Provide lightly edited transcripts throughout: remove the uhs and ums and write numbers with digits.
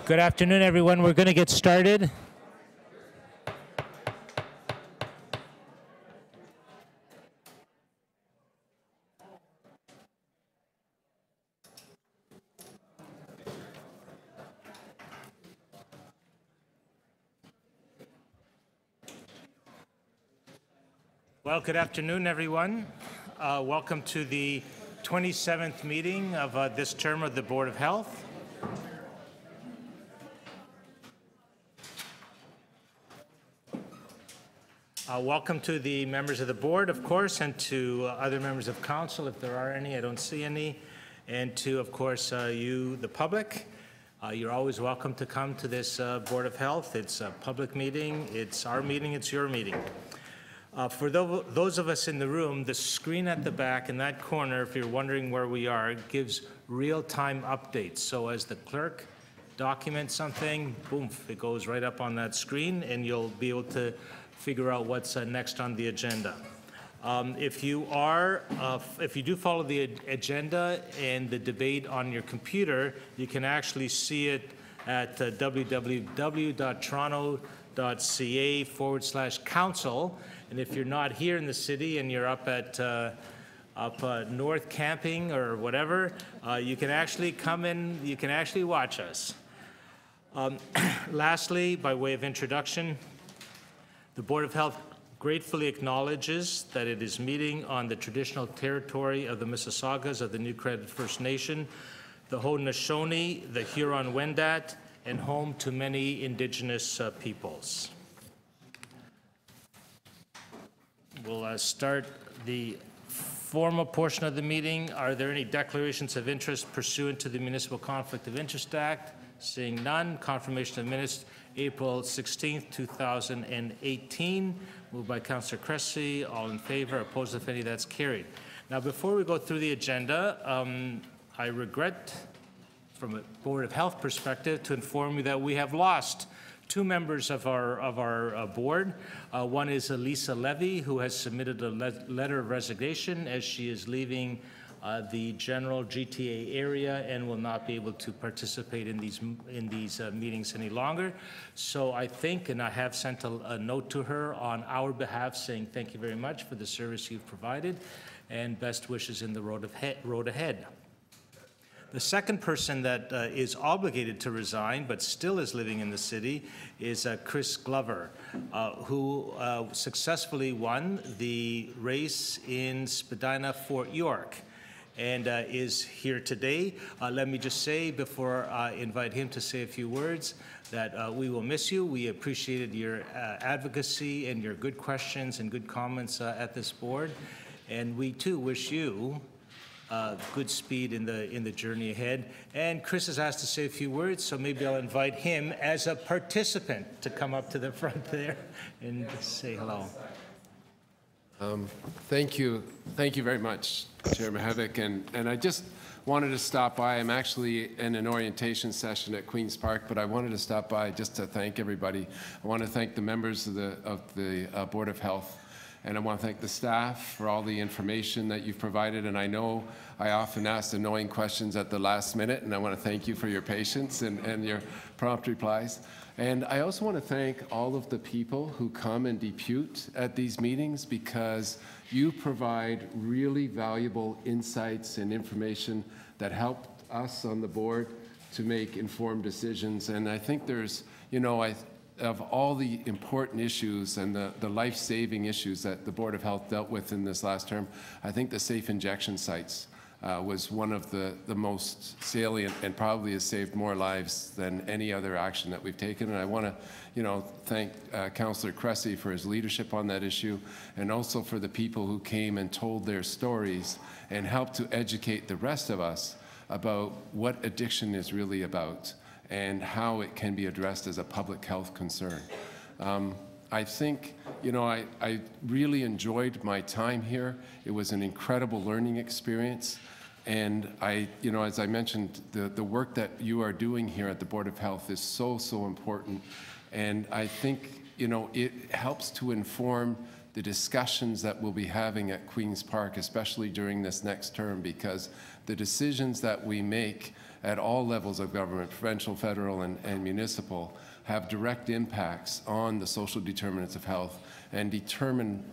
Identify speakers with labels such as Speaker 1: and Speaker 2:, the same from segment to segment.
Speaker 1: Good afternoon, everyone. We're going to get started. Well, good afternoon, everyone. Welcome to the 27th meeting of this term of the Board of Health. Welcome to the members of the board, of course, and to other members of council, if there are any. I don't see any. And to, of course, you, the public. You're always welcome to come to this Board of Health. It's a public meeting. It's our meeting. It's your meeting. For those of us in the room, the screen at the back in that corner, if you're wondering where we are, gives real-time updates. So as the clerk documents something, boom, it goes right up on that screen, and you'll be able to figure out what's next on the agenda. If you do follow the agenda and the debate on your computer, you can actually see it at www.toronto.ca/council. And if you're not here in the city and you're up at North camping or whatever, you can actually come in, you can actually watch us. Lastly, by way of introduction, the Board of Health gratefully acknowledges that it is meeting on the traditional territory of the Mississaugas of the New Credit First Nation, the Haudenosaunee, the Huron-Wendat, and home to many Indigenous peoples. We'll start the formal portion of the meeting. Are there any declarations of interest pursuant to the Municipal Conflict of Interest Act? Seeing none, confirmation of minutes, April 16th, 2018. Moved by Councillor Cressy. All in favor, opposed if any, that's carried. Now, before we go through the agenda, I regret, from a Board of Health perspective, to inform you that we have lost two members of our board. One is Elisa Levy, who has submitted a letter of resignation as she is leaving the general GTA area and will not be able to participate in these meetings any longer. So I think, and I have sent a note to her on our behalf saying thank you very much for the service you've provided and best wishes in the road ahead. The second person that is obligated to resign but still is living in the city is Chris Glover, who successfully won the race in Spadina, Fort York, and is here today. Let me just say, before I invite him to say a few words, that we will miss you. We appreciated your advocacy and your good questions and good comments at this board, and we too wish you good speed in the journey ahead. And Chris has asked to say a few words, so maybe I'll invite him as a participant to come up to the front there and say hello.
Speaker 2: Thank you very much, Chairman Havoc. And I just wanted to stop by. I'm actually in an orientation session at Queen's Park, but I wanted to stop by just to thank everybody. I want to thank the members of the Board of Health. And I want to thank the staff for all the information that you've provided. And I know I often ask annoying questions at the last minute, and I want to thank you for your patience and your prompt replies. And I also want to thank all of the people who come and depute at these meetings, because you provide really valuable insights and information that help us on the board to make informed decisions. And I think there's, of all the important issues and the life-saving issues that the Board of Health dealt with in this last term, I think the safe injection sites was one of the most salient and probably has saved more lives than any other action that we've taken. And I want to, thank Councillor Cressy for his leadership on that issue, and also for the people who came and told their stories and helped to educate the rest of us about what addiction is really about and how it can be addressed as a public health concern. I think, I really enjoyed my time here. It was an incredible learning experience. And as I mentioned, the work that you are doing here at the Board of Health is so, so important. And I think, it helps to inform the discussions that we'll be having at Queen's Park, especially during this next term, because the decisions that we make at all levels of government, provincial, federal, and municipal, have direct impacts on the social determinants of health and determine,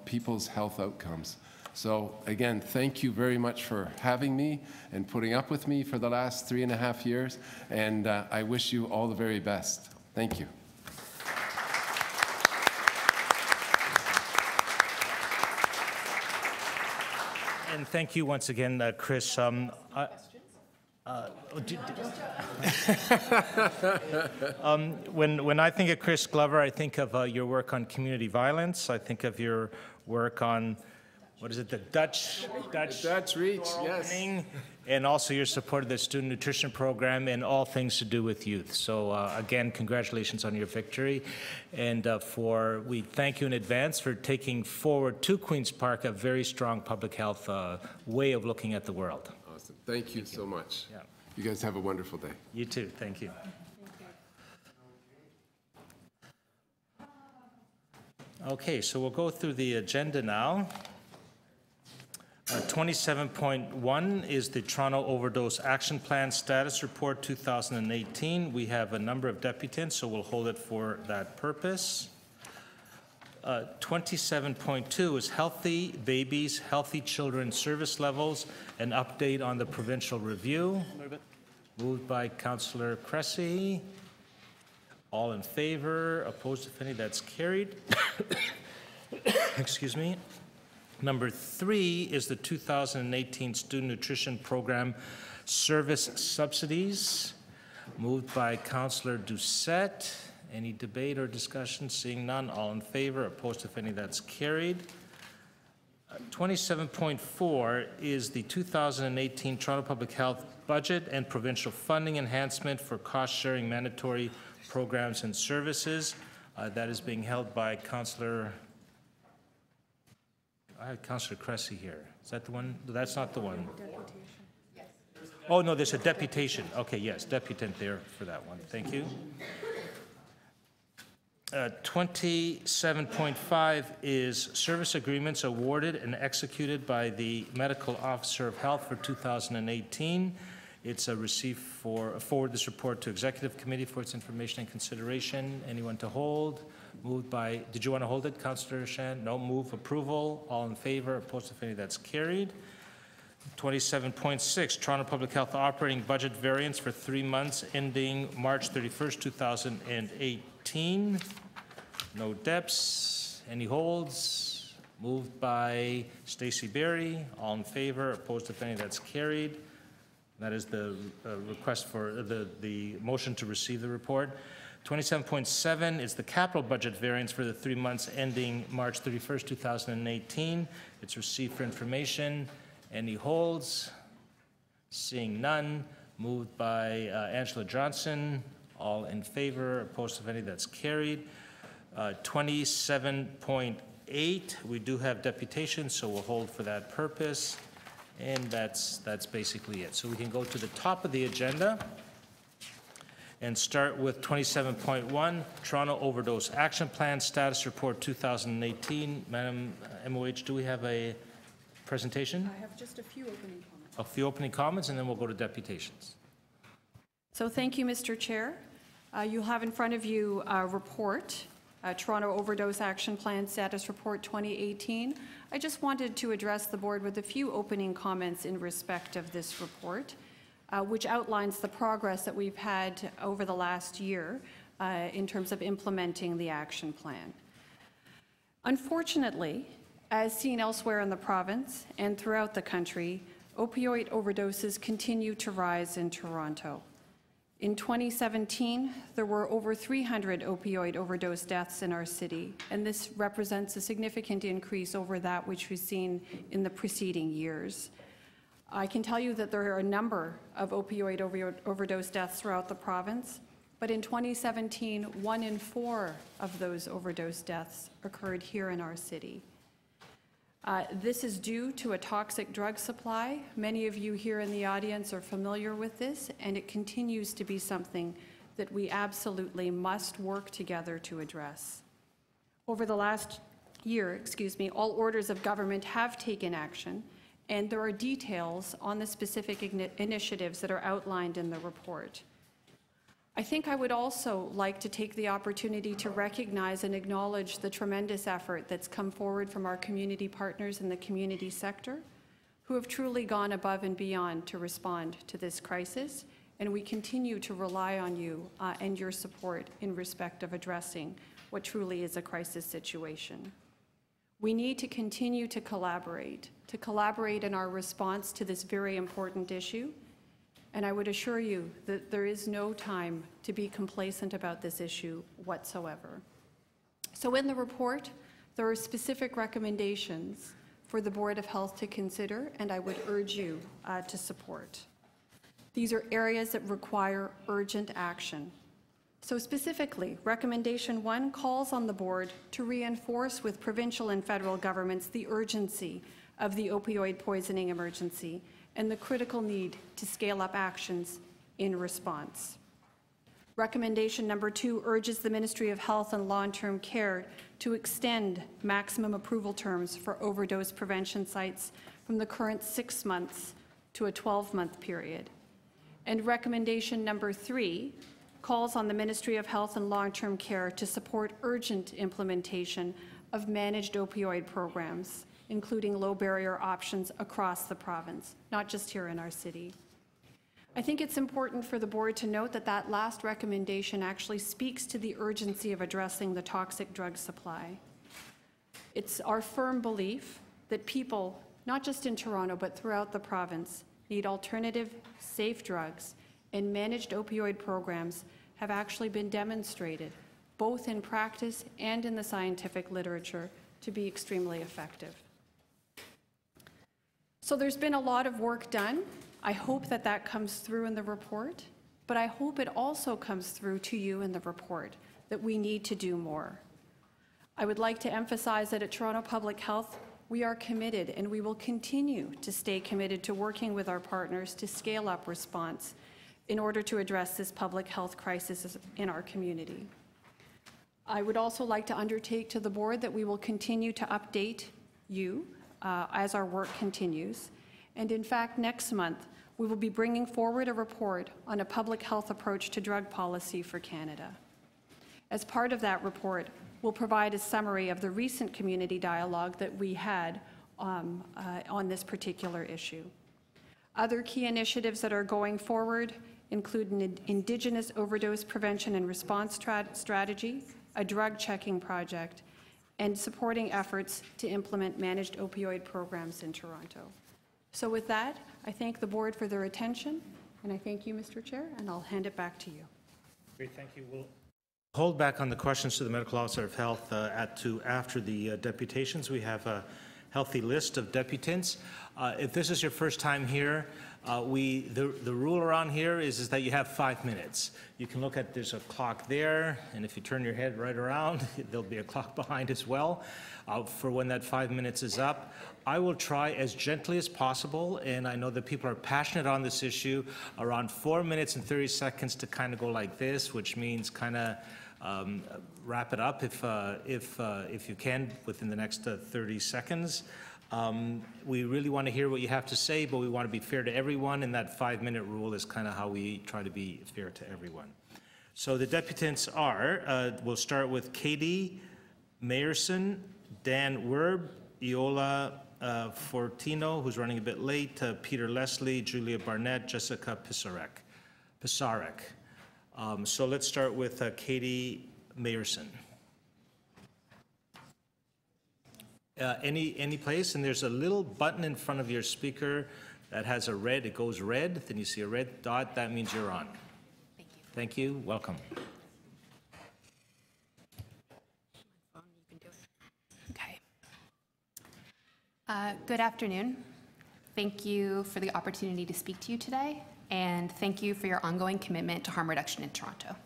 Speaker 2: people's health outcomes. So again, thank you very much for having me and putting up with me for the last 3.5 years, and I wish you all the very best. Thank you.
Speaker 1: And thank you once again, Chris. When I think of Chris Glover, I think of your work on community violence. I think of your work on, what is it, the Dutch
Speaker 2: Reach, yes.
Speaker 1: And also your support of the student nutrition program and all things to do with youth. So again, congratulations on your victory. And we thank you in advance for taking forward to Queen's Park a very strong public health way of looking at the world.
Speaker 2: Awesome. Thank you so much.
Speaker 1: Yeah.
Speaker 2: You guys have a wonderful day.
Speaker 1: You too. Thank you. Okay, so we'll go through the agenda now. 27.1 is the Toronto Overdose Action Plan Status Report 2018. We have a number of deputants, so we'll hold it for that purpose. 27.2 is Healthy Babies, Healthy Children Service Levels, an update on the provincial review. Moved by Councillor Cressy. All in favor, opposed if any, that's carried. Excuse me. Number 3 is the 2018 Student Nutrition Program Service Subsidies. Moved by Councillor Doucette. Any debate or discussion? Seeing none, all in favor, opposed if any, that's carried. 27.4 is the 2018 Toronto Public Health Budget and Provincial Funding Enhancement for Cost-Sharing Mandatory Programs and Services. That is being held by Councillor... I have Councillor Cressy here. Is that the one? That's not the one. Yes. Oh, no, there's a deputation. Okay, yes, deputant there for that one. Thank you. 27.5 is service agreements awarded and executed by the Medical Officer of Health for 2018. It's a forward this report to Executive Committee for its information and consideration. Anyone to hold? Moved by, did you want to hold it, Councillor Shan? No, move approval. All in favor, opposed if any, that's carried. 27.6, Toronto Public Health Operating Budget Variance for 3 months ending March 31st, 2018. No DEPs. Any holds? Moved by Stacey Berry. All in favor, opposed if any, that's carried. That is the request for the motion to receive the report. 27.7 is the capital budget variance for the 3 months ending March 31st, 2018. It's received for information. Any holds? Seeing none. Moved by Angela Johnson. All in favor. Opposed if any, that's carried. 27.8, we do have deputation, so we'll hold for that purpose. And that's basically it. So we can go to the top of the agenda and start with 27.1, Toronto Overdose Action Plan Status Report 2018. Madam MOH, do we have a presentation?
Speaker 3: I have just a few opening comments.
Speaker 1: A few opening comments, and then we'll go to deputations.
Speaker 3: So thank you, Mr. Chair. You'll have in front of you a report, Toronto Overdose Action Plan Status Report 2018. I just wanted to address the board with a few opening comments in respect of this report, which outlines the progress that we've had over the last year in terms of implementing the action plan. Unfortunately, as seen elsewhere in the province and throughout the country, opioid overdoses continue to rise in Toronto. In 2017, there were over 300 opioid overdose deaths in our city, and this represents a significant increase over that which we've seen in the preceding years. I can tell you that there are a number of opioid overdose deaths throughout the province, but in 2017, 1 in 4 of those overdose deaths occurred here in our city. This is due to a toxic drug supply. Many of you here in the audience are familiar with this, and it continues to be something that we absolutely must work together to address. Over the last year, all orders of government have taken action, and there are details on the specific initiatives that are outlined in the report. I think I would also like to take the opportunity to recognize and acknowledge the tremendous effort that's come forward from our community partners in the community sector, who have truly gone above and beyond to respond to this crisis, and we continue to rely on you and your support in respect of addressing what truly is a crisis situation. We need to continue to collaborate in our response to this very important issue, and I would assure you that there is no time to be complacent about this issue whatsoever. So in the report, there are specific recommendations for the Board of Health to consider, and I would urge you to support. These are areas that require urgent action. So specifically, recommendation 1 calls on the board to reinforce with provincial and federal governments the urgency of the opioid poisoning emergency and the critical need to scale up actions in response. Recommendation number 2 urges the Ministry of Health and Long-Term Care to extend maximum approval terms for overdose prevention sites from the current 6 months to a 12-month period. And recommendation number 3 calls on the Ministry of Health and Long-Term Care to support urgent implementation of managed opioid programs, including low-barrier options across the province, not just here in our city. I think it's important for the board to note that that last recommendation actually speaks to the urgency of addressing the toxic drug supply. It's our firm belief that people, not just in Toronto, but throughout the province, need alternative, safe drugs, and managed opioid programs have actually been demonstrated, both in practice and in the scientific literature, to be extremely effective. So there's been a lot of work done. I hope that that comes through in the report, but I hope it also comes through to you in the report that we need to do more. I would like to emphasize that at Toronto Public Health, we are committed and we will continue to stay committed to working with our partners to scale up response in order to address this public health crisis in our community. I would also like to undertake to the board that we will continue to update you as our work continues. And in fact, next month, we will be bringing forward a report on a public health approach to drug policy for Canada. As part of that report, we'll provide a summary of the recent community dialogue that we had on this particular issue. Other key initiatives that are going forward include an Indigenous overdose prevention and response strategy, a drug checking project, and supporting efforts to implement managed opioid programs in Toronto. So with that, I thank the board for their attention, and I thank you, Mr. Chair, and I'll hand it back to you.
Speaker 1: Great, thank you. We'll hold back on the questions to the Medical Officer of Health after the deputations. We have a healthy list of deputants. If this is your first time here, the rule around here is that you have 5 minutes. You can look at, there's a clock there, and if you turn your head right around, there'll be a clock behind as well for when that 5 minutes is up. I will try as gently as possible, and I know that people are passionate on this issue, around 4 minutes and 30 seconds to kind of go like this, which means kind of wrap it up if you can within the next 30 seconds. We really want to hear what you have to say, but we want to be fair to everyone, and that 5-minute rule is kind of how we try to be fair to everyone. So the deputants are, we'll start with Katie Mayerson, Dan Werb, Iola Fortino, who's running a bit late, Peter Leslie, Julia Barnett, Jessica Pisarek. So let's start with Katie Mayerson. Any place, and there's a little button in front of your speaker that has a red, it goes red, then you see a red dot, that means you're on.
Speaker 4: Thank you.
Speaker 1: Thank you, welcome.
Speaker 4: Okay. Good afternoon. Thank you for the opportunity to speak to you today, and thank you for your ongoing commitment to harm reduction in Toronto.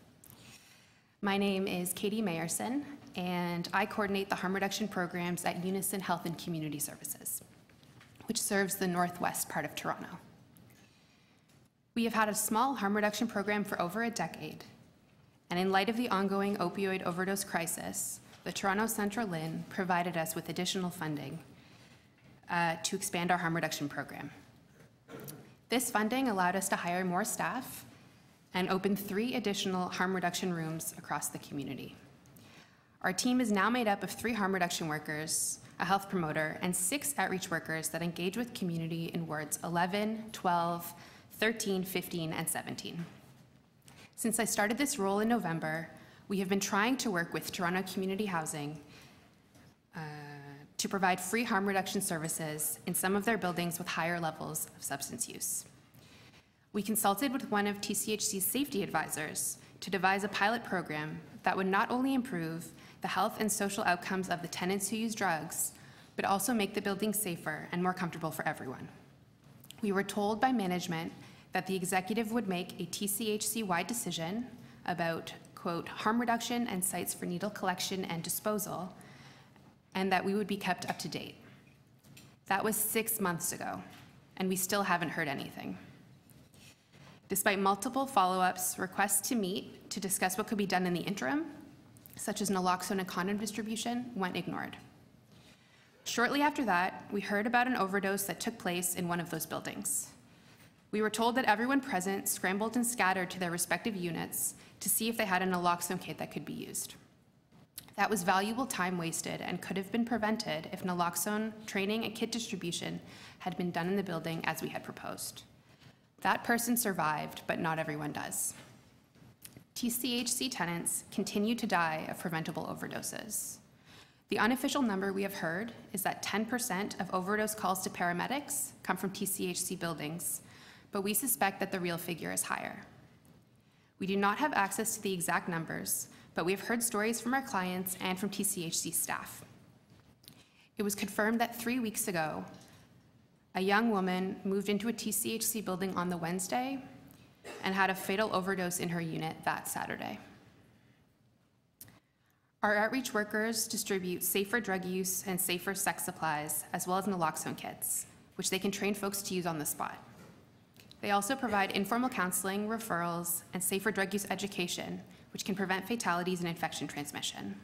Speaker 4: My name is Katie Mayerson, and I coordinate the harm reduction programs at Unison Health and Community Services, which serves the northwest part of Toronto. We have had a small harm reduction program for over a decade, and in light of the ongoing opioid overdose crisis, the Toronto Central LHIN provided us with additional funding to expand our harm reduction program. This funding allowed us to hire more staff and open 3 additional harm reduction rooms across the community. Our team is now made up of 3 harm reduction workers, a health promoter, and 6 outreach workers that engage with community in wards 11, 12, 13, 15, and 17. Since I started this role in November, we have been trying to work with Toronto Community Housing to provide free harm reduction services in some of their buildings with higher levels of substance use. We consulted with one of TCHC's safety advisors to devise a pilot program that would not only improve the health and social outcomes of the tenants who use drugs, but also make the building safer and more comfortable for everyone. We were told by management that the executive would make a TCHC-wide decision about, quote, harm reduction and sites for needle collection and disposal, and that we would be kept up to date. That was 6 months ago, and we still haven't heard anything. Despite multiple follow-ups, requests to meet to discuss what could be done in the interim, such as naloxone and condom distribution, went ignored. Shortly after that, we heard about an overdose that took place in one of those buildings. We were told that everyone present scrambled and scattered to their respective units to see if they had a naloxone kit that could be used. That was valuable time wasted and could have been prevented if naloxone training and kit distribution had been done in the building as we had proposed. That person survived, but not everyone does. TCHC tenants continue to die of preventable overdoses. The unofficial number we have heard is that 10% of overdose calls to paramedics come from TCHC buildings, but we suspect that the real figure is higher. We do not have access to the exact numbers, but we have heard stories from our clients and from TCHC staff. It was confirmed that 3 weeks ago, a young woman moved into a TCHC building on the Wednesday and had a fatal overdose in her unit that Saturday. Our outreach workers distribute safer drug use and safer sex supplies, as well as naloxone kits, which they can train folks to use on the spot. They also provide informal counseling, referrals, and safer drug use education, which can prevent fatalities and infection transmission.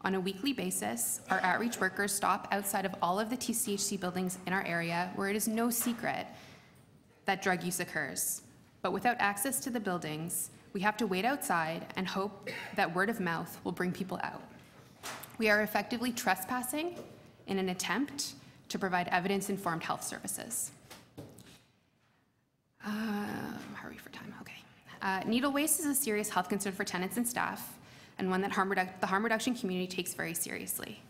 Speaker 4: On a weekly basis, our outreach workers stop outside of all of the TCHC buildings in our area where it is no secret that drug use occurs. But without access to the buildings, we have to wait outside and hope that word of mouth will bring people out. We are effectively trespassing in an attempt to provide evidence-informed health services. How are we for time? Okay. Needle waste is a serious health concern for tenants and staff, and one that the harm reduction community takes very seriously.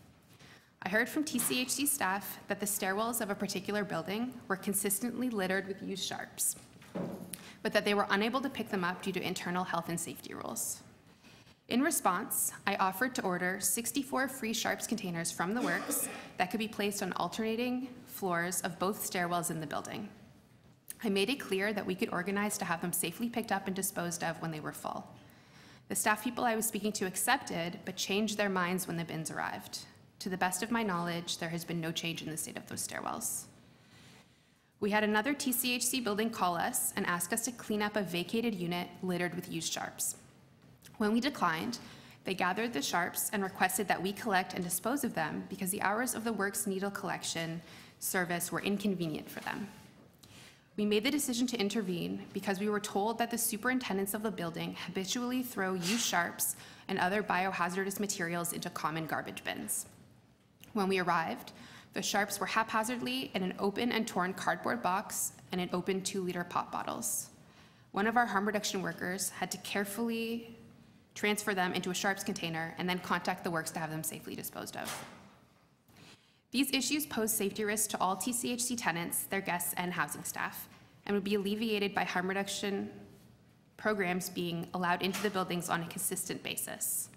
Speaker 4: I heard from TCHC staff that the stairwells of a particular building were consistently littered with used sharps, but that they were unable to pick them up due to internal health and safety rules. In response, I offered to order 64 free sharps containers from the works that could be placed on alternating floors of both stairwells in the building. I made it clear that we could organize to have them safely picked up and disposed of when they were full. The staff people I was speaking to accepted, but changed their minds when the bins arrived. To the best of my knowledge, there has been no change in the state of those stairwells. We had another TCHC building call us and ask us to clean up a vacated unit littered with used sharps. When we declined, they gathered the sharps and requested that we collect and dispose of them because the hours of the works needle collection service were inconvenient for them. We made the decision to intervene because we were told that the superintendents of the building habitually throw used sharps and other biohazardous materials into common garbage bins. When we arrived, the sharps were haphazardly in an open and torn cardboard box and in open 2-liter pop bottles. One of our harm reduction workers had to carefully transfer them into a sharps container and then contact the works to have them safely disposed of. These issues pose safety risks to all TCHC tenants, their guests, and housing staff, and would be alleviated by harm reduction programs being allowed into the buildings on a consistent basis.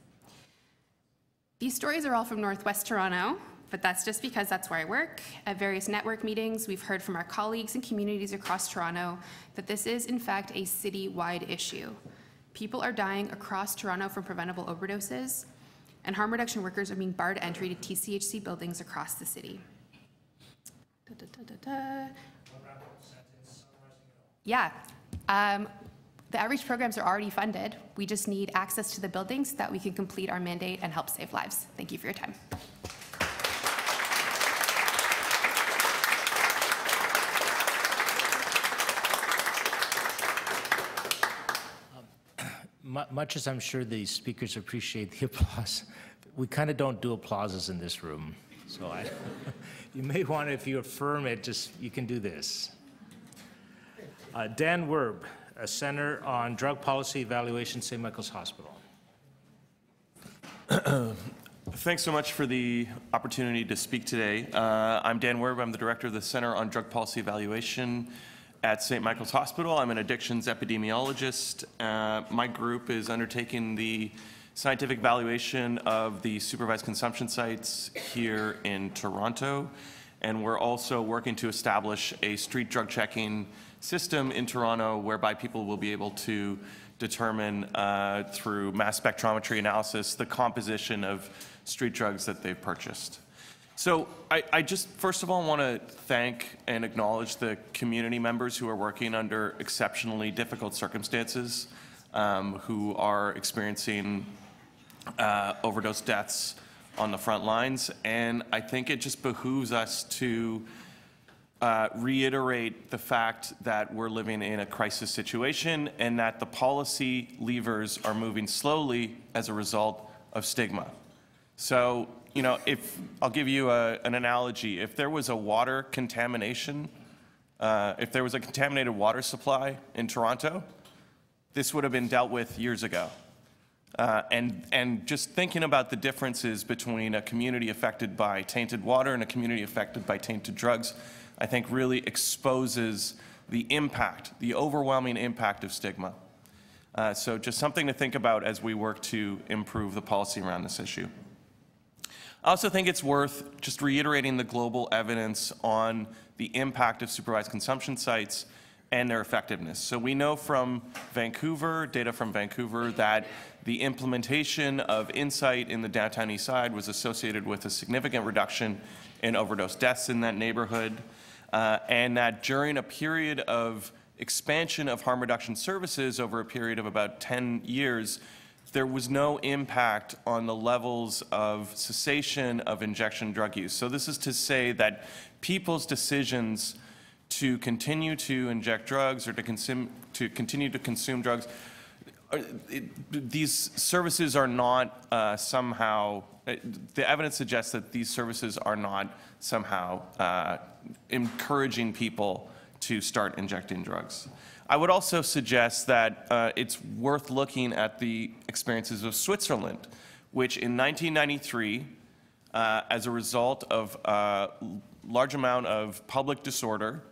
Speaker 4: These stories are all from Northwest Toronto, but that's just because that's where I work. At various network meetings, we've heard from our colleagues and communities across Toronto that this is, in fact, a city-wide issue. People are dying across Toronto from preventable overdoses, and harm reduction workers are being barred entry to TCHC buildings across the city. Yeah, the outreach programs are already funded. We just need access to the buildings so that we can complete our mandate and help save lives. Thank you for your time.
Speaker 1: Much as I'm sure the speakers appreciate the applause, we kind of don't do applauses in this room. So you may want to, if you affirm it, you can do this. Dan Werb, a Center on Drug Policy Evaluation, St. Michael's Hospital.
Speaker 5: Thanks so much for the opportunity to speak today. I'm Dan Werb. I'm the director of the Center on Drug Policy Evaluation at St. Michael's Hospital. I'm an addictions epidemiologist. My group is undertaking the scientific evaluation of the supervised consumption sites here in Toronto, and we're also working to establish a street drug checking system in Toronto whereby people will be able to determine through mass spectrometry analysis the composition of street drugs that they've purchased. So I just first of all want to thank and acknowledge the community members who are working under exceptionally difficult circumstances, who are experiencing overdose deaths on the front lines. And I think it just behooves us to reiterate the fact that we're living in a crisis situation and that the policy levers are moving slowly as a result of stigma. So, you know, I'll give you an analogy. If there was a water contamination, if there was a contaminated water supply in Toronto, this would have been dealt with years ago. And just thinking about the differences between a community affected by tainted water and a community affected by tainted drugs, I think really exposes the impact, the overwhelming impact of stigma. So just something to think about as we work to improve the policy around this issue. I also think it's worth just reiterating the global evidence on the impact of supervised consumption sites and their effectiveness. So we know from Vancouver, data from Vancouver, that the implementation of Insight in the downtown east side was associated with a significant reduction in overdose deaths in that neighborhood, and that during a period of expansion of harm reduction services over a period of about 10 years, there was no impact on the levels of cessation of injection drug use. So this is to say that people's decisions to continue to inject drugs or to continue to consume drugs, these services are not somehow, the evidence suggests that these services are not somehow encouraging people to start injecting drugs. I would also suggest that it's worth looking at the experiences of Switzerland, which in 1993, as a result of a large amount of public disorder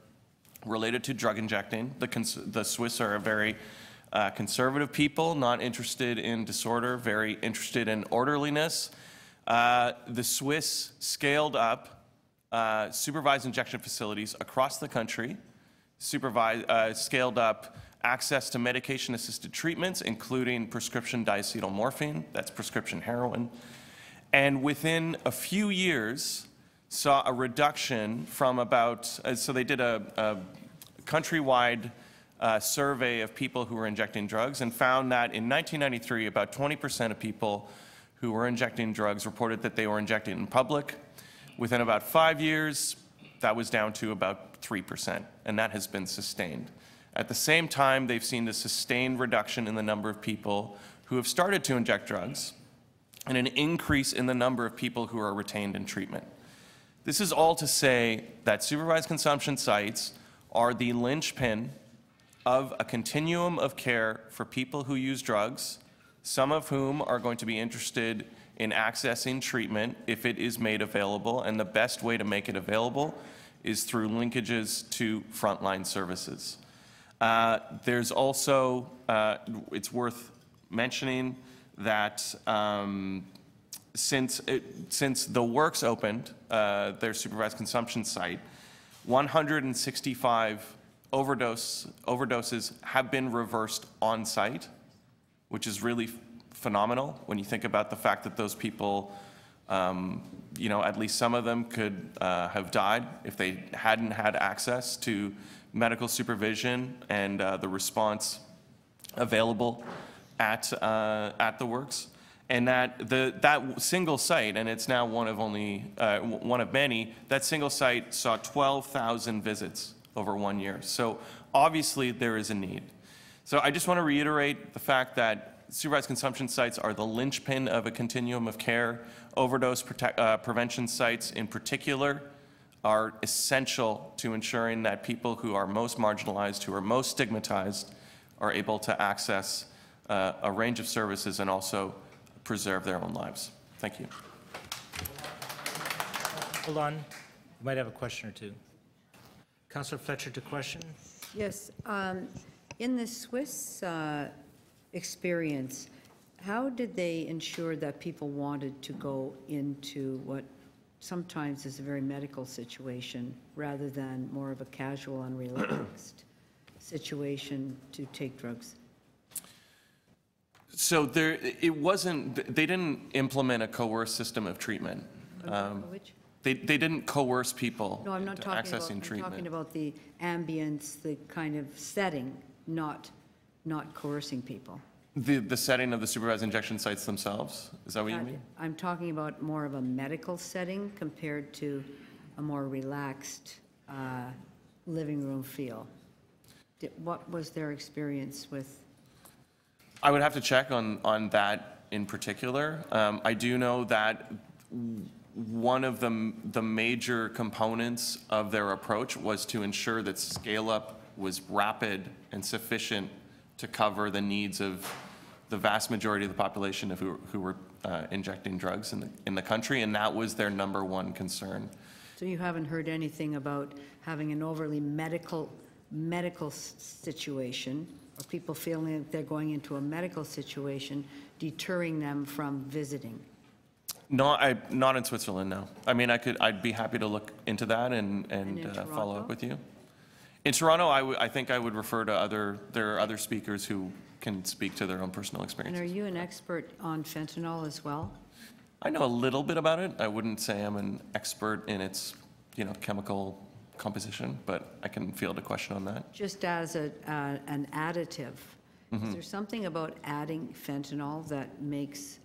Speaker 5: related to drug injecting, the Swiss are a very conservative people, not interested in disorder, very interested in orderliness. The Swiss scaled up supervised injection facilities across the country, scaled up access to medication-assisted treatments, including prescription diacetyl morphine, that's prescription heroin, and within a few years saw a reduction from about, so they did a countrywide survey of people who were injecting drugs and found that in 1993, about 20% of people who were injecting drugs reported that they were injecting in public. Within about 5 years, that was down to about 3%, and that has been sustained. At the same time, they've seen a sustained reduction in the number of people who have started to inject drugs and an increase in the number of people who are retained in treatment. This is all to say that supervised consumption sites are the linchpin of a continuum of care for people who use drugs, some of whom are going to be interested in accessing treatment if it is made available, and the best way to make it available is through linkages to frontline services. There's also, it's worth mentioning that since the Works opened their supervised consumption site, 165 overdoses have been reversed on site, which is really phenomenal when you think about the fact that those people, you know, at least some of them could have died if they hadn't had access to medical supervision and the response available at the Works. And that single site, and it's now one of many, that single site saw 12,000 visits over 1 year. So obviously there is a need. So I just want to reiterate the fact that supervised consumption sites are the linchpin of a continuum of care. Overdose prevention sites in particular are essential to ensuring that people who are most marginalized, who are most stigmatized, are able to access a range of services and also preserve their own lives. Thank you.
Speaker 1: Hold on. You might have a question or two. Councillor Fletcher to question.
Speaker 6: Yes. In the Swiss experience, how did they ensure that people wanted to go into what sometimes is a very medical situation rather than more of a casual and relaxed situation to take drugs?
Speaker 5: So they didn't implement a coerced system of treatment.
Speaker 6: Which?
Speaker 5: They didn't coerce people
Speaker 6: No, I'm not
Speaker 5: into
Speaker 6: talking
Speaker 5: accessing
Speaker 6: about, I'm
Speaker 5: treatment.
Speaker 6: talking about the ambience, the kind of setting, not coercing people.
Speaker 5: The setting of the supervised injection sites themselves, is that what you mean?
Speaker 6: I'm talking about more of a medical setting compared to a more relaxed living room feel. What was their experience with?
Speaker 5: I would have to check on that in particular. I do know that one of the major components of their approach was to ensure that scale-up was rapid and sufficient to cover the needs of the vast majority of the population who were injecting drugs in the country, and that was their number one concern.
Speaker 6: So you haven't heard anything about having an overly medical situation, or people feeling that they're going into a medical situation, deterring them from visiting?
Speaker 5: Not in Switzerland, no. I mean, I'd be happy to look into that and follow up with you. In Toronto, I think I would refer to there are other speakers who can speak to their own personal
Speaker 6: And
Speaker 5: experiences.
Speaker 6: are you an expert on fentanyl as well?
Speaker 5: I know a little bit about it. I wouldn't say I'm an expert in its, chemical composition, but I can field a question on that.
Speaker 6: Just as an additive, is there something about adding fentanyl that makes,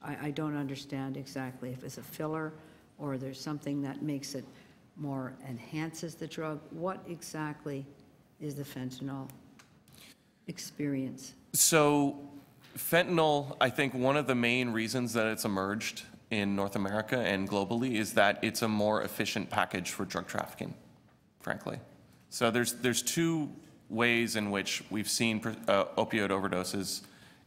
Speaker 6: I don't understand exactly if it's a filler or there's something that makes it more, enhances the drug? What exactly is the fentanyl experience?
Speaker 5: So fentanyl, I think one of the main reasons that it's emerged in North America and globally is that it's a more efficient package for drug trafficking, frankly. So there's two ways in which we've seen opioid overdoses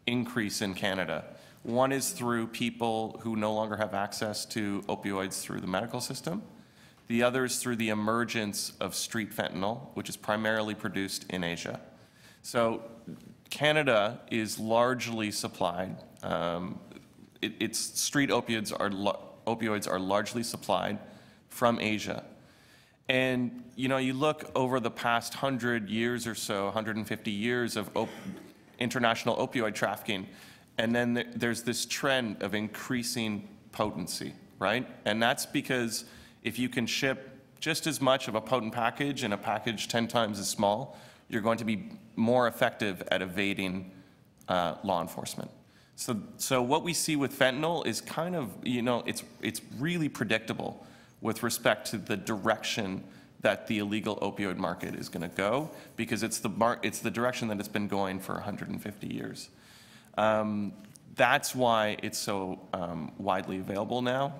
Speaker 5: increase in Canada. One is through people who no longer have access to opioids through the medical system. The other is through the emergence of street fentanyl, which is primarily produced in Asia. So Canada is largely supplied. Its street opioids are largely supplied from Asia. And you look over the past 100 years or so, 150 years of international opioid trafficking, and then there's this trend of increasing potency, right? And that's because if you can ship just as much of a potent package in a package 10 times as small, you're going to be more effective at evading law enforcement. So what we see with fentanyl is kind of, it's really predictable with respect to the direction that the illegal opioid market is going to go, because it's the direction that it's been going for 150 years. That's why it's so widely available now.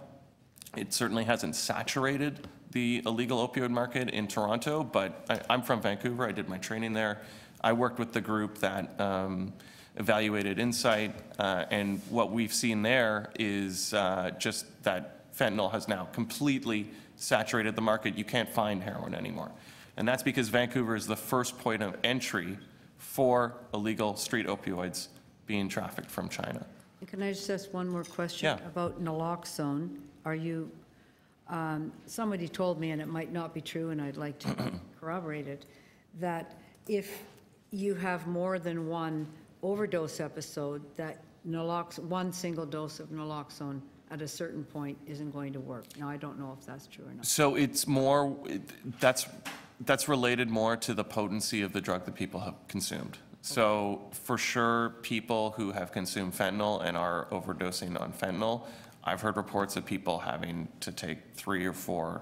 Speaker 5: It certainly hasn't saturated the illegal opioid market in Toronto, but I'm from Vancouver. I did my training there. I worked with the group that evaluated Insight, and what we've seen there is just that fentanyl has now completely saturated the market. You can't find heroin anymore. And that's because Vancouver is the first point of entry for illegal street opioids being trafficked from China.
Speaker 6: Can I just ask one more question?
Speaker 5: Yeah.
Speaker 6: About naloxone? Are you, somebody told me, and it might not be true, and I'd like to corroborate it, that if you have more than one overdose episode, that one single dose of naloxone at a certain point isn't going to work. Now, I don't know if that's true or not.
Speaker 5: So it's more, that's related more to the potency of the drug that people have consumed. So for sure, people who have consumed fentanyl and are overdosing on fentanyl, I've heard reports of people having to take 3 or 4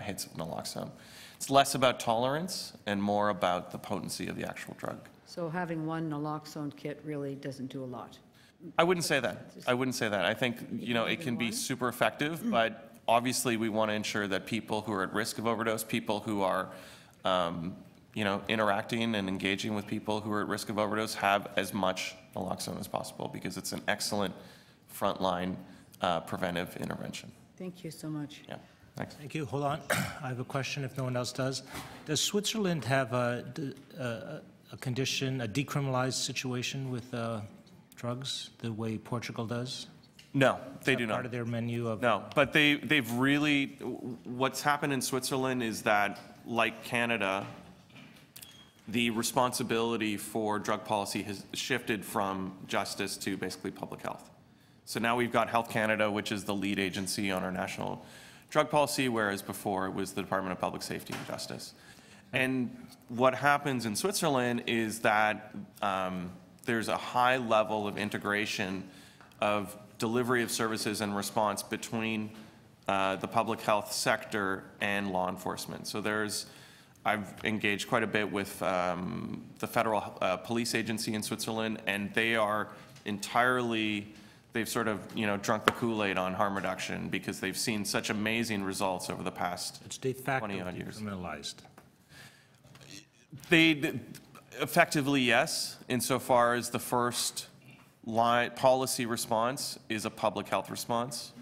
Speaker 5: hits of naloxone. It's less about tolerance and more about the potency of the actual drug.
Speaker 6: So having one naloxone kit really doesn't do a lot.
Speaker 5: I wouldn't say that. I wouldn't say that. I think, it can be super effective, but obviously we want to ensure that people who are at risk of overdose, people who are, interacting and engaging with people who are at risk of overdose have as much naloxone as possible because it's an excellent frontline preventive intervention.
Speaker 6: Thank you so much.
Speaker 5: Yeah, thanks.
Speaker 1: Thank you. Hold on. I have a question if no one else does. Does Switzerland have a condition, a decriminalized situation with drugs the way Portugal does?
Speaker 5: No, they
Speaker 1: Is
Speaker 5: do
Speaker 1: that
Speaker 5: not.
Speaker 1: part of their menu of?
Speaker 5: No, but they've really, what's happened in Switzerland is that, like Canada, the responsibility for drug policy has shifted from justice to basically public health. So now we've got Health Canada, which is the lead agency on our national drug policy, whereas before it was the Department of Public Safety and Justice. And what happens in Switzerland is that there's a high level of integration of delivery of services and response between the public health sector and law enforcement. So I've engaged quite a bit with the federal police agency in Switzerland, and they are entirely, they've sort of, drunk the Kool-Aid on harm reduction because they've seen such amazing results over the past
Speaker 1: It's de facto
Speaker 5: 20-odd years.
Speaker 1: decriminalized.
Speaker 5: Effectively, yes, insofar as the first policy response is a public health response.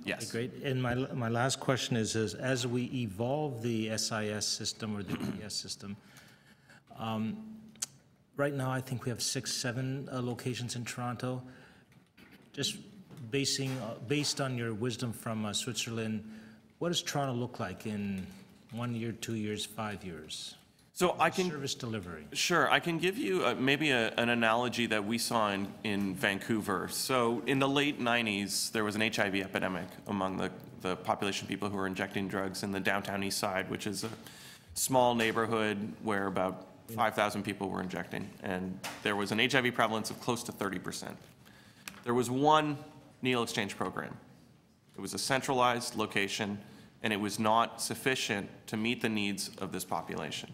Speaker 5: Yes.
Speaker 1: Great. And my last question is as we evolve the SIS system or the ES system, right now I think we have 6, 7 locations in Toronto. Just based on your wisdom from Switzerland, what does Toronto look like in 1 year, 2 years, 5 years?
Speaker 5: So I can
Speaker 1: Service delivery.
Speaker 5: Sure, I can give you maybe an analogy that we saw in Vancouver. So in the late 90s, there was an HIV epidemic among the population of people who were injecting drugs in the downtown east side, which is a small neighborhood where about 5,000 people were injecting. And there was an HIV prevalence of close to 30%. There was one needle exchange program. It was a centralized location, and it was not sufficient to meet the needs of this population.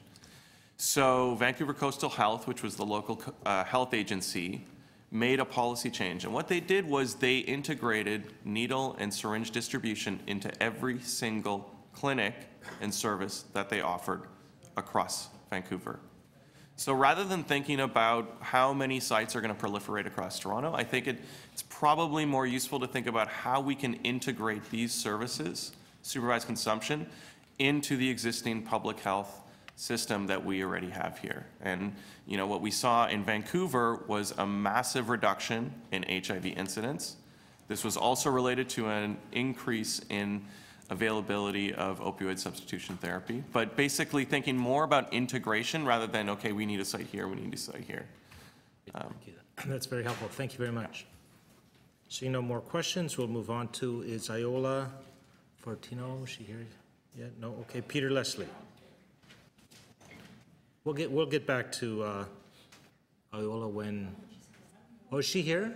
Speaker 5: So Vancouver Coastal Health, which was the local health agency, made a policy change. And what they did was they integrated needle and syringe distribution into every single clinic and service that they offered across Vancouver. So rather than thinking about how many sites are going to proliferate across Toronto, I think it's probably more useful to think about how we can integrate these services, supervised consumption, into the existing public health system that we already have here. And what we saw in Vancouver was a massive reduction in HIV incidence. This was also related to an increase in availability of opioid substitution therapy, but basically thinking more about integration rather than, okay, we need a site here, we need a site here.
Speaker 1: Thank you. That's very helpful. Thank you very much. Seeing no more questions, we'll move on to, is Iola Fortino, is she here? Yeah, no, okay, Peter Leslie. We'll get back to Iola when, oh, is she here?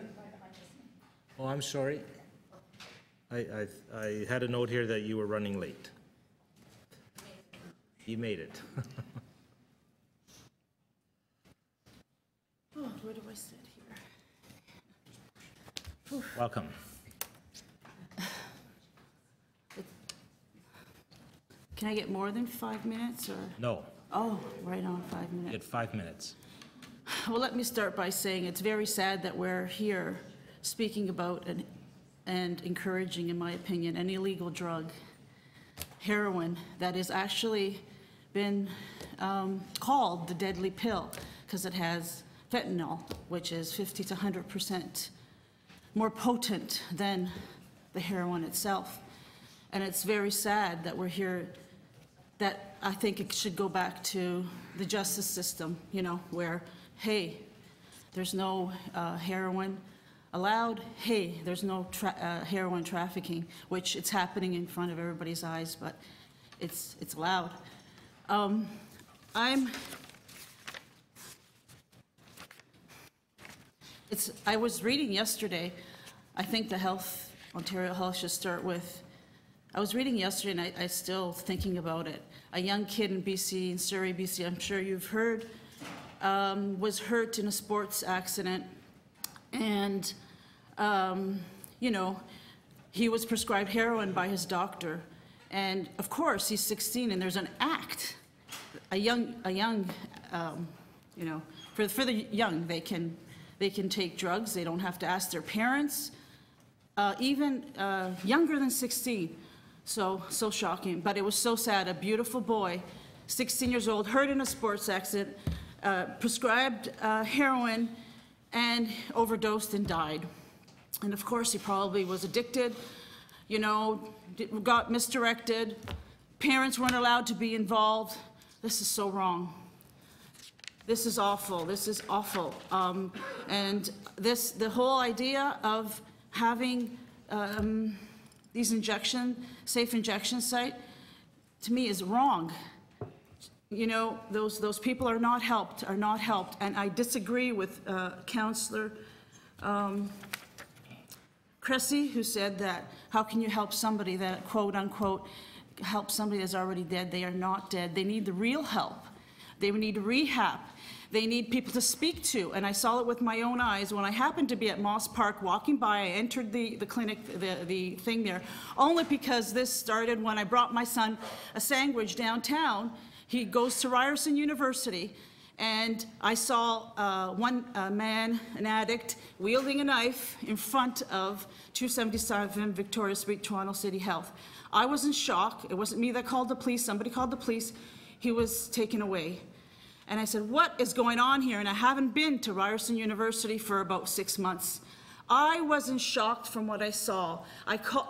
Speaker 1: Oh, I'm sorry. I had a note here that you were running late. You made it.
Speaker 7: Oh, where do I sit here?
Speaker 1: Welcome.
Speaker 7: Can I get more than 5 minutes, or?
Speaker 1: No,
Speaker 7: Oh, right on, 5
Speaker 1: you
Speaker 7: minutes.
Speaker 1: get 5 minutes.
Speaker 7: Well, let me start by saying it's very sad that we're here speaking about and encouraging, in my opinion, an illegal drug, heroin, that has actually been called the deadly pill because it has fentanyl, which is 50 to 100% more potent than the heroin itself. And it's very sad that we're here, that I think it should go back to the justice system, where, hey, there's no heroin allowed, hey, there's no heroin trafficking, which it's happening in front of everybody's eyes, but it's allowed. I was reading yesterday, I think the Ontario Health should start with, I was reading yesterday and I still thinking about it. A young kid in BC, in Surrey, BC, I'm sure you've heard, was hurt in a sports accident, and, you know, he was prescribed heroin by his doctor. And of course, he's 16, and there's an act, a young, you know, for the young, they can take drugs. They don't have to ask their parents, even younger than 16. So shocking, but it was so sad. A beautiful boy, 16 years old, hurt in a sports accident, prescribed heroin, and overdosed and died. And of course, he probably was addicted, you know, got misdirected. Parents weren't allowed to be involved. This is so wrong. This is awful. This is awful. And the whole idea of having these safe injection site, to me, is wrong. You know, those people are not helped, and I disagree with Councillor Cressy, who said that, how can you help somebody that, quote unquote, help somebody that's already dead? They are not dead. They need the real help. They need rehab. They need people to speak to, and I saw it with my own eyes when I happened to be at Moss Park walking by. I entered the clinic, the thing there, only because this started when I brought my son a sandwich downtown. He goes to Ryerson University, and I saw one man, an addict, wielding a knife in front of 277 Victoria Street, Toronto City Health. I was in shock. It wasn't me that called the police. Somebody called the police. He was taken away. And I said, what is going on here? And I haven't been to Ryerson University for about 6 months. I wasn't shocked from what I saw.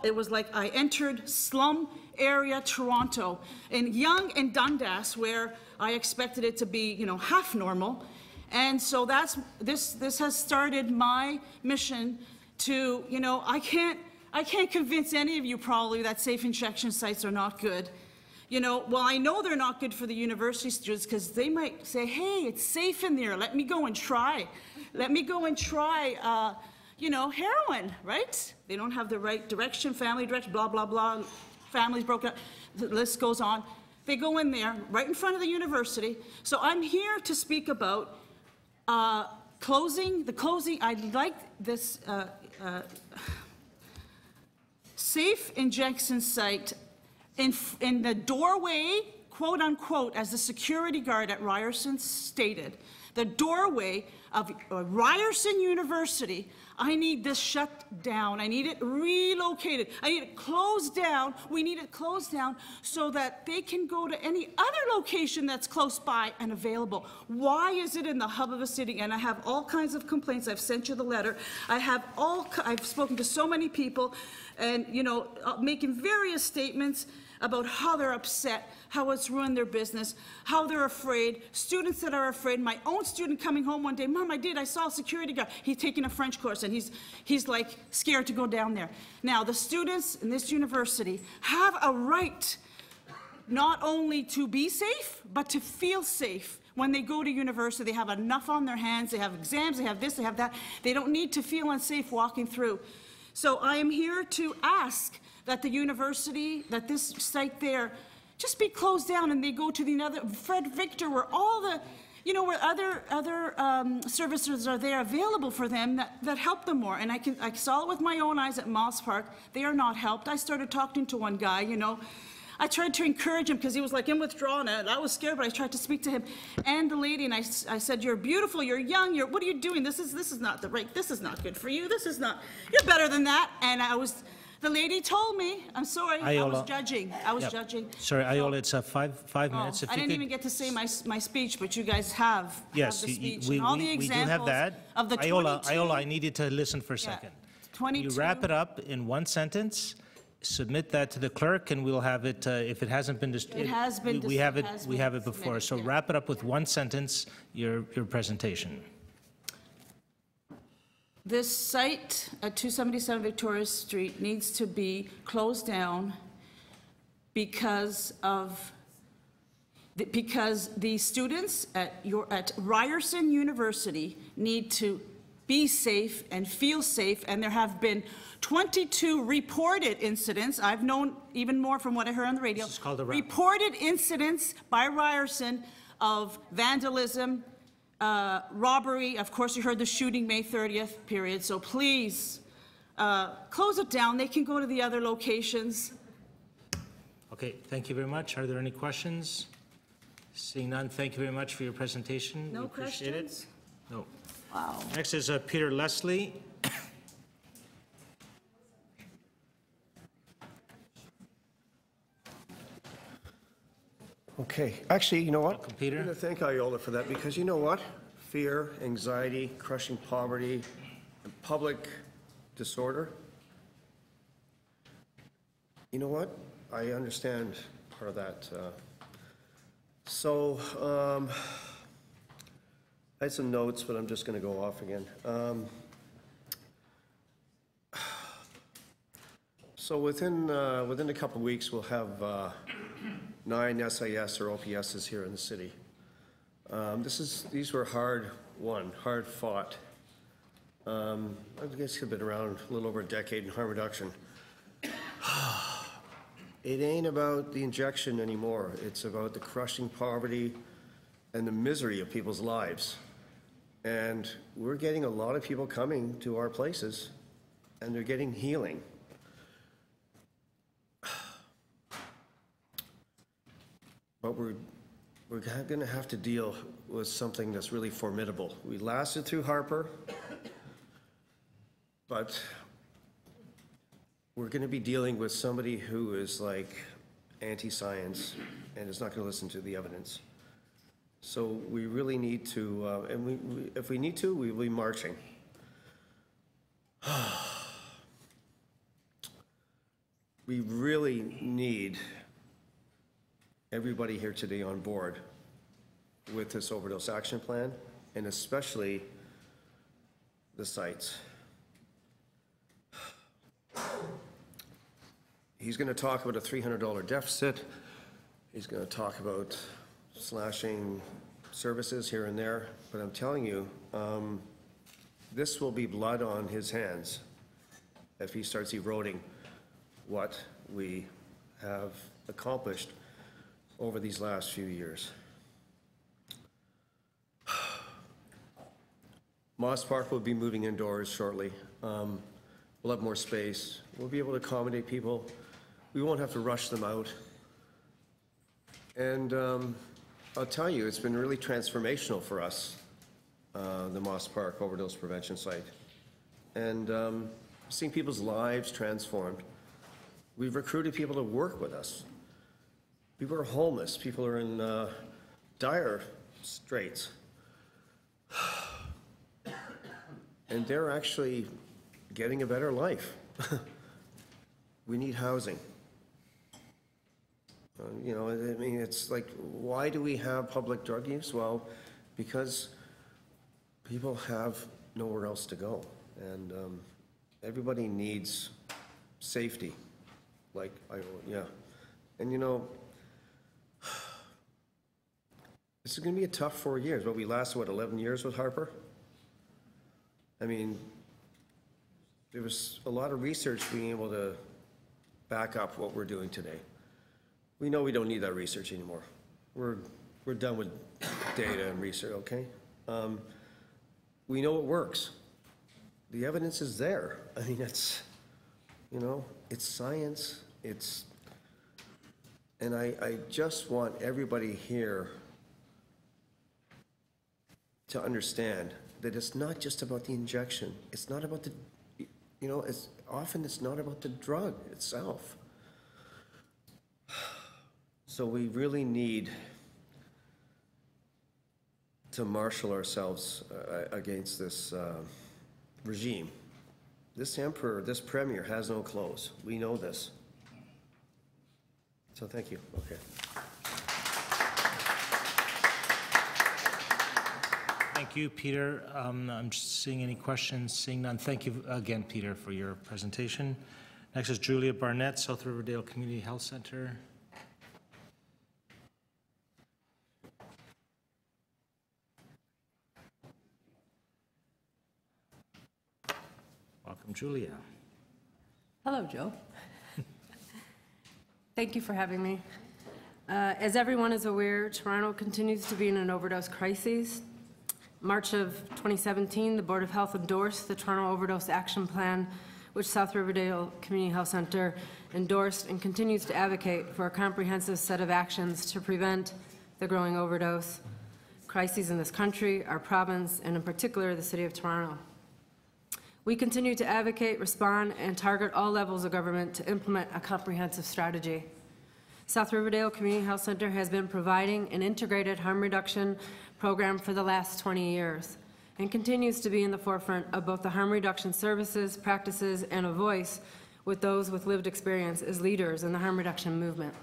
Speaker 7: It was like I entered slum area Toronto, in Yonge and Dundas, where I expected it to be, you know, half normal. And so this has started my mission to, you know, I can't convince any of you probably that safe injection sites are not good. You know, well, I know they're not good for the university students because they might say, hey, it's safe in there. Let me go and try. Let me go and try, you know, heroin, right? They don't have the right direction, family direction, blah, blah, blah. Families broken up. The list goes on. They go in there right in front of the university. So I'm here to speak about closing. I'd like this safe injection site in the doorway, quote unquote, as the security guard at Ryerson stated, the doorway of Ryerson University. I need this shut down. I need it relocated. I need it closed down. We need it closed down so that they can go to any other location that's close by and available. Why is it in the hub of the city? And I have all kinds of complaints. I've sent you the letter. I've spoken to so many people, and, you know, making various statements about how they're upset, how it's ruined their business, how they're afraid, students that are afraid. My own student coming home one day, Mom, I saw a security guard. He's taking a French course, and he's like scared to go down there. Now, the students in this university have a right not only to be safe, but to feel safe. When they go to university, they have enough on their hands, they have exams, they have this, they have that. They don't need to feel unsafe walking through. So I am here to ask that the university, that this site there, just be closed down, and they go to the other, Fred Victor, where all the, you know, where other services are there available for them that help them more. And I saw it with my own eyes at Moss Park. They are not helped. I started talking to one guy, you know. I tried to encourage him because he was like in withdrawal, and I was scared, but I tried to speak to him and the lady, and I said, you're beautiful, you're young, what are you doing? This is not the right, this is not good for you, this is not, you're better than that. And the lady told me, I'm sorry, Iola. I was judging.
Speaker 1: Sorry, Iola, it's 5 minutes.
Speaker 7: I didn't even get to say my speech, but you guys have the speech.
Speaker 1: We
Speaker 7: and all the
Speaker 1: do
Speaker 7: examples
Speaker 1: have that.
Speaker 7: Of the
Speaker 1: Iola, I need you to listen for a second.
Speaker 7: 22.
Speaker 1: You wrap it up in one sentence, submit that to the clerk, and we'll have it, if it hasn't been,
Speaker 7: It has been
Speaker 1: we have it before.
Speaker 7: submitted,
Speaker 1: So
Speaker 7: yeah.
Speaker 1: wrap it up with one sentence, your presentation.
Speaker 7: This site at 277 Victoria Street needs to be closed down because the students at Ryerson University need to be safe and feel safe, and there have been 22 reported incidents. I've known even more from what I heard on the radio.
Speaker 1: This is called a wrap.
Speaker 7: Reported incidents by Ryerson of vandalism, Robbery, of course, you heard the shooting May 30th period, so please close it down. They can go to the other locations.
Speaker 1: Okay, thank you very much. Are there any questions? Seeing none, thank you very much for your presentation. We
Speaker 7: No
Speaker 1: appreciate it.
Speaker 7: questions?
Speaker 1: No.
Speaker 7: Wow.
Speaker 1: Next is Peter Leslie.
Speaker 8: Okay, actually, you know what?
Speaker 1: Welcome, Peter.
Speaker 8: I'm going to thank Iola for that, because you know what? Fear, anxiety, crushing poverty, and public disorder. You know what? I understand part of that. I had some notes, but I'm just going to go off again. So within a couple of weeks, we'll have 9 SIS or OPSs here in the city. These were hard won, hard fought. I guess it's been around a little over a decade in harm reduction. It ain't about the injection anymore. It's about the crushing poverty and the misery of people's lives. And we're getting a lot of people coming to our places, and they're getting healing. But we're going to have to deal with something that's really formidable. We lasted through Harper, but we're going to be dealing with somebody who is like anti-science and is not going to listen to the evidence. So we really need to, if we need to, we will be marching. We really need everybody here today on board with this overdose action plan, and especially the sites. He's going to talk about a $300 deficit. He's going to talk about slashing services here and there. But I'm telling you, this will be blood on his hands if he starts eroding what we have accomplished over these last few years. Moss Park will be moving indoors shortly. We'll have more space. We'll be able to accommodate people. We won't have to rush them out. And I'll tell you, it's been really transformational for us, the Moss Park overdose prevention site. And seeing people's lives transformed. We've recruited people to work with us. People are homeless. People are in dire straits. And they're actually getting a better life. We need housing. You know, I mean, it's like, why do we have public drug use? Well, because people have nowhere else to go. And everybody needs safety. Like, yeah. And you know, this is going to be a tough 4 years, but we lasted, what, 11 years with Harper? I mean, there was a lot of research being able to back up what we're doing today. We know we don't need that research anymore. We're done with data and research, okay? We know it works. The evidence is there. I mean, it's, you know, it's science. And I just want everybody here to understand that it's not just about the injection. It's not about the, you know, it's not about the drug itself. So we really need to marshal ourselves against this regime. This emperor, this premier has no clothes. We know this. So thank you. Okay.
Speaker 1: Thank you, Peter. I'm just seeing any questions. Seeing none. Thank you again, Peter, for your presentation. Next is Julia Barnett, South Riverdale Community Health Center. Welcome, Julia.
Speaker 9: Hello, Joe. Thank you for having me. As everyone is aware, Toronto continues to be in an overdose crisis. March of 2017, the Board of Health endorsed the Toronto Overdose Action Plan, which South Riverdale Community Health Centre endorsed and continues to advocate for a comprehensive set of actions to prevent the growing overdose crises in this country, our province, and in particular, the City of Toronto. We continue to advocate, respond, and target all levels of government to implement a comprehensive strategy. South Riverdale Community Health Centre has been providing an integrated harm reduction program for the last 20 years and continues to be in the forefront of both the harm reduction services, practices, and a voice with those with lived experience as leaders in the harm reduction movement.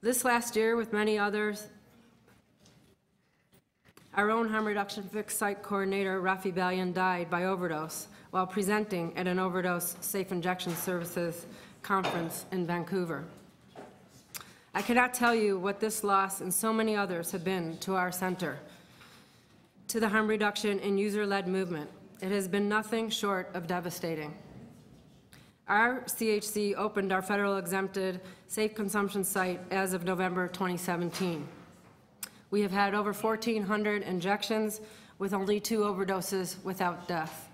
Speaker 9: This last year, with many others, our own harm reduction fixed site coordinator, Rafi Balian, died by overdose while presenting at an overdose safe injection services conference in Vancouver. I cannot tell you what this loss and so many others have been to our center, to the harm reduction and user-led movement. It has been nothing short of devastating. Our CHC opened our federal exempted safe consumption site as of November 2017. We have had over 1,400 injections with only 2 overdoses without death.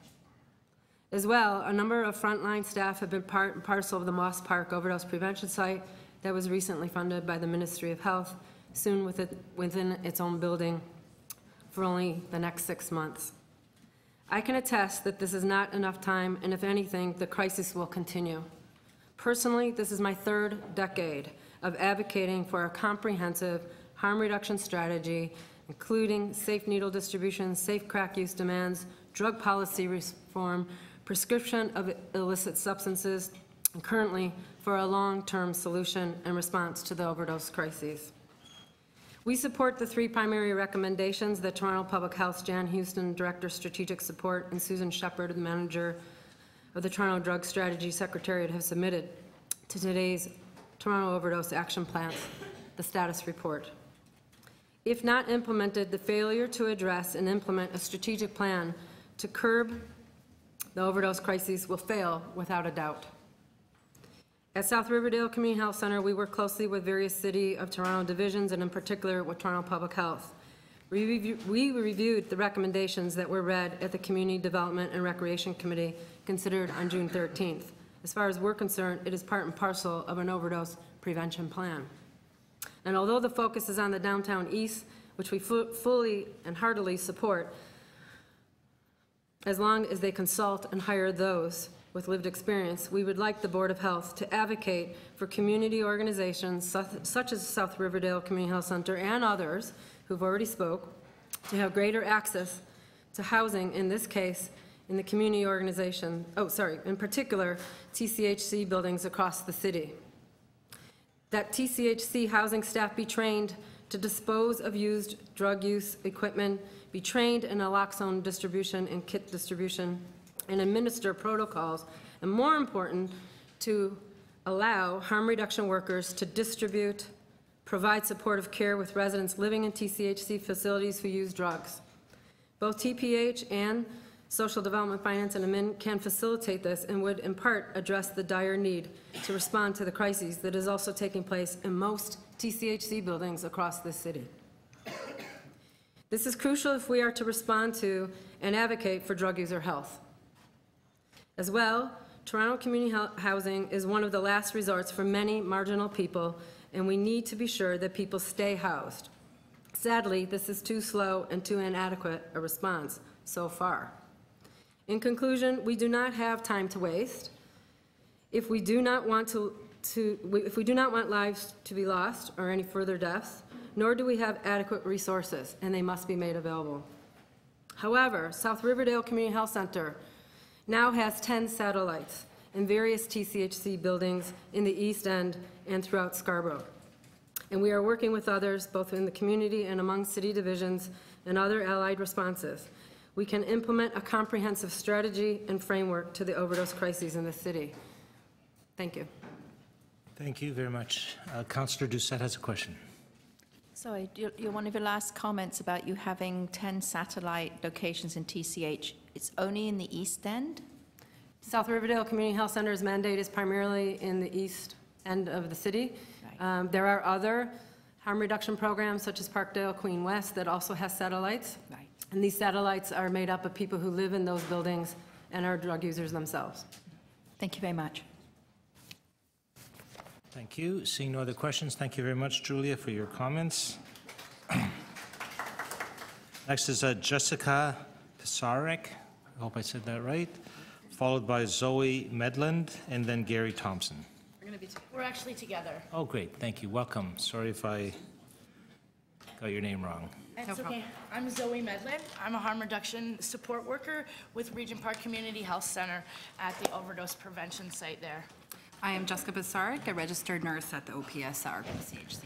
Speaker 9: As well, a number of frontline staff have been part and parcel of the Moss Park overdose prevention site that was recently funded by the Ministry of Health, soon within its own building for only the next 6 months. I can attest that this is not enough time, and if anything, the crisis will continue. Personally, this is my 3rd decade of advocating for a comprehensive harm reduction strategy, including safe needle distribution, safe crack use demands, drug policy reform, prescription of illicit substances, and currently for a long-term solution and response to the overdose crises. We support the 3 primary recommendations that Toronto Public Health's Jan Houston, Director of Strategic Support, and Susan Shepard, the Manager of the Toronto Drug Strategy Secretariat, have submitted to today's Toronto Overdose Action Plan, the status report. If not implemented, the failure to address and implement a strategic plan to curb the overdose crises will fail without a doubt. At South Riverdale Community Health Centre, we work closely with various City of Toronto divisions and in particular with Toronto Public Health. We reviewed the recommendations that were read at the Community Development and Recreation Committee considered on June 13th. As far as we're concerned, it is part and parcel of an overdose prevention plan. And although the focus is on the downtown east, which we fully and heartily support, as long as they consult and hire those with lived experience, we would like the Board of Health to advocate for community organizations such as South Riverdale Community Health Centre and others who've already spoke to have greater access to housing, in this case, in the community organization, in particular, TCHC buildings across the city. That TCHC housing staff be trained to dispose of used drug use equipment, be trained in naloxone distribution and kit distribution, and administer protocols, and more important, to allow harm reduction workers to distribute, provide supportive care with residents living in TCHC facilities who use drugs. Both TPH and Social Development Finance and Admin can facilitate this and would in part address the dire need to respond to the crises that is also taking place in most TCHC buildings across this city. This is crucial if we are to respond to and advocate for drug user health. As well, Toronto community housing is one of the last resorts for many marginal people, and we need to be sure that people stay housed. Sadly, this is too slow and too inadequate a response so far. In conclusion, we do not have time to waste. If we do not want lives to be lost or any further deaths, nor do we have adequate resources, and they must be made available. However, South Riverdale Community Health Centre now has 10 satellites in various TCHC buildings in the East End and throughout Scarborough. And we are working with others, both in the community and among city divisions and other allied responses. We can implement a comprehensive strategy and framework to the overdose crises in the city. Thank you.
Speaker 1: Thank you very much. Councillor Doucette has a question.
Speaker 10: Sorry, one of your last comments about you having 10 satellite locations in TCH, it's only in the East End?
Speaker 9: South Riverdale Community Health Centre's mandate is primarily in the east end of the city.
Speaker 10: Right.
Speaker 9: There are other harm reduction programs such as Parkdale, Queen West, that also has satellites.
Speaker 10: Right.
Speaker 9: And these satellites are made up of people who live in those buildings and are drug users themselves.
Speaker 10: Thank you very much.
Speaker 1: Thank you. Seeing no other questions, thank you very much, Julia, for your comments. Next is Jessica Pisarek. I hope I said that right. Followed by Zoe Medland, and then Gary Thompson.
Speaker 11: We're actually together.
Speaker 1: Oh, great. Thank you. Welcome. Sorry if I got your name wrong.
Speaker 11: That's okay. I'm Zoe Medlin. I'm a harm reduction support worker with Regent Park Community Health Center at the overdose prevention site there.
Speaker 12: I am Jessica Basarik, a registered nurse at the OPSR CHC.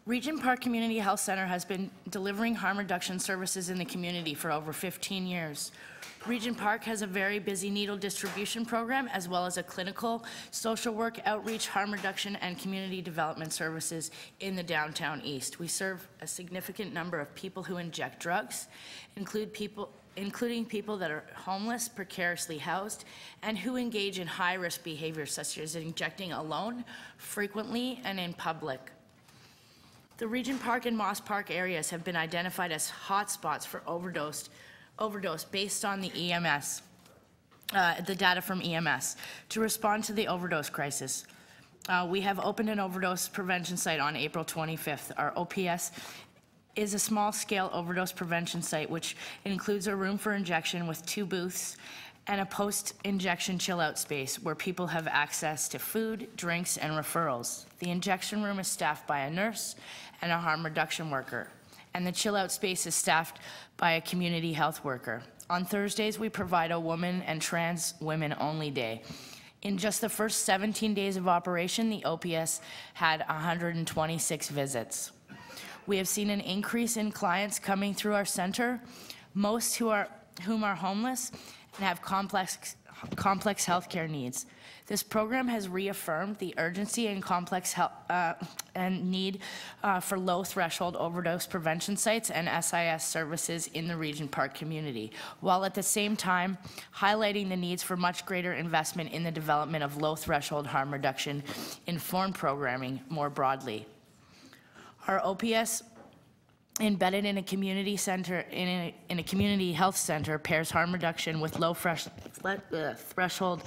Speaker 11: Regent Park Community Health Center has been delivering harm reduction services in the community for over 15 years. Regent Park has a very busy needle distribution program, as well as a clinical, social work, outreach, harm reduction, and community development services in the downtown east. We serve a significant number of people who inject drugs, including people that are homeless, precariously housed, and who engage in high-risk behaviors such as injecting alone, frequently, and in public. The Regent Park and Moss Park areas have been identified as hotspots for overdose based on the EMS, the data from EMS. To respond to the overdose crisis, we have opened an overdose prevention site on April 25th. Our OPS is a small-scale overdose prevention site, which includes a room for injection with 2 booths and a post-injection chill-out space where people have access to food, drinks, and referrals. The injection room is staffed by a nurse and a harm reduction worker, and the chill-out space is staffed by a community health worker. On Thursdays, we provide a woman and trans women only day. In just the first 17 days of operation, the OPS had 126 visits. We have seen an increase in clients coming through our center, most whom are homeless and have complex healthcare needs. This program has reaffirmed the urgency and complex health and need for low-threshold overdose prevention sites and SIS services in the Regent Park community, while at the same time highlighting the needs for much greater investment in the development of low-threshold harm reduction informed programming more broadly. Our OPS embedded in a community center, in a community health center, pairs harm reduction with low threshold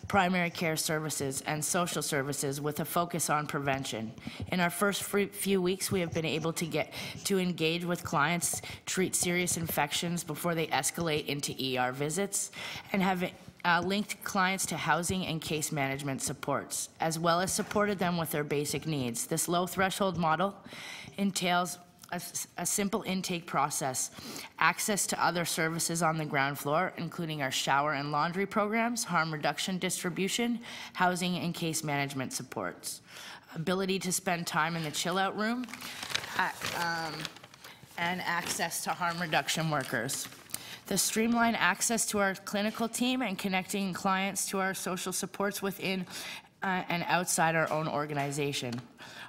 Speaker 11: primary care services and social services with a focus on prevention. In our first few weeks, we have been able to engage with clients, treat serious infections before they escalate into ER visits, and have linked clients to housing and case management supports, as well as supported them with their basic needs. This low threshold model entails a simple intake process, access to other services on the ground floor, including our shower and laundry programs, harm reduction distribution, housing and case management supports, ability to spend time in the chill-out room, and access to harm reduction workers. The streamlined access to our clinical team and connecting clients to our social supports within and outside our own organization.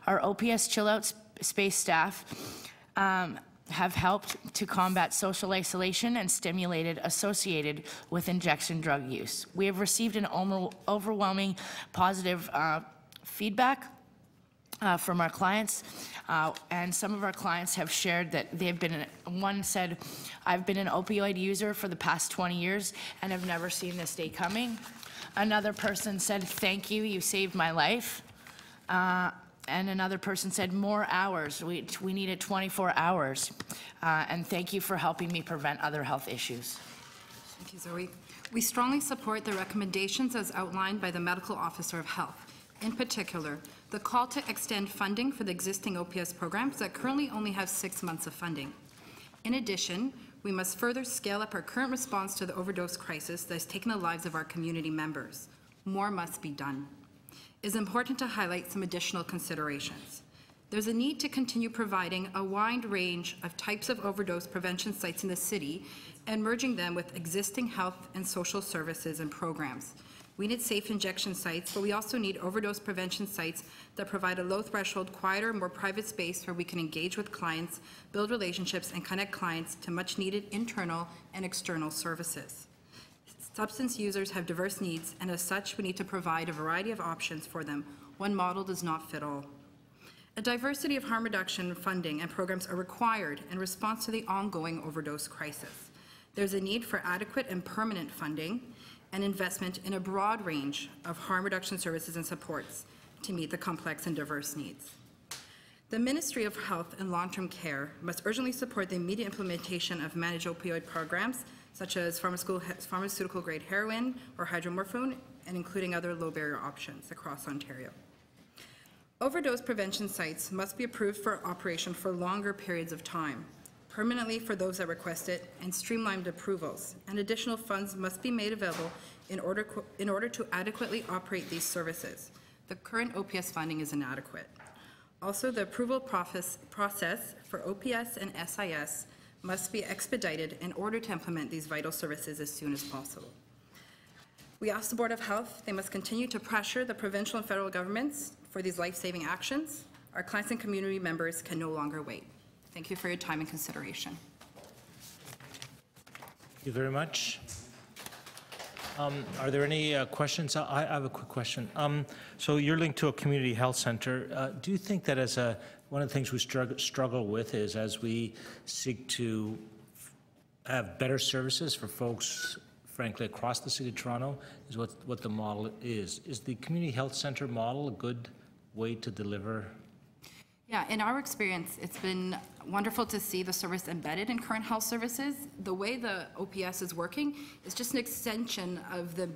Speaker 11: Our OPS chill-out space staff have helped to combat social isolation and stimulated associated with injection drug use. We have received an overwhelming positive feedback from our clients, and some of our clients have shared that they've been, one said, I've been an opioid user for the past 20 years and have never seen this day coming. Another person said, thank you, you saved my life. And another person said, more hours. We needed 24 hours. And thank you for helping me prevent other health issues.
Speaker 12: Thank you, Zoe. We strongly support the recommendations as outlined by the Medical Officer of Health. In particular, the call to extend funding for the existing OPS programs that currently only have 6 months of funding. In addition, we must further scale up our current response to the overdose crisis that has taken the lives of our community members. More must be done. It is important to highlight some additional considerations. There's a need to continue providing a wide range of types of overdose prevention sites in the city and merging them with existing health and social services and programs. We need safe injection sites, but we also need overdose prevention sites that provide a low-threshold, quieter, more private space where we can engage with clients, build relationships, and connect clients to much-needed internal and external services. Substance users have diverse needs, and as such, we need to provide a variety of options for them. One model does not fit all. A diversity of harm reduction funding and programs are required in response to the ongoing overdose crisis. There's a need for adequate and permanent funding and investment in a broad range of harm reduction services and supports to meet the complex and diverse needs. The Ministry of Health and Long-Term Care must urgently support the immediate implementation of managed opioid programs such as pharmaceutical-grade heroin or hydromorphone, and including other low-barrier options across Ontario. Overdose prevention sites must be approved for operation for longer periods of time, permanently for those that request it, and streamlined approvals, and additional funds must be made available in order to adequately operate these services. The current OPS funding is inadequate. Also, the approval process for OPS and SIS must be expedited in order to implement these vital services as soon as possible. We ask the Board of Health, they must continue to pressure the provincial and federal governments for these life-saving actions. Our clients and community members can no longer wait. Thank you for your time and consideration.
Speaker 1: Thank you very much. Are there any questions? I have a quick question. So you're linked to a community health center. Do you think that as one of the things we struggle with is as we seek to have better services for folks, frankly, across the City of Toronto, is what the model is. Is the community health center model a good way to deliver?
Speaker 12: Yeah, in our experience, it's been wonderful to see the service embedded in current health services. The way the OPS is working is just an extension of the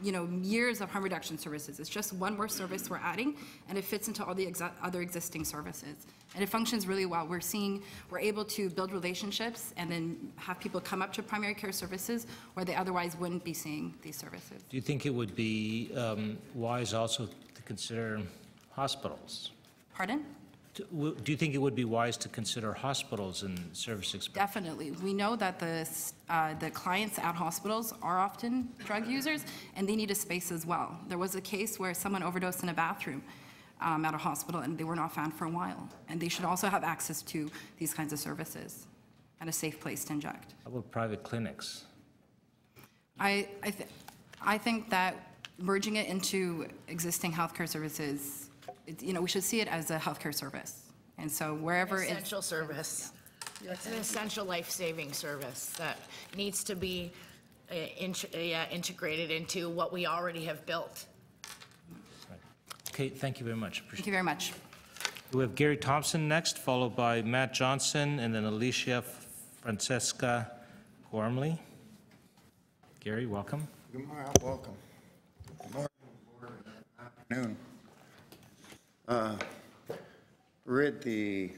Speaker 12: years of harm reduction services. It's just one more service we're adding, and it fits into all the other existing services. And it functions really well. We're able to build relationships and then have people come up to primary care services where they otherwise wouldn't be seeing these services.
Speaker 1: Do you think it would be wise also to consider hospitals?
Speaker 12: Pardon?
Speaker 1: Do you think it would be wise to consider hospitals and service expansion?
Speaker 12: Definitely. We know that the clients at hospitals are often drug users, and they need a space as well. There was a case where someone overdosed in a bathroom at a hospital, and they were not found for a while. And they should also have access to these kinds of services and a safe place to inject.
Speaker 1: How about private clinics?
Speaker 12: I think that merging it into existing healthcare services, we should see it as a healthcare service. And so wherever it's...
Speaker 11: Essential service. It's an essential life-saving service that needs to be integrated into what we already have built.
Speaker 1: Okay, thank you very much.
Speaker 12: Thank you very much.
Speaker 1: We have Gary Thompson next, followed by Matt Johnson, and then Alicia Francesca Gormley. Gary, welcome.
Speaker 13: Good morning. Welcome. Good morning. Good afternoon. Read the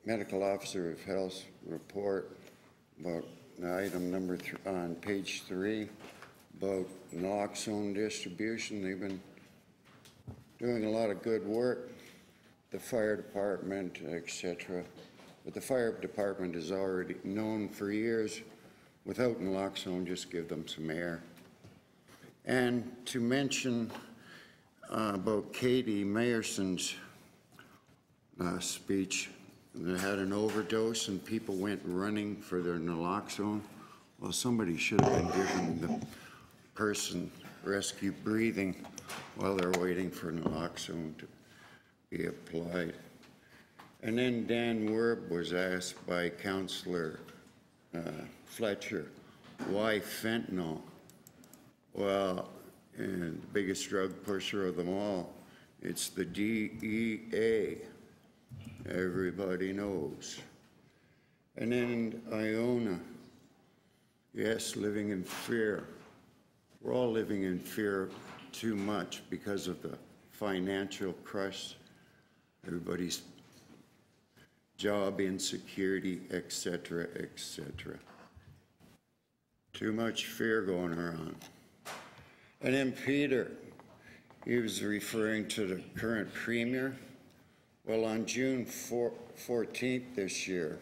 Speaker 13: medical officer of health report about item number on page 3 about naloxone distribution. They've been doing a lot of good work, the fire department, etc. But the fire department is already known for years. Without naloxone, just give them some air. And to mention about Katie Mayerson's speech, they had an overdose and people went running for their naloxone. Well, somebody should have been giving the person rescue breathing while they're waiting for naloxone to be applied. And then Dan Werb was asked by Councillor Fletcher, why fentanyl? Well, and the biggest drug pusher of them all, it's the DEA. Everybody knows. And then Iona, yes, living in fear. We're all living in fear too much because of the financial crush, everybody's job insecurity, etc., etc. Too much fear going around. And then Peter, he was referring to the current premier. Well, on June 14th this year,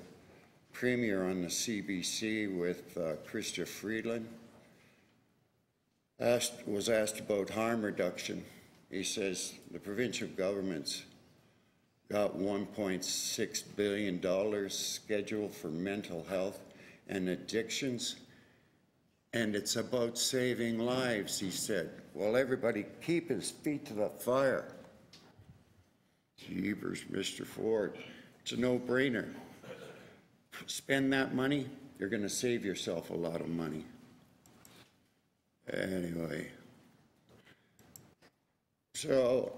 Speaker 13: premier on the CBC with Chrystia Freeland was asked about harm reduction. He says the provincial government's got $1.6 billion scheduled for mental health and addictions, and it's about saving lives, he said. Well, everybody keep his feet to the fire. Jeepers, Mr. Ford. It's a no-brainer. Spend that money, you're going to save yourself a lot of money. Anyway. So,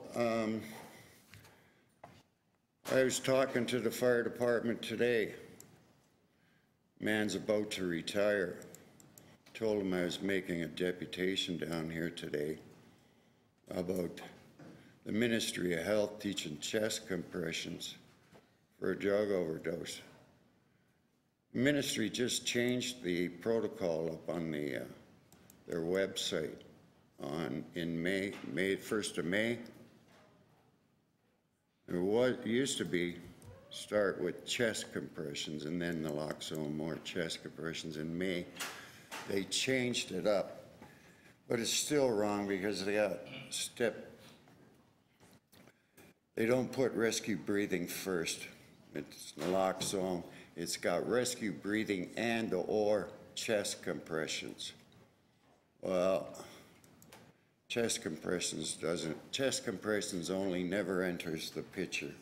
Speaker 13: I was talking to the fire department today. Man's about to retire. Told him I was making a deputation down here today about the Ministry of Health teaching chest compressions for a drug overdose. The ministry just changed the protocol up on their website in May 1st of May. It used to be start with chest compressions and then naloxone, more chest compressions in May. They changed it up, but it's still wrong because they don't put rescue breathing first. It's naloxone. It's got rescue breathing and or chest compressions. Well, chest compressions only never enters the picture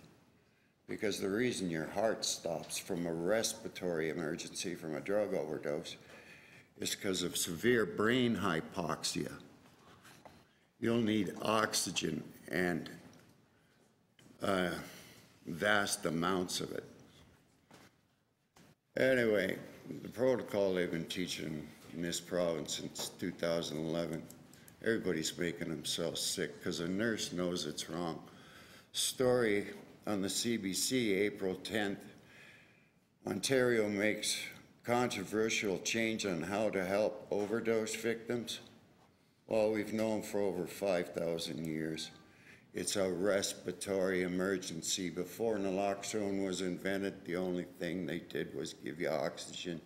Speaker 13: because the reason your heart stops from a respiratory emergency from a drug overdose is because of severe brain hypoxia. You'll need oxygen and vast amounts of it. Anyway, the protocol they've been teaching in this province since 2011, everybody's making themselves sick because a nurse knows it's wrong. Story on the CBC, April 10th, Ontario makes controversial change on how to help overdose victims. Well, we've known for over 5,000 years. It's a respiratory emergency. Before naloxone was invented, the only thing they did was give you oxygen.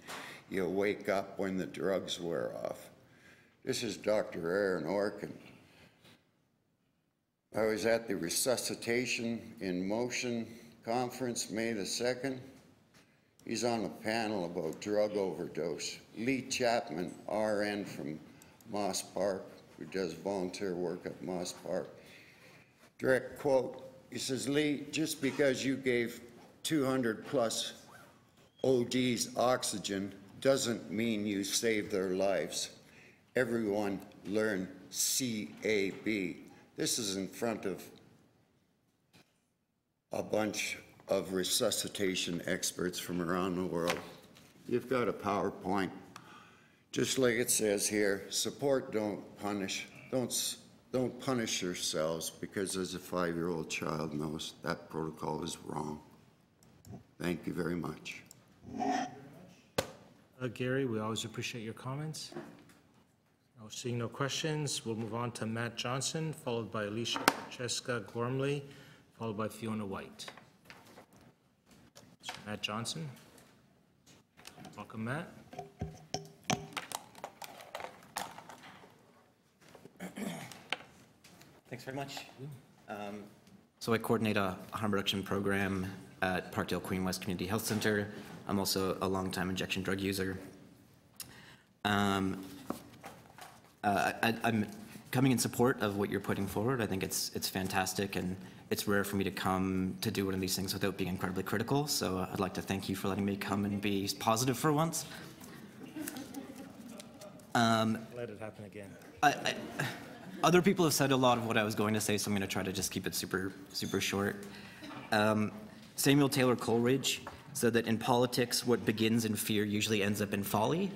Speaker 13: You wake up when the drugs wear off. This is Dr. Aaron Orkin. I was at the Resuscitation in Motion conference May the 2nd. He's on a panel about drug overdose. Lee Chapman, RN from Moss Park, who does volunteer work at Moss Park. Direct quote, he says, Lee, just because you gave 200 plus ODs oxygen doesn't mean you saved their lives. Everyone learn CAB. This is in front of a bunch of resuscitation experts from around the world. You've got a PowerPoint. Just like it says here, support, don't punish. Don't punish yourselves because as a 5-year-old child knows that protocol is wrong. Thank you very much.
Speaker 1: Gary, we always appreciate your comments. Seeing no questions, we'll move on to Matt Johnson, followed by Alicia Francesca Gormley, followed by Fiona White. So Matt Johnson. Welcome, Matt.
Speaker 14: Thanks very much. So I coordinate a harm reduction program at Parkdale Queen West Community Health Center. I'm also a longtime injection drug user. I'm coming in support of what you're putting forward. I think it's fantastic, and it's rare for me to come to do one of these things without being incredibly critical. So I'd like to thank you for letting me come and be positive for once.
Speaker 1: Let it happen again.
Speaker 14: Other people have said a lot of what I was going to say, so I'm going to try to just keep it super short. Samuel Taylor Coleridge said that in politics, what begins in fear usually ends up in folly.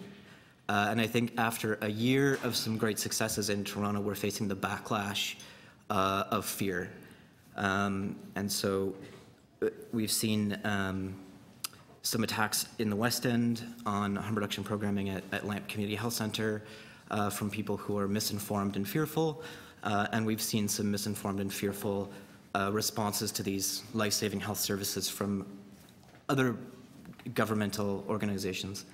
Speaker 14: And I think after a year of some great successes in Toronto, we're facing the backlash of fear. And so we've seen some attacks in the West End on harm reduction programming at Lamp Community Health Center from people who are misinformed and fearful. And we've seen some misinformed and fearful responses to these life-saving health services from other governmental organizations.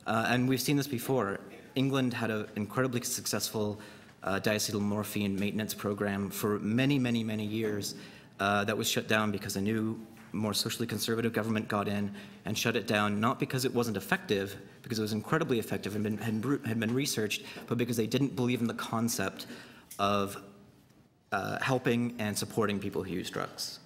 Speaker 14: And we've seen this before. England had an incredibly successful diacetylmorphine maintenance program for many, many, many years that was shut down because a new, more socially conservative government got in and shut it down, not because it wasn't effective, because it was incredibly effective and had been researched, but because they didn't believe in the concept of helping and supporting people who use drugs.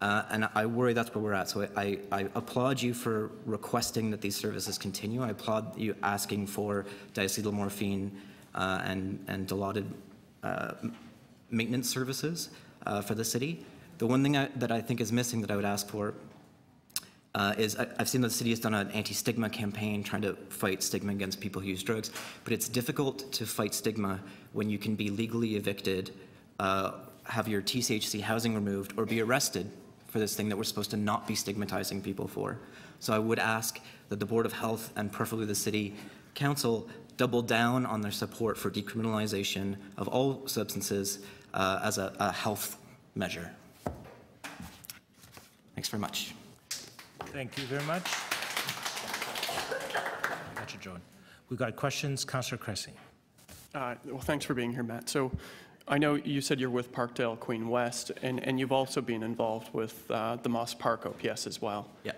Speaker 14: And I worry that's where we're at. So I applaud you for requesting that these services continue. I applaud you asking for diacetylmorphine and allotted maintenance services for the city. The one thing that I think is missing that I would ask for is I've seen that the city has done an anti-stigma campaign trying to fight stigma against people who use drugs, but it's difficult to fight stigma when you can be legally evicted, have your TCHC housing removed, or be arrested for this thing that we're supposed to not be stigmatizing people for. So I would ask that the Board of Health and preferably the City Council double down on their support for decriminalization of all substances as a health measure. Thanks very much.
Speaker 1: Thank you very much. Got you, Joan. We've got questions. Councillor Cressy.
Speaker 15: Well, thanks for being here, Matt. So I know you said you're with Parkdale Queen West, and you've also been involved with the Moss Park OPS as well.
Speaker 14: Yeah.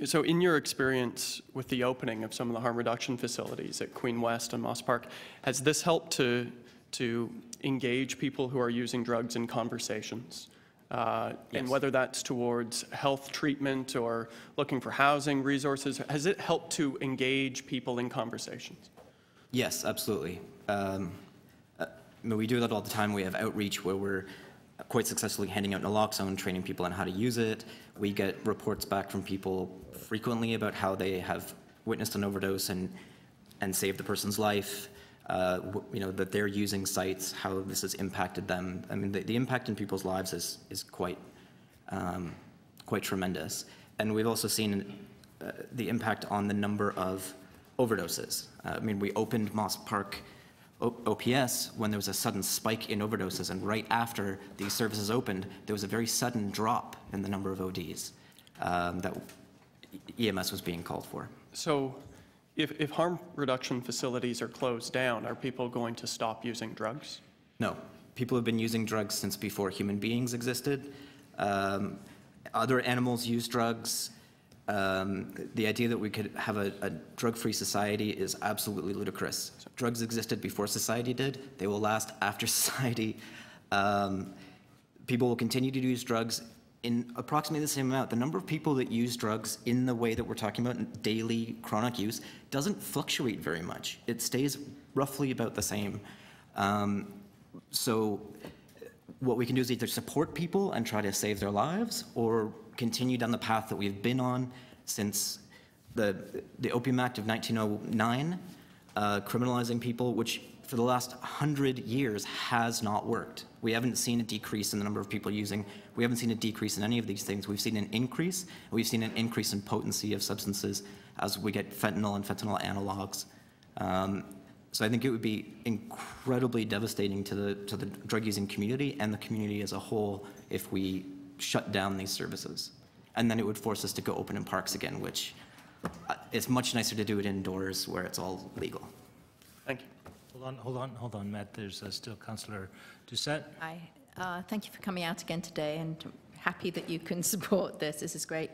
Speaker 15: So in your experience with the opening of some of the harm reduction facilities at Queen West and Moss Park, has this helped to engage people who are using drugs in conversations?
Speaker 14: Yes.
Speaker 15: And whether that's towards health treatment or looking for housing resources, has it helped to engage people in conversations?
Speaker 14: Yes, absolutely. We do that all the time. We have outreach where we're quite successfully handing out naloxone, training people on how to use it. We get reports back from people frequently about how they have witnessed an overdose and saved the person's life. That they're using sites, how this has impacted them. I mean, the impact in people's lives is quite tremendous. And we've also seen the impact on the number of overdoses. We opened Moss Park OPS when there was a sudden spike in overdoses, and right after these services opened, there was a very sudden drop in the number of ODs that EMS was being called for.
Speaker 15: So if harm reduction facilities are closed down, are people going to stop using drugs?
Speaker 14: No. People have been using drugs since before human beings existed. Other animals use drugs. The idea that we could have a drug-free society is absolutely ludicrous. Drugs existed before society did. They will last after society. People will continue to use drugs in approximately the same amount. The number of people that use drugs in the way that we're talking about, in daily chronic use, doesn't fluctuate very much. It stays roughly about the same. So what we can do is either support people and try to save their lives, or continue down the path that we've been on since the Opium Act of 1909, criminalizing people, which for the last 100 years has not worked. We haven't seen a decrease in the number of people using. We haven't seen a decrease in any of these things. We've seen an increase. We've seen an increase in potency of substances as we get fentanyl and fentanyl analogs. So I think it would be incredibly devastating to the drug-using community and the community as a whole if we shut down these services. And then it would force us to go open in parks again, which it's much nicer to do it indoors where it's all legal.
Speaker 15: Thank you.
Speaker 1: Hold on, Matt. There's still Councillor Doucette.
Speaker 10: Hi. Thank you for coming out again today, and happy that you can support this. This is great.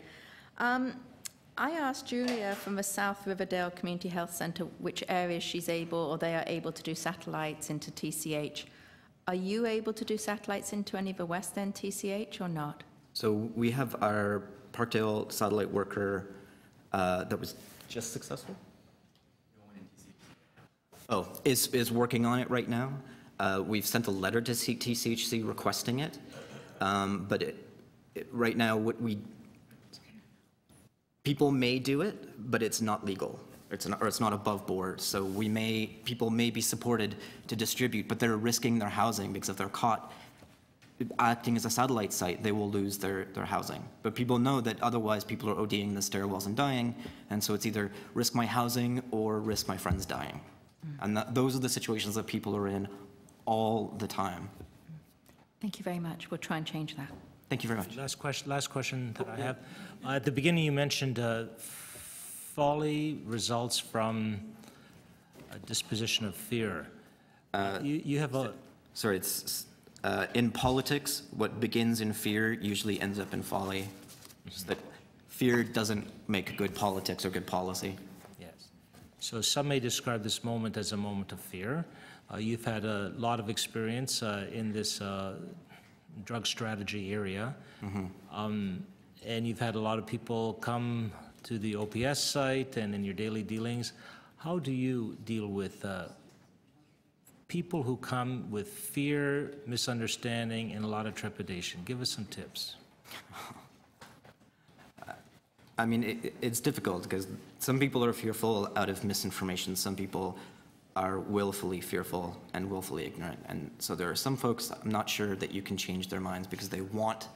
Speaker 10: I asked Julia from the South Riverdale Community Health Centre which areas she's able, or they are able to do satellites into TCH. Are you able to do satellites into any of the West End TCH or not?
Speaker 14: So we have our Parkdale satellite worker that was just successful. Oh, is working on it right now. We've sent a letter to TCHC requesting it, but right now people may do it, but it's not legal. It's not above board. So people may be supported to distribute, but they're risking their housing because if they're caught acting as a satellite site, they will lose their housing. But people know that otherwise people are ODing in the stairwells and dying, and so it's either risk my housing or risk my friends dying. And those are the situations that people are in all the time.
Speaker 10: Thank you very much. We'll try and change that.
Speaker 14: Thank you very much.
Speaker 1: Last question that I have. At the beginning, you mentioned folly results from a disposition of fear. You have a...
Speaker 14: Sorry, it's in politics, what begins in fear usually ends up in folly. Just that fear doesn't make good politics or good policy.
Speaker 1: Yes. So some may describe this moment as a moment of fear. You've had a lot of experience in this drug strategy area. And you've had a lot of people come to the OPS site and in your daily dealings. How do you deal with people who come with fear, misunderstanding, and a lot of trepidation? Give us some tips.
Speaker 14: I mean, it's difficult because some people are fearful out of misinformation. Some people are willfully fearful and willfully ignorant. And so there are some folks, I'm not sure that you can change their minds because they want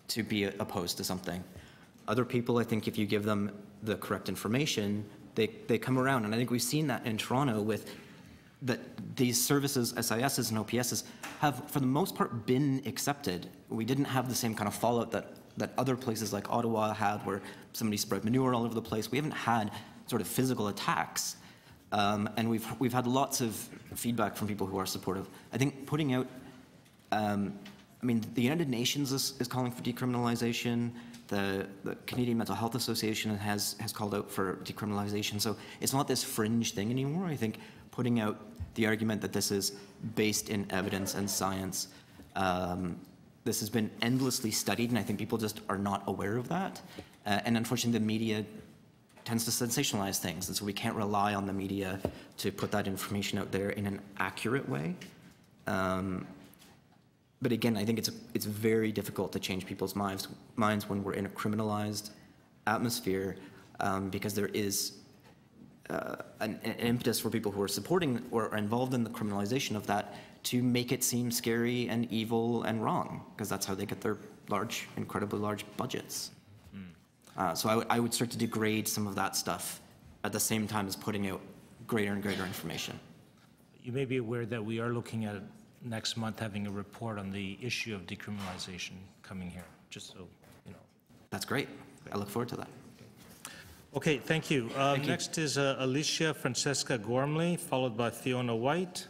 Speaker 14: to be opposed to something. Other people, I think if you give them the correct information, they come around. And I think we've seen that in Toronto with that these services, SISs and OPSs, have for the most part been accepted. We didn't have the same kind of fallout that other places like Ottawa had where somebody spread manure all over the place. We haven't had sort of physical attacks. And we've had lots of feedback from people who are supportive. I think putting out, I mean, the United Nations is calling for decriminalization. The Canadian Mental Health Association has called out for decriminalization. So it's not this fringe thing anymore. I think putting out the argument that this is based in evidence and science, this has been endlessly studied, and I think people just are not aware of that. And unfortunately, the media tends to sensationalize things, and so we can't rely on the media to put that information out there in an accurate way. But again, I think it's very difficult to change people's minds when we're in a criminalized atmosphere, because there is an impetus for people who are supporting or are involved in the criminalization of that to make it seem scary and evil and wrong, because that's how they get their large, incredibly large budgets. So I would start to degrade some of that stuff at the same time as putting out greater and greater information.
Speaker 1: You may be aware that we are looking at next month having a report on the issue of decriminalization coming here, just so you know.
Speaker 14: That's great. I look forward to that.
Speaker 1: Okay, thank you. Next is Alicia Francesca Gormley, followed by Fiona White.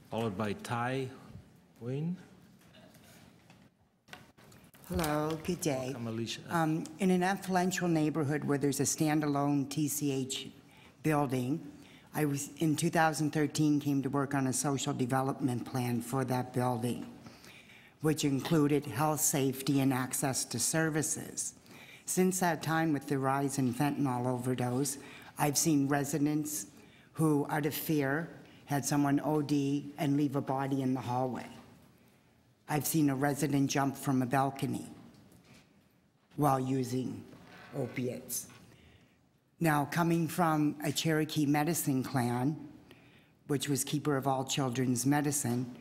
Speaker 1: Followed by Tai Nguyen.
Speaker 16: Hello, good day.
Speaker 1: Welcome, Alicia.
Speaker 16: In an affluential neighborhood where there's a standalone TCH building, I was, in 2013, came to work on a social development plan for that building, which included health, safety, and access to services. Since that time, with the rise in fentanyl overdose, I've seen residents who, out of fear, had someone OD and leave a body in the hallway. I've seen a resident jump from a balcony while using opiates. Now, coming from a Cherokee medicine clan, which was keeper of all children's medicine,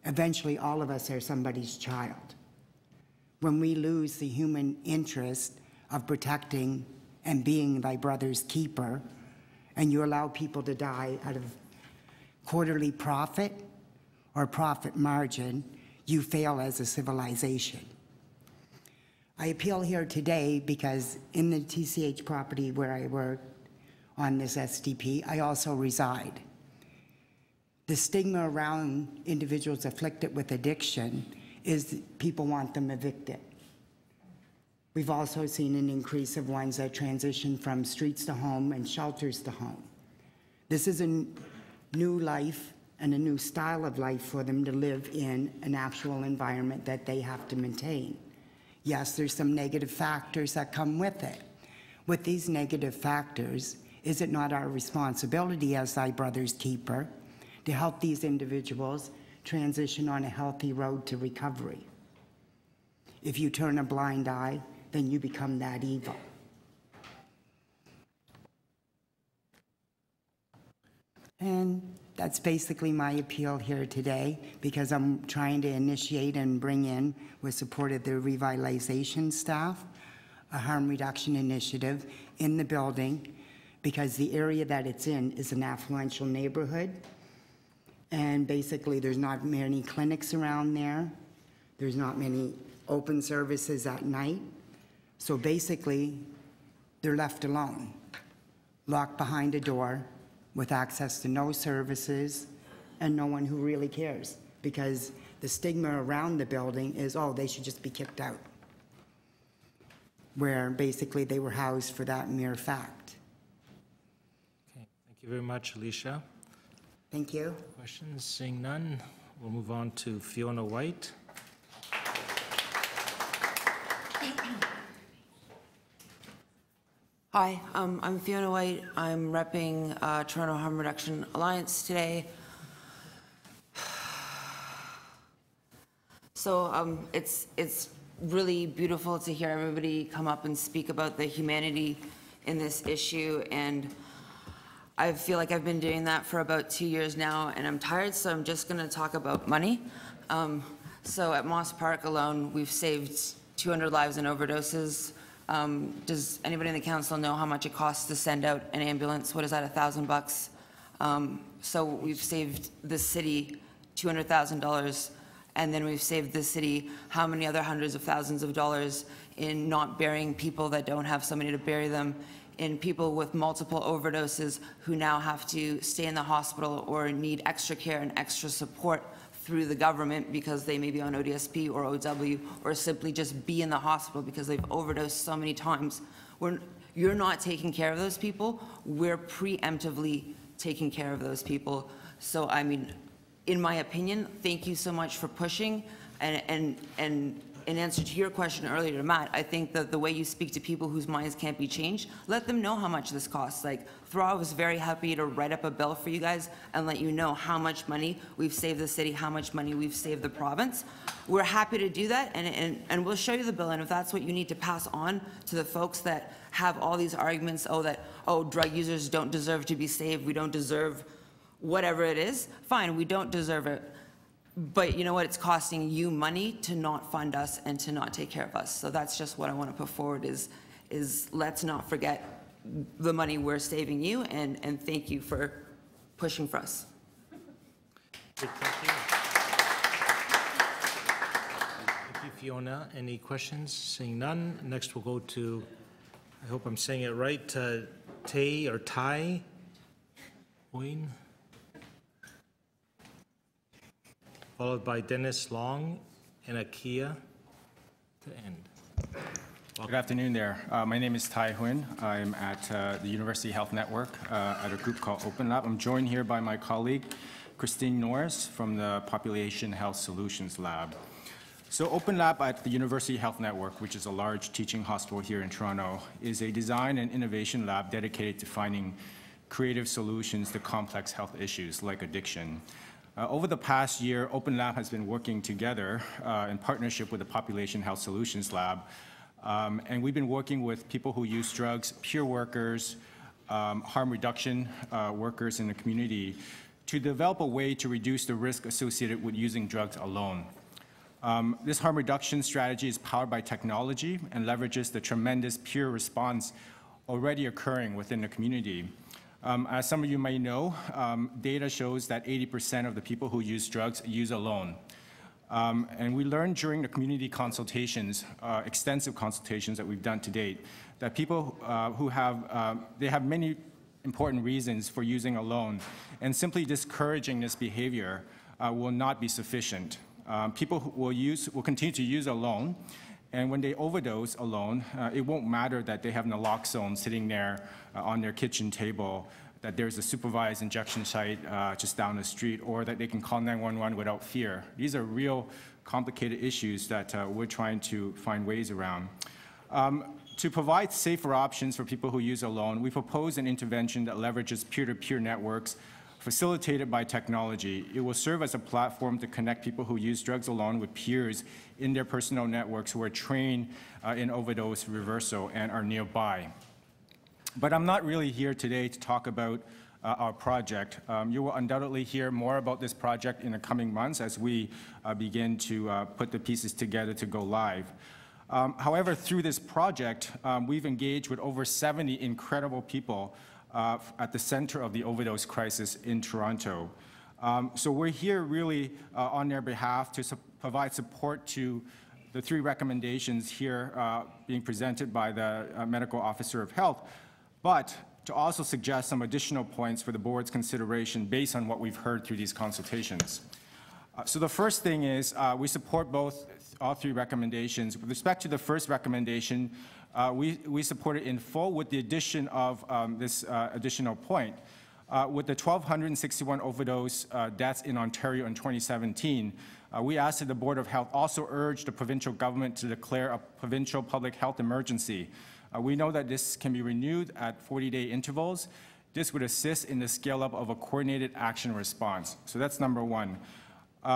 Speaker 16: eventually all of us are somebody's child. When we lose the human interest of protecting and being thy brother's keeper, and you allow people to die out of quarterly profit or profit margin, you fail as a civilization. I appeal here today because in the TCH property where I work on this SDP, I also reside. The stigma around individuals afflicted with addiction is people want them evicted. We've also seen an increase of ones that transition from streets to home and shelters to home. This is a new life and a new style of life for them to live in an actual environment that they have to maintain. Yes, there's some negative factors that come with it. With these negative factors, is it not our responsibility as thy brother's keeper to help these individuals transition on a healthy road to recovery? If you turn a blind eye, then you become that evil. And that's basically my appeal here today, because I'm trying to initiate and bring in, with support of the revitalization staff, a harm reduction initiative in the building, because the area that it's in is an affluential neighborhood. And basically, there's not many clinics around there. There's not many open services at night. So basically, they're left alone, locked behind a door, with access to no services and no one who really cares, because the stigma around the building is, oh, they should just be kicked out, where basically they were housed for that mere fact.
Speaker 1: Okay, thank you very much, Alicia.
Speaker 16: Thank you.
Speaker 1: Questions? Seeing none, we'll move on to Fiona White.
Speaker 17: Hi, I'm Fiona White. I'm repping Toronto Harm Reduction Alliance today. So it's really beautiful to hear everybody come up and speak about the humanity in this issue, and I feel like I've been doing that for about 2 years now, and I'm tired, so I'm just gonna talk about money. So at Moss Park alone, we've saved 200 lives in overdoses. Does anybody in the council know how much it costs to send out an ambulance? What is that, $1,000? So we've saved the city $200,000, and then we've saved the city how many other hundreds of thousands of dollars in not burying people that don't have somebody to bury them, in people with multiple overdoses who now have to stay in the hospital or need extra care and extra support through the government because they may be on ODSP or OW, or simply just be in the hospital because they've overdosed so many times. You're not taking care of those people. We're preemptively taking care of those people. So, I mean, in my opinion, thank you so much for pushing. And in answer to your question earlier, Matt, I think that the way you speak to people whose minds can't be changed, let them know how much this costs. Like, Thraw was very happy to write up a bill for you guys and let you know how much money we've saved the city, how much money we've saved the province. We're happy to do that, and we'll show you the bill, and if that's what you need to pass on to the folks that have all these arguments, drug users don't deserve to be saved, we don't deserve whatever it is, fine, we don't deserve it. But you know what? It's costing you money to not fund us and to not take care of us. So that's just what I want to put forward is let's not forget the money we're saving you, and thank you for pushing for us.
Speaker 1: Thank you. Thank you, Fiona. Any questions? Seeing none. Next we'll go to, I hope I'm saying it right, Ty Wayne. Followed by Dennis Long and Akia to end. Welcome.
Speaker 18: Good afternoon there. My name is Tai Huynh. I'm at the University Health Network at a group called Open Lab. I'm joined here by my colleague, Christine Norris from the Population Health Solutions Lab. So Open Lab at the University Health Network, which is a large teaching hospital here in Toronto, is a design and innovation lab dedicated to finding creative solutions to complex health issues like addiction. Over the past year, Open Lab has been working together in partnership with the Population Health Solutions Lab, and we've been working with people who use drugs, peer workers, harm reduction workers in the community to develop a way to reduce the risk associated with using drugs alone. This harm reduction strategy is powered by technology and leverages the tremendous peer response already occurring within the community. As some of you may know, data shows that 80% of the people who use drugs use alone. And we learned during the community consultations, extensive consultations that we've done to date, that people who have, they have many important reasons for using alone, and simply discouraging this behavior will not be sufficient. People will continue to use alone, and when they overdose alone, it won't matter that they have naloxone sitting there on their kitchen table, that there's a supervised injection site just down the street, or that they can call 911 without fear. These are real complicated issues that we're trying to find ways around. To provide safer options for people who use alone, we propose an intervention that leverages peer-to-peer networks facilitated by technology. It will serve as a platform to connect people who use drugs alone with peers in their personal networks who are trained in overdose reversal and are nearby. But I'm not really here today to talk about our project. You will undoubtedly hear more about this project in the coming months as we begin to put the pieces together to go live. However, through this project, we've engaged with over 70 incredible people at the center of the overdose crisis in Toronto. So we're here really on their behalf to provide support to the 3 recommendations here being presented by the Medical Officer of Health, but to also suggest some additional points for the board's consideration based on what we've heard through these consultations. So the first thing is we support all 3 recommendations. With respect to the first recommendation, we support it in full with the addition of this additional point. With the 1,261 overdose deaths in Ontario in 2017, we asked that the Board of Health also urge the provincial government to declare a provincial public health emergency. We know that this can be renewed at 40-day intervals. This would assist in the scale-up of a coordinated action response. So that's number one.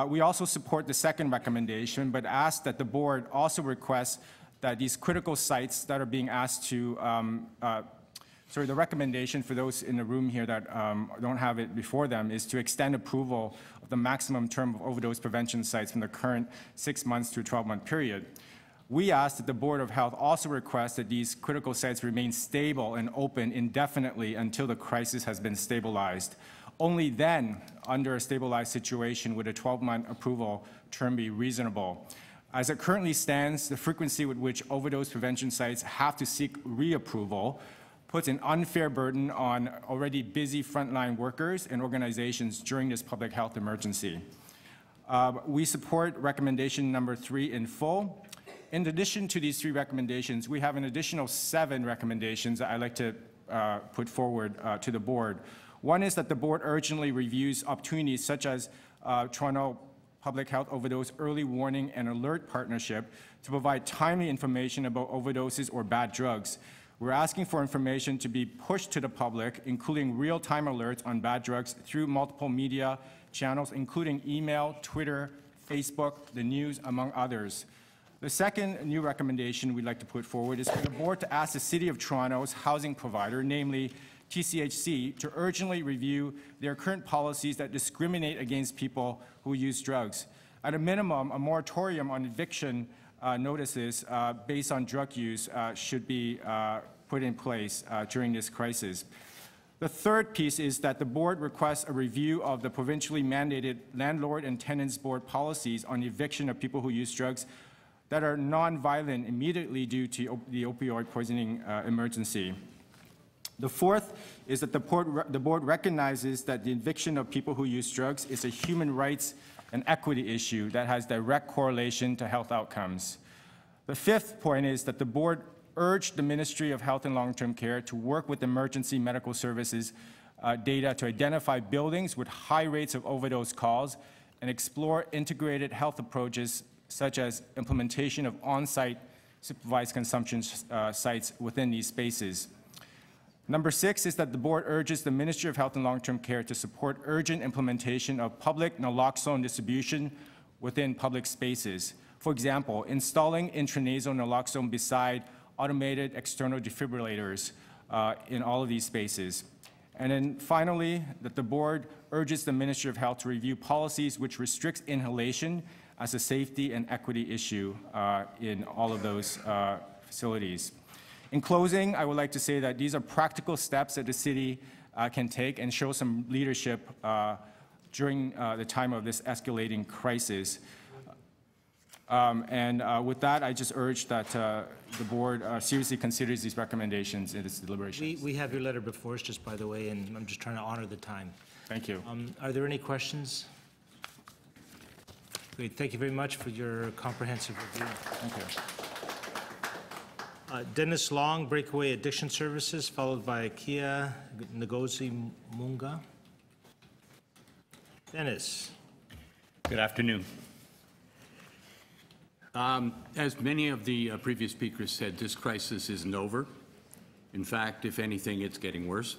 Speaker 18: We also support the second recommendation, but ask that the board also request that these critical sites that are being asked to, the recommendation for those in the room here that don't have it before them is to extend approval of the maximum term of overdose prevention sites from the current 6 months to a 12-month period. We ask that the Board of Health also request that these critical sites remain stable and open indefinitely until the crisis has been stabilized. Only then, under a stabilized situation, would a 12-month approval term be reasonable. As it currently stands, the frequency with which overdose prevention sites have to seek reapproval puts an unfair burden on already busy frontline workers and organizations during this public health emergency. We support recommendation number 3 in full. In addition to these 3 recommendations, we have an additional 7 recommendations that I'd like to put forward to the board. One is that the board urgently reviews opportunities such as Toronto Public Health Overdose Early Warning and Alert Partnership to provide timely information about overdoses or bad drugs. We're asking for information to be pushed to the public, including real-time alerts on bad drugs through multiple media channels, including email, Twitter, Facebook, the news, among others. The second new recommendation we'd like to put forward is for the board to ask the City of Toronto's housing provider, namely TCHC, to urgently review their current policies that discriminate against people who use drugs. At a minimum, a moratorium on eviction notices based on drug use should be put in place during this crisis. The third piece is that the board requests a review of the provincially mandated landlord and tenants board policies on eviction of people who use drugs that are non-violent immediately due to the opioid poisoning emergency. The fourth is that the board recognizes that the eviction of people who use drugs is a human rights and equity issue that has direct correlation to health outcomes. The fifth point is that the board urged the Ministry of Health and Long-Term Care to work with emergency medical services data to identify buildings with high rates of overdose calls and explore integrated health approaches such as implementation of on-site supervised consumption sites within these spaces. Number 6 is that the board urges the Ministry of Health and Long-Term Care to support urgent implementation of public naloxone distribution within public spaces. For example, installing intranasal naloxone beside automated external defibrillators in all of these spaces. And then finally, that the board urges the Ministry of Health to review policies which restricts inhalation as a safety and equity issue in all of those facilities. In closing, I would like to say that these are practical steps that the city can take and show some leadership during the time of this escalating crisis. With that, I just urge that the board seriously considers these recommendations in its deliberations.
Speaker 1: We have your letter before us, just by the way, and I'm just trying to honor the time.
Speaker 18: Thank you.
Speaker 1: Are there any questions? Great, thank you very much for your comprehensive review.
Speaker 18: Thank you.
Speaker 1: Dennis Long, Breakaway Addiction Services, followed by Kia Ngozi Munga. Dennis.
Speaker 19: Good afternoon. As many of the previous speakers said, this crisis isn't over. In fact, if anything, it's getting worse.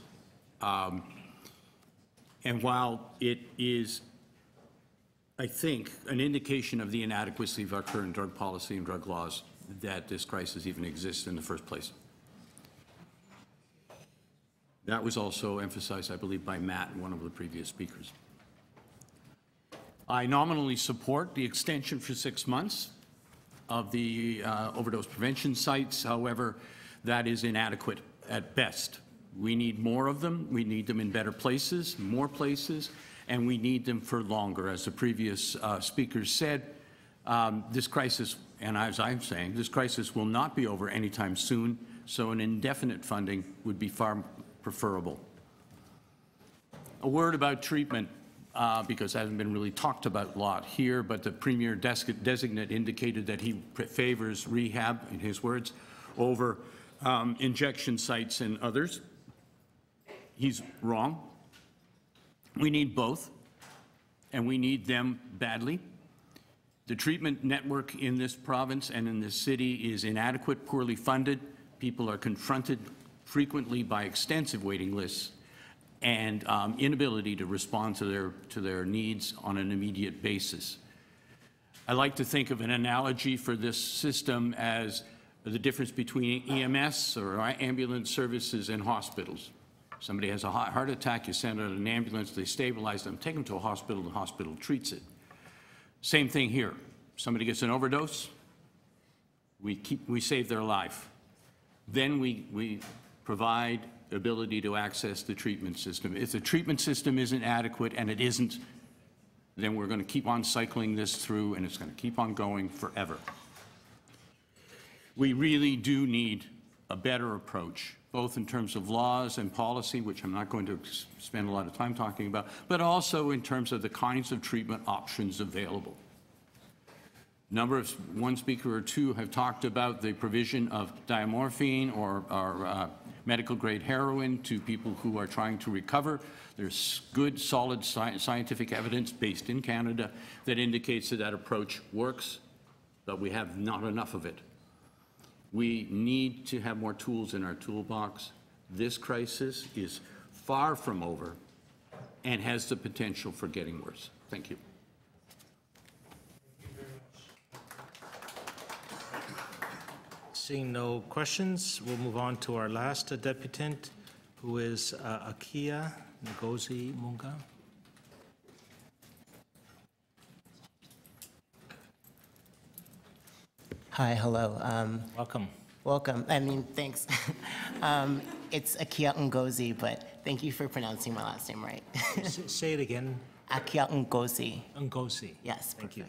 Speaker 19: And while it is, I think, an indication of the inadequacy of our current drug policy and drug laws that this crisis even exists in the first place. That was also emphasized, I believe, by Matt, one of the previous speakers. I nominally support the extension for 6 months of the overdose prevention sites. However, that is inadequate at best. We need more of them. We need them in better places, more places, and we need them for longer. As the previous speakers said, this crisis, and as I'm saying, this crisis will not be over anytime soon, so an indefinite funding would be far preferable. A word about treatment, because it hasn't been really talked about a lot here, but the Premier designate indicated that he favors rehab, in his words, over injection sites and others. He's wrong. We need both, and we need them badly. The treatment network in this province and in this city is inadequate, poorly funded. People are confronted frequently by extensive waiting lists and inability to respond to their needs on an immediate basis. I like to think of an analogy for this system as the difference between EMS or ambulance services and hospitals. Somebody has a heart attack, you send out an ambulance, they stabilize them, take them to a hospital, the hospital treats it. Same thing here. Somebody gets an overdose, we save their life. Then we provide ability to access the treatment system. If the treatment system isn't adequate, and it isn't, then we're going to keep on cycling this through, and it's going to keep on going forever. We really do need a better approach, both in terms of laws and policy, which I'm not going to spend a lot of time talking about, but also in terms of the kinds of treatment options available. One speaker or two have talked about the provision of diamorphine or medical-grade heroin to people who are trying to recover. There's good, solid scientific evidence based in Canada that indicates that that approach works, but we have not enough of it. We need to have more tools in our toolbox. This crisis is far from over and has the potential for getting worse. Thank you.
Speaker 1: Seeing no questions, we'll move on to our last deputant, who is Akia Ngozi Munga.
Speaker 20: Hi, hello.
Speaker 1: Welcome.
Speaker 20: Welcome. I mean, thanks. It's Akia Ngozi, but thank you for pronouncing my last name right.
Speaker 1: Say it again.
Speaker 20: Akia Ngozi.
Speaker 1: Ngozi.
Speaker 20: Yes,
Speaker 1: Thank you.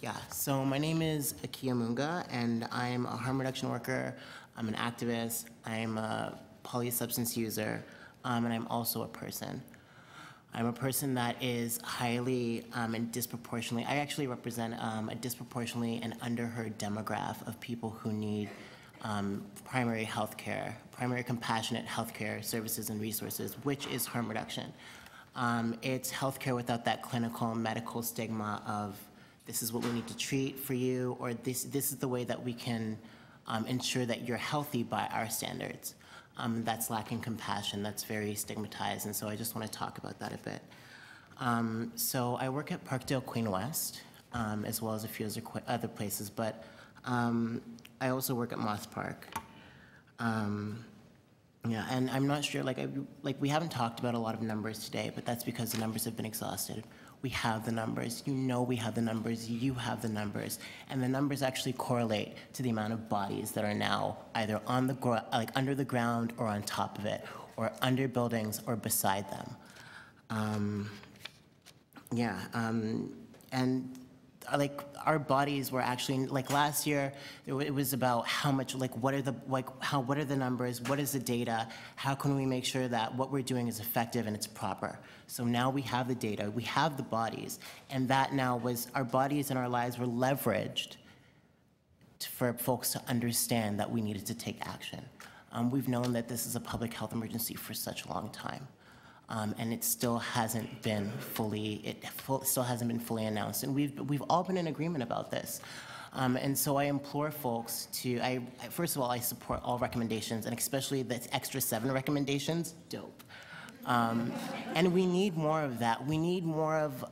Speaker 20: Yeah, so my name is Akia Munga, and I'm a harm reduction worker. I'm an activist. I'm a polysubstance user, and I'm also a person. I'm a person that is highly and disproportionately, I actually represent a disproportionately and underheard demographic of people who need primary health care, primary compassionate health care services and resources, which is harm reduction. It's health care without that clinical and medical stigma of this is what we need to treat for you, or this is the way that we can ensure that you're healthy by our standards. That's lacking compassion, that's very stigmatized, and so I just want to talk about that a bit. So I work at Parkdale Queen West, as well as a few other places, but I also work at Moss Park. Yeah, and I'm not sure, like we haven't talked about a lot of numbers today, but that's because the numbers have been exhausted. We have the numbers, you know we have the numbers, you have the numbers, and the numbers actually correlate to the amount of bodies that are now either on the under the ground or on top of it, or under buildings or beside them. And like our bodies were actually, like last year, it was about how much, what are the numbers, what is the data, how can we make sure that what we're doing is effective and it's proper. So now we have the data, we have the bodies, and that now was, our bodies and our lives were leveraged for folks to understand that we needed to take action. We've known that this is a public health emergency for such a long time. And it still hasn't been fully, announced. And we've all been in agreement about this. And so I implore folks to, first of all, I support all recommendations, and especially the extra 7 recommendations, dope. And we need more of that. We need more of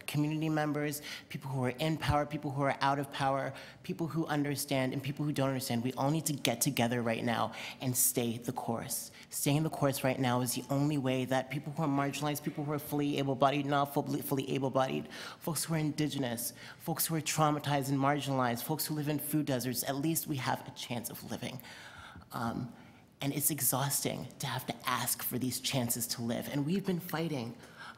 Speaker 20: community members, people who are in power, people who are out of power, people who understand and people who don't understand. We all need to get together right now and stay the course. Staying the course right now is the only way that people who are marginalized, people who are fully able-bodied, not fully able-bodied, folks who are indigenous, folks who are traumatized and marginalized, folks who live in food deserts, at least we have a chance of living. And it's exhausting to have to ask for these chances to live. And we've been fighting.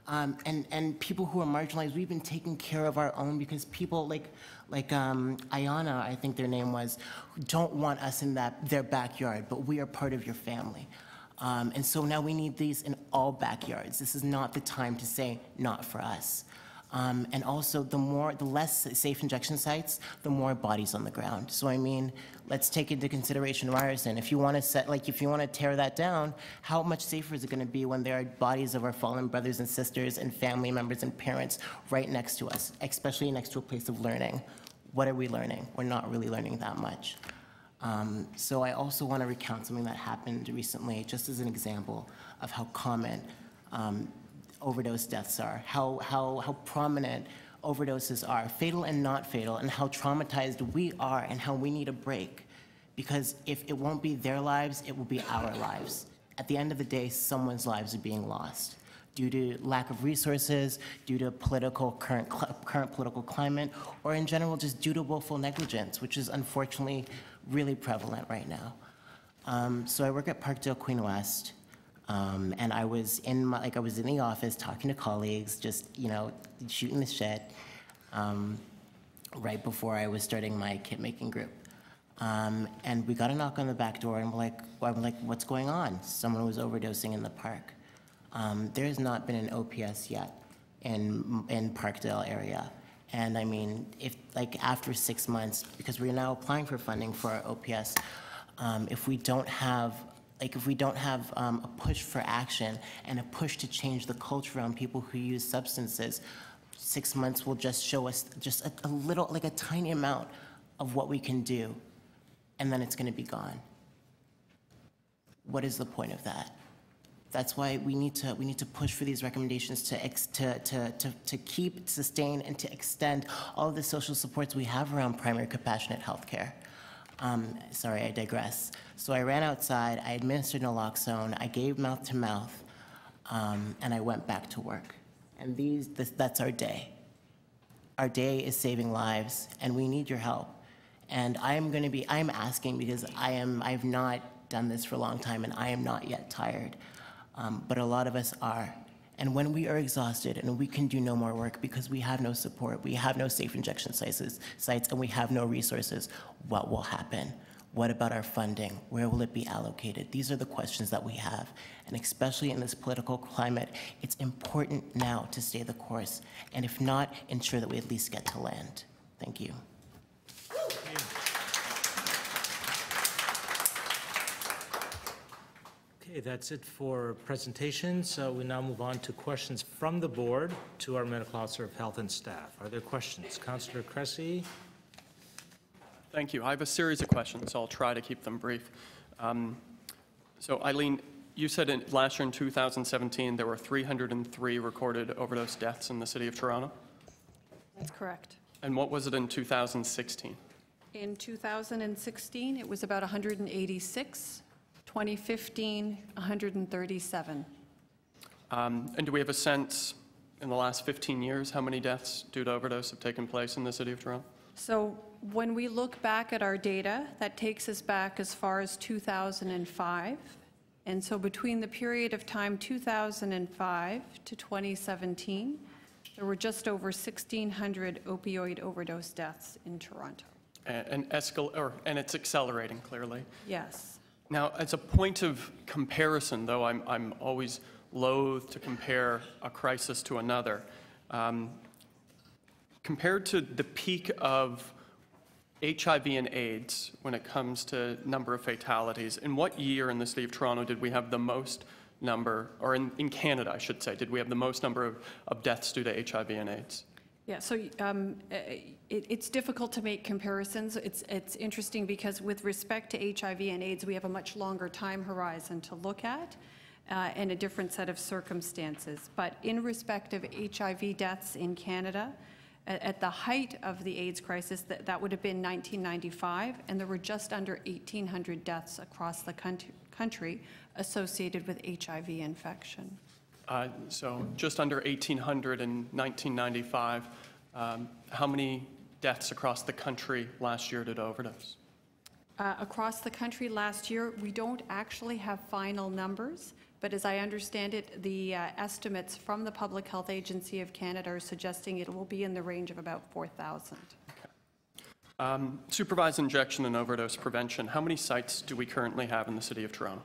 Speaker 20: And people who are marginalized, we've been taking care of our own, because people like Ayana, I think their name was, don't want us in their backyard, but we are part of your family. And so now we need these in all backyards. This is not the time to say, not for us. And also, the less safe injection sites, the more bodies on the ground. So I mean, let's take into consideration Ryerson. If you want to tear that down, how much safer is it going to be when there are bodies of our fallen brothers and sisters and family members and parents right next to us, especially next to a place of learning? What are we learning? We're not really learning that much. So I also want to recount something that happened recently, just as an example of how common overdose deaths are, how prominent overdoses are, fatal and not fatal, and how traumatized we are and how we need a break. Because if it won't be their lives, it will be our lives. At the end of the day, someone's lives are being lost due to lack of resources, due to current political climate, or in general, just due to willful negligence, which is unfortunately really prevalent right now. So I work at Parkdale Queen West. And I was in the office talking to colleagues, just, shooting the shit, right before I was starting my kit making group. And we got a knock on the back door, and I'm like, what's going on? Someone was overdosing in the park. There has not been an OPS yet in Parkdale area. And I mean, after 6 months, because we're now applying for funding for our OPS, if we don't have a push for action and a push to change the culture around people who use substances, 6 months will just show us just a little, a tiny amount of what we can do, and then it's going to be gone. What is the point of that? That's why we need to push for these recommendations to keep, sustain, and to extend all of the social supports we have around primary compassionate health care. Sorry, I digress. So I ran outside, I administered naloxone, I gave mouth to mouth, and I went back to work. And that's our day. Our day is saving lives, and we need your help. And I'm asking because I've not done this for a long time, and I am not yet tired. But a lot of us are. And when we are exhausted and we can do no more work because we have no support, we have no safe injection sites, and we have no resources, what will happen? What about our funding? Where will it be allocated? These are the questions that we have. And especially in this political climate, it's important now to stay the course. And if not, ensure that we at least get to land. Thank you.
Speaker 1: Okay, that's it for presentations. We now move on to questions from the board to our medical officer of health and staff. Are there questions? Councillor Cressy.
Speaker 15: Thank you. I have a series of questions, so I'll try to keep them brief. So Eileen, you said last year in 2017 there were 303 recorded overdose deaths in the city of Toronto?
Speaker 3: That's correct.
Speaker 15: And what was it in 2016?
Speaker 3: In 2016, it was about 186. 2015, 137.
Speaker 15: And do we have a sense in the last 15 years how many deaths due to overdose have taken place in the city of Toronto?
Speaker 3: So when we look back at our data, that takes us back as far as 2005. And so between the period of time 2005 to 2017, there were just over 1,600 opioid overdose deaths in Toronto.
Speaker 15: And it's accelerating, clearly.
Speaker 3: Yes.
Speaker 15: Now, as a point of comparison, though I'm always loath to compare a crisis to another, compared to the peak of HIV and AIDS when it comes to number of fatalities, in what year in the city of Toronto did we have the most number, or in Canada, I should say, did we have the most number of deaths due to HIV and AIDS?
Speaker 3: Yeah, so it's difficult to make comparisons. It's interesting because with respect to HIV and AIDS, we have a much longer time horizon to look at and a different set of circumstances. But in respect of HIV deaths in Canada, at the height of the AIDS crisis, that would have been 1995, and there were just under 1,800 deaths across the country associated with HIV infection.
Speaker 15: So just under 1,800 in 1995. How many deaths across the country last year due to overdose?
Speaker 3: Across the country last year, we don't actually have final numbers, but as I understand it, the estimates from the Public Health Agency of Canada are suggesting it will be in the range of about 4,000.
Speaker 15: Okay. Supervised injection and overdose prevention. How many sites do we currently have in the city of Toronto?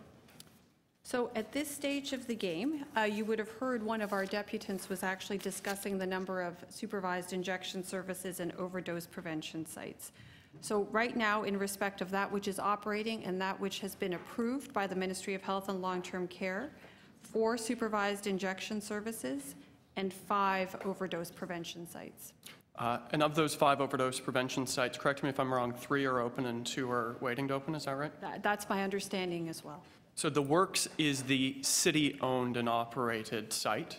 Speaker 3: So at this stage of the game, you would have heard one of our deputants was actually discussing the number of supervised injection services and overdose prevention sites. So right now, in respect of that which is operating and that which has been approved by the Ministry of Health and Long-Term Care, 4 supervised injection services and 5 overdose prevention sites.
Speaker 15: And of those 5 overdose prevention sites, correct me if I'm wrong, 3 are open and 2 are waiting to open, is that right?
Speaker 3: That's my understanding as well.
Speaker 15: So the Works is the city-owned and operated site,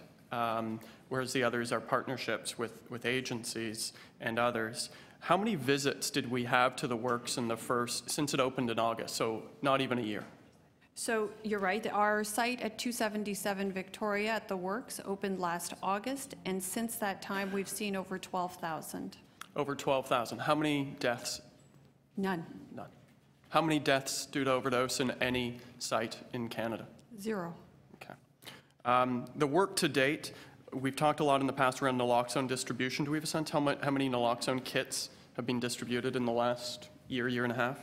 Speaker 15: whereas the others are partnerships with agencies and others. How many visits did we have to the Works in the first, since it opened in August, so not even a year?
Speaker 3: So you're right, our site at 277 Victoria at the Works opened last August, and since that time, we've seen over 12,000.
Speaker 15: Over 12,000. How many deaths?
Speaker 3: None.
Speaker 15: None. How many deaths due to overdose in any site in Canada?
Speaker 3: 0.
Speaker 15: Okay. The work to date, we've talked a lot in the past around naloxone distribution. Do we have a sense how many naloxone kits have been distributed in the last year and a half?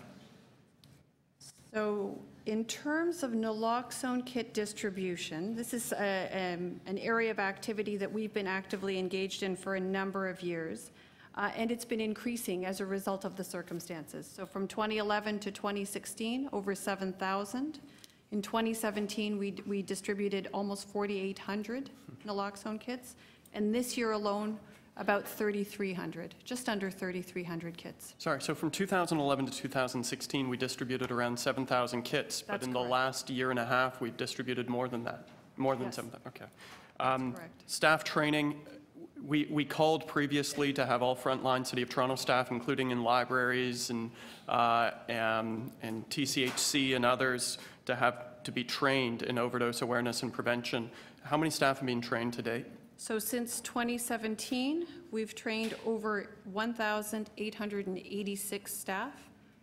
Speaker 3: So in terms of naloxone kit distribution, this is an area of activity that we've been actively engaged in for a number of years. And it's been increasing as a result of the circumstances. So from 2011 to 2016, over 7,000. In 2017, we distributed almost 4,800 naloxone kits. And this year alone, about 3,300, just under 3,300 kits.
Speaker 15: Sorry, so from 2011 to 2016, we distributed around 7,000 kits. But in the last year and a half, we've distributed more than that, more than 7,000. Okay.
Speaker 3: Correct.
Speaker 15: Staff training. We called previously to have all frontline City of Toronto staff, including in libraries and TCHC and others, to be trained in overdose awareness and prevention. How many staff have been trained to date?
Speaker 3: So since 2017, we've trained over 1,886 staff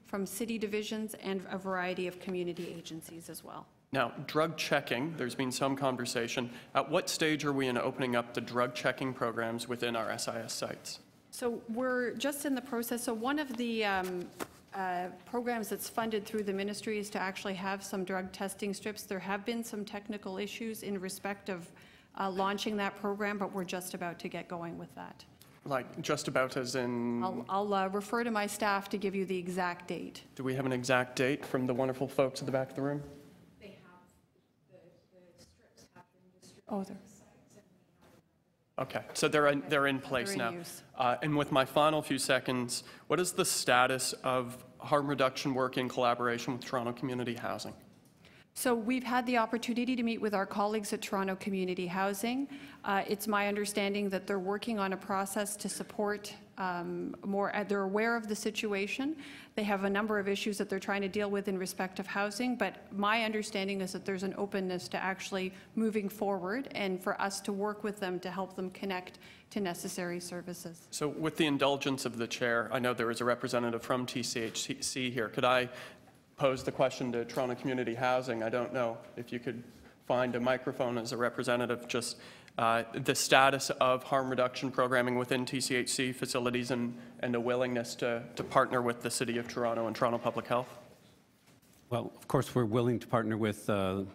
Speaker 3: from city divisions and a variety of community agencies as well.
Speaker 15: Now, drug checking, there's been some conversation. At what stage are we in opening up the drug checking programs within our SIS sites?
Speaker 3: So we're just in the process. So one of the programs that's funded through the ministry is to actually have some drug testing strips. There have been some technical issues in respect of launching that program, but we're just about to get going with that.
Speaker 15: Like just about as in?
Speaker 3: I'll refer to my staff to give you the exact date.
Speaker 15: Do we have an exact date from the wonderful folks at the back of the room?
Speaker 3: Oh, there.
Speaker 15: Okay, so they're in place
Speaker 3: They're
Speaker 15: now.
Speaker 3: in use.
Speaker 15: And with my final few seconds, what is the status of harm reduction work in collaboration with Toronto Community Housing?
Speaker 3: So we've had the opportunity to meet with our colleagues at Toronto Community Housing. It's my understanding that they're working on a process to support they're aware of the situation. They have a number of issues that they're trying to deal with in respect of housing, but my understanding is that there's an openness to actually moving forward and for us to work with them to help them connect to necessary services.
Speaker 15: So with the indulgence of the chair, I know there is a representative from TCHC here. Could I pose the question to Toronto Community Housing? I don't know if you could find a microphone as a representative, just the status of harm reduction programming within TCHC facilities and a willingness to partner with the City of Toronto and Toronto Public Health.
Speaker 21: Well, of course, we're willing to partner with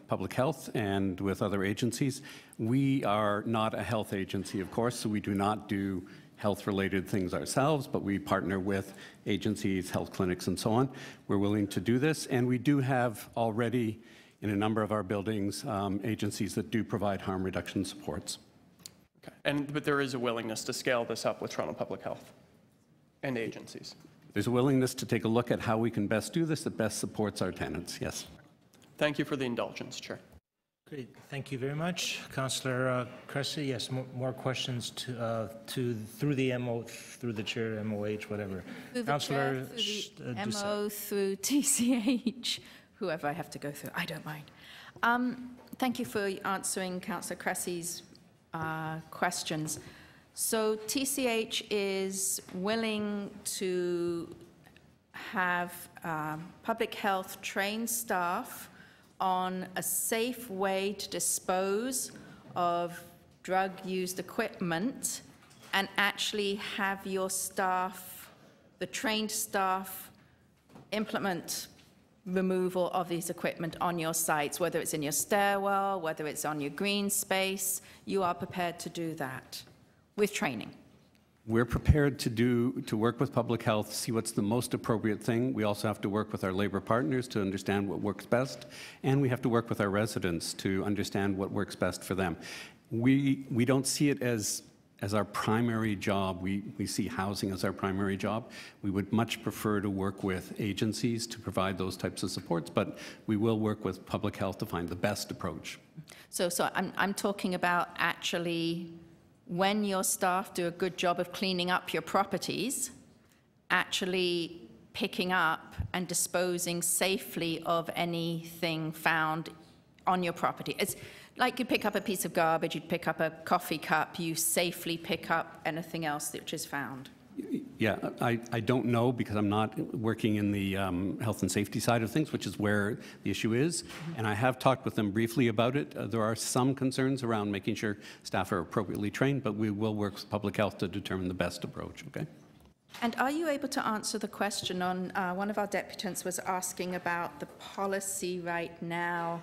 Speaker 21: Public Health and with other agencies. We are not a health agency, of course, so we do not do health-related things ourselves, but we partner with agencies, health clinics, and so on. We're willing to do this, and we do have already in a number of our buildings agencies that do provide harm reduction supports.
Speaker 15: Okay. But there is a willingness to scale this up with Toronto Public Health and agencies.
Speaker 21: There's a willingness to take a look at how we can best do this that best supports our tenants, yes.
Speaker 15: Thank you for the indulgence, Chair.
Speaker 1: Great, thank you very much. Councillor Cressy, yes, more questions through the MO, through the chair, MOH, whatever.
Speaker 10: Through the chair, through the MO, through TCH, whoever I have to go through, I don't mind. Thank you for answering Councillor Cressy's questions. So TCH is willing to have public health trained staff on a safe way to dispose of drug-used equipment and actually have your staff, the trained staff, implement removal of these equipment on your sites, whether it's in your stairwell, whether it's on your green space, you are prepared to do that with training?
Speaker 21: We're prepared to work with public health, see what's the most appropriate thing. We also have to work with our labor partners to understand what works best, and we have to work with our residents to understand what works best for them. We don't see it as our primary job. We see housing as our primary job. We would much prefer to work with agencies to provide those types of supports, but we will work with public health to find the best approach.
Speaker 10: So I'm talking about actually when your staff do a good job of cleaning up your properties, actually picking up and disposing safely of anything found on your property. It's like you pick up a piece of garbage, you'd pick up a coffee cup, you safely pick up anything else which is found.
Speaker 21: Yeah, I don't know because I'm not working in the health and safety side of things, which is where the issue is. And I have talked with them briefly about it. There are some concerns around making sure staff are appropriately trained, but we will work with public health to determine the best approach, okay?
Speaker 10: And are you able to answer the question on, one of our deputants was asking about the policy right now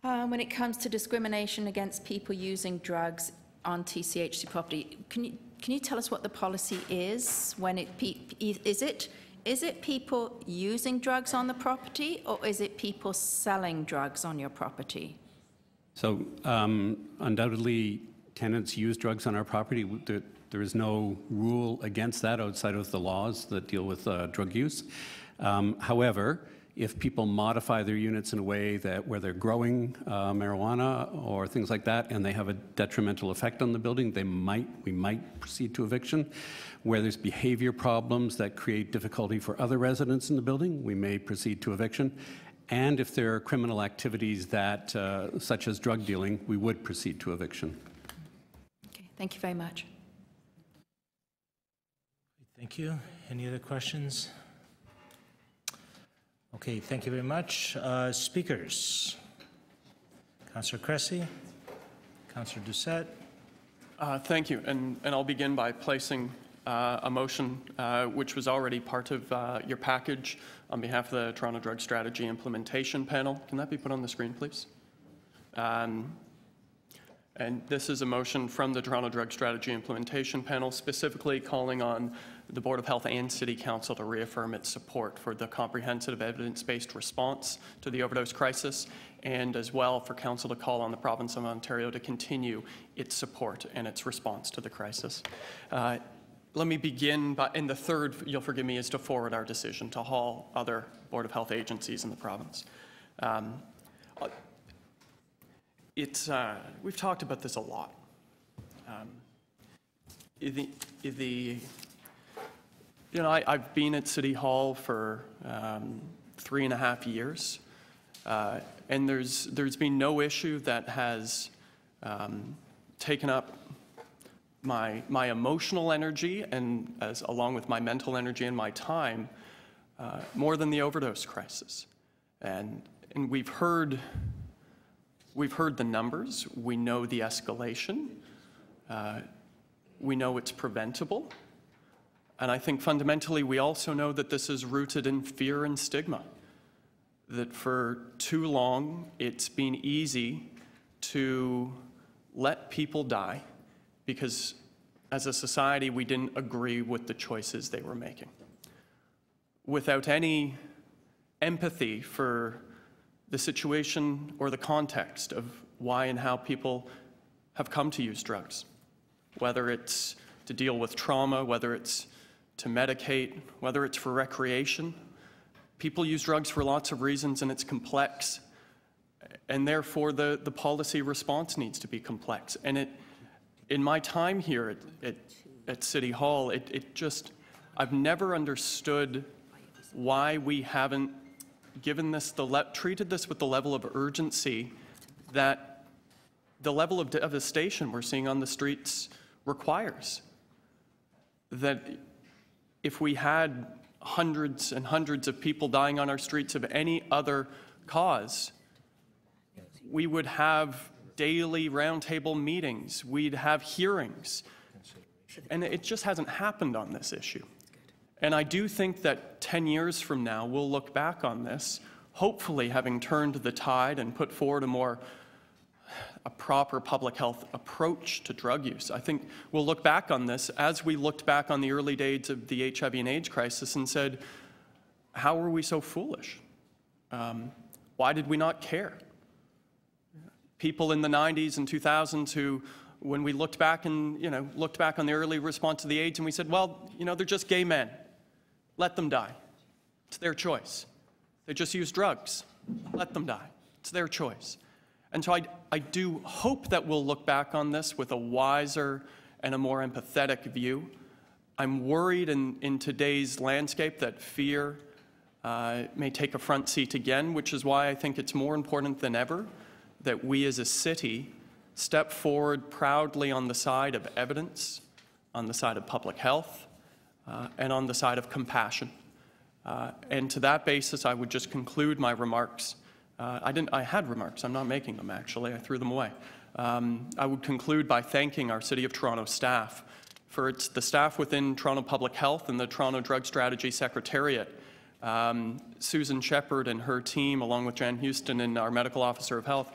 Speaker 10: when it comes to discrimination against people using drugs on TCHC property. Can you tell us what the policy is? When is it people using drugs on the property, or is it people selling drugs on your property?
Speaker 21: So undoubtedly, tenants use drugs on our property. There is no rule against that outside of the laws that deal with drug use. However, if people modify their units in a way where they're growing marijuana or things like that, and they have a detrimental effect on the building, we might proceed to eviction. Where there's behavior problems that create difficulty for other residents in the building, we may proceed to eviction. And if there are criminal activities that, such as drug dealing, we would proceed to eviction.
Speaker 10: Okay, thank you very much.
Speaker 1: Thank you. Any other questions? Okay, thank you very much. Speakers. Councillor Cressy, Councillor Doucette.
Speaker 15: Thank you, and I'll begin by placing a motion which was already part of your package on behalf of the Toronto Drug Strategy Implementation Panel. Can that be put on the screen, please? And this is a motion from the Toronto Drug Strategy Implementation Panel, specifically calling on the Board of Health and City Council to reaffirm its support for the comprehensive evidence-based response to the overdose crisis, and as well for Council to call on the Province of Ontario to continue its support and its response to the crisis. Let me begin by, and the third, you'll forgive me, is to forward our decision to all other Board of Health agencies in the province. We've talked about this a lot. I've been at City Hall for 3.5 years, and there's been no issue that has taken up my emotional energy and along with my mental energy and my time more than the overdose crisis. And we've heard the numbers. We know the escalation. We know it's preventable. And I think fundamentally we also know that this is rooted in fear and stigma, that for too long it's been easy to let people die because as a society we didn't agree with the choices they were making, without any empathy for the situation or the context of why and how people have come to use drugs, whether it's to deal with trauma, whether it's to medicate, whether it's for recreation. People use drugs for lots of reasons and it's complex, and therefore the policy response needs to be complex. And in my time here at City Hall, I've never understood why we haven't given this treated this with the level of urgency that the level of devastation we're seeing on the streets requires. That if we had hundreds and hundreds of people dying on our streets of any other cause, we would have daily roundtable meetings, we'd have hearings, and it just hasn't happened on this issue. And I do think that 10 years from now, we'll look back on this, hopefully having turned the tide and put forward a proper public health approach to drug use. I think we'll look back on this as we looked back on the early days of the HIV and AIDS crisis and said, how were we so foolish? Why did we not care? People in the 90s and 2000s who, when we looked back and, looked back on the early response to the AIDS and we said, well, they're just gay men. Let them die. It's their choice. They just use drugs. Let them die. It's their choice. And so I do hope that we'll look back on this with a wiser and a more empathetic view. I'm worried in today's landscape that fear may take a front seat again, which is why I think it's more important than ever that we as a city step forward proudly on the side of evidence, on the side of public health, and on the side of compassion. And to that basis, I would just conclude my remarks. I had remarks. I'm not making them, actually. I threw them away. I would conclude by thanking our City of Toronto staff for the staff within Toronto Public Health and the Toronto Drug Strategy Secretariat. Susan Shepard and her team, along with Jan Houston and our Medical Officer of Health,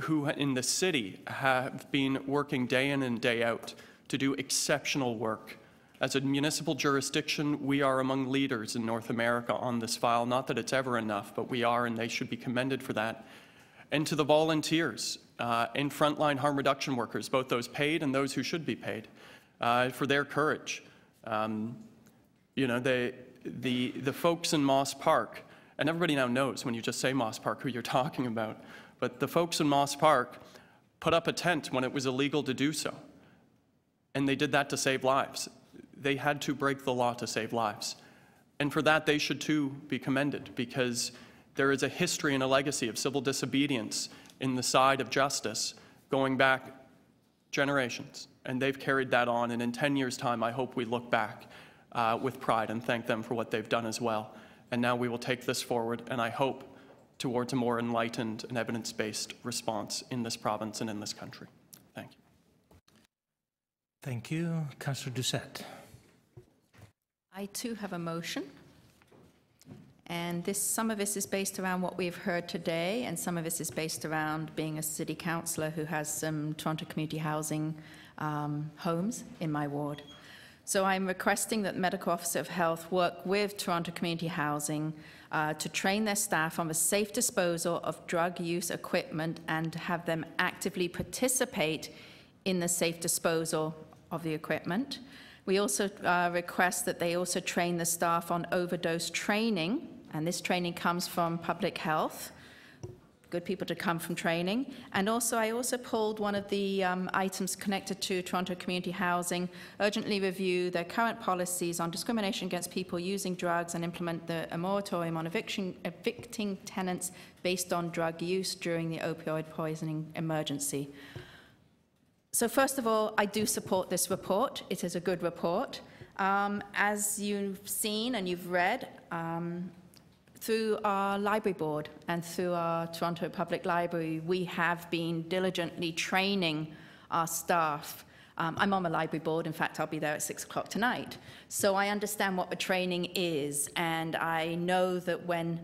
Speaker 15: who in the city have been working day in and day out to do exceptional work. As a municipal jurisdiction, we are among leaders in North America on this file. Not that it's ever enough, but we are, and they should be commended for that. And to the volunteers and frontline harm reduction workers, both those paid and those who should be paid, for their courage. The folks in Moss Park, and everybody now knows when you just say Moss Park who you're talking about, but the folks in Moss Park put up a tent when it was illegal to do so. And they did that to save lives. They had to break the law to save lives. And for that, they should too be commended, because there is a history and a legacy of civil disobedience in the side of justice going back generations. And they've carried that on. And in 10 years' time, I hope we look back with pride and thank them for what they've done as well. And now we will take this forward, and I hope towards a more enlightened and evidence-based response in this province and in this country. Thank you.
Speaker 1: Thank you. Councillor Doucette.
Speaker 10: I too have a motion, and some of this is based around what we've heard today, and some of this is based around being a city councillor who has some Toronto community housing homes in my ward. So I'm requesting that the Medical Officer of Health work with Toronto Community Housing to train their staff on the safe disposal of drug use equipment and have them actively participate in the safe disposal of the equipment. We also request that they also train the staff on overdose training, and this training comes from public health. Good people to come from training. And also, I also pulled one of the items connected to Toronto Community Housing, urgently review their current policies on discrimination against people using drugs and implement a moratorium on evicting tenants based on drug use during the opioid poisoning emergency. So first of all, I do support this report. It is a good report. As you've seen and you've read, through our library board and through our Toronto Public Library, we have been diligently training our staff. I'm on the library board. In fact, I'll be there at 6 o'clock tonight. So I understand what the training is, and I know that when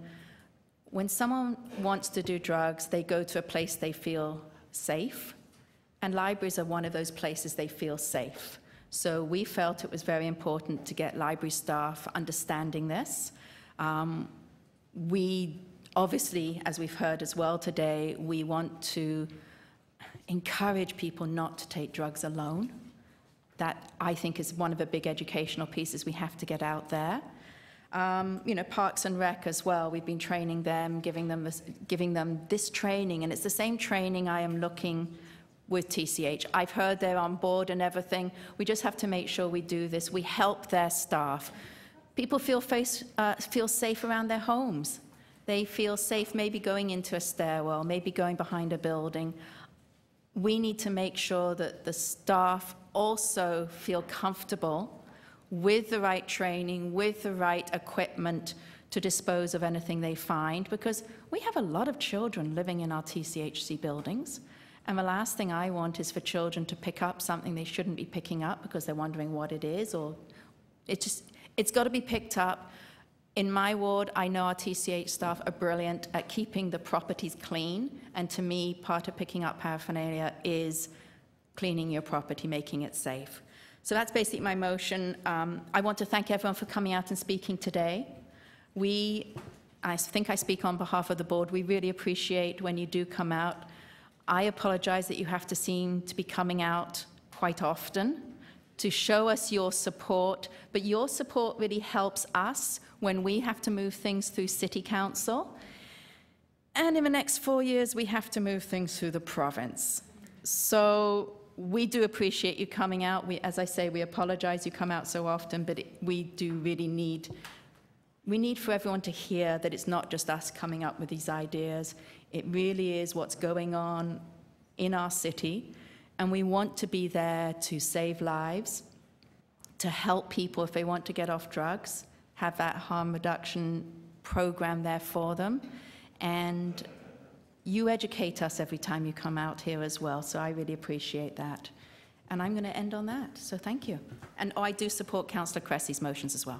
Speaker 10: someone wants to do drugs, they go to a place they feel safe. And libraries are one of those places they feel safe. So we felt it was very important to get library staff understanding this. We obviously, as we've heard as well today, we want to encourage people not to take drugs alone. That, I think, is one of the big educational pieces we have to get out there. Parks and Rec as well, we've been training them, giving them this training, and it's the same training I am looking with TCH. I've heard they're on board and everything. We just have to make sure we do this. We help their staff. People feel safe around their homes. They feel safe maybe going into a stairwell, maybe going behind a building. We need to make sure that the staff also feel comfortable with the right training, with the right equipment to dispose of anything they find, because we have a lot of children living in our TCHC buildings. And the last thing I want is for children to pick up something they shouldn't be picking up because they're wondering what it is, or It's got to be picked up. In my ward, I know our TCH staff are brilliant at keeping the properties clean, and to me, part of picking up paraphernalia is cleaning your property, making it safe. So that's basically my motion. I want to thank everyone for coming out and speaking today. I think I speak on behalf of the board, we really appreciate when you do come out. I apologize that you have to seem to be coming out quite often to show us your support, but your support really helps us when we have to move things through City Council. And in the next 4 years, we have to move things through the province. So we do appreciate you coming out. As I say, we apologize you come out so often, but we do really need for everyone to hear that it's not just us coming up with these ideas. It really is what's going on in our city, and we want to be there to save lives, to help people if they want to get off drugs, have that harm reduction program there for them, and you educate us every time you come out here as well, so I really appreciate that. And I'm going to end on that, so thank you. And I do support Councillor Cressy's motions as well.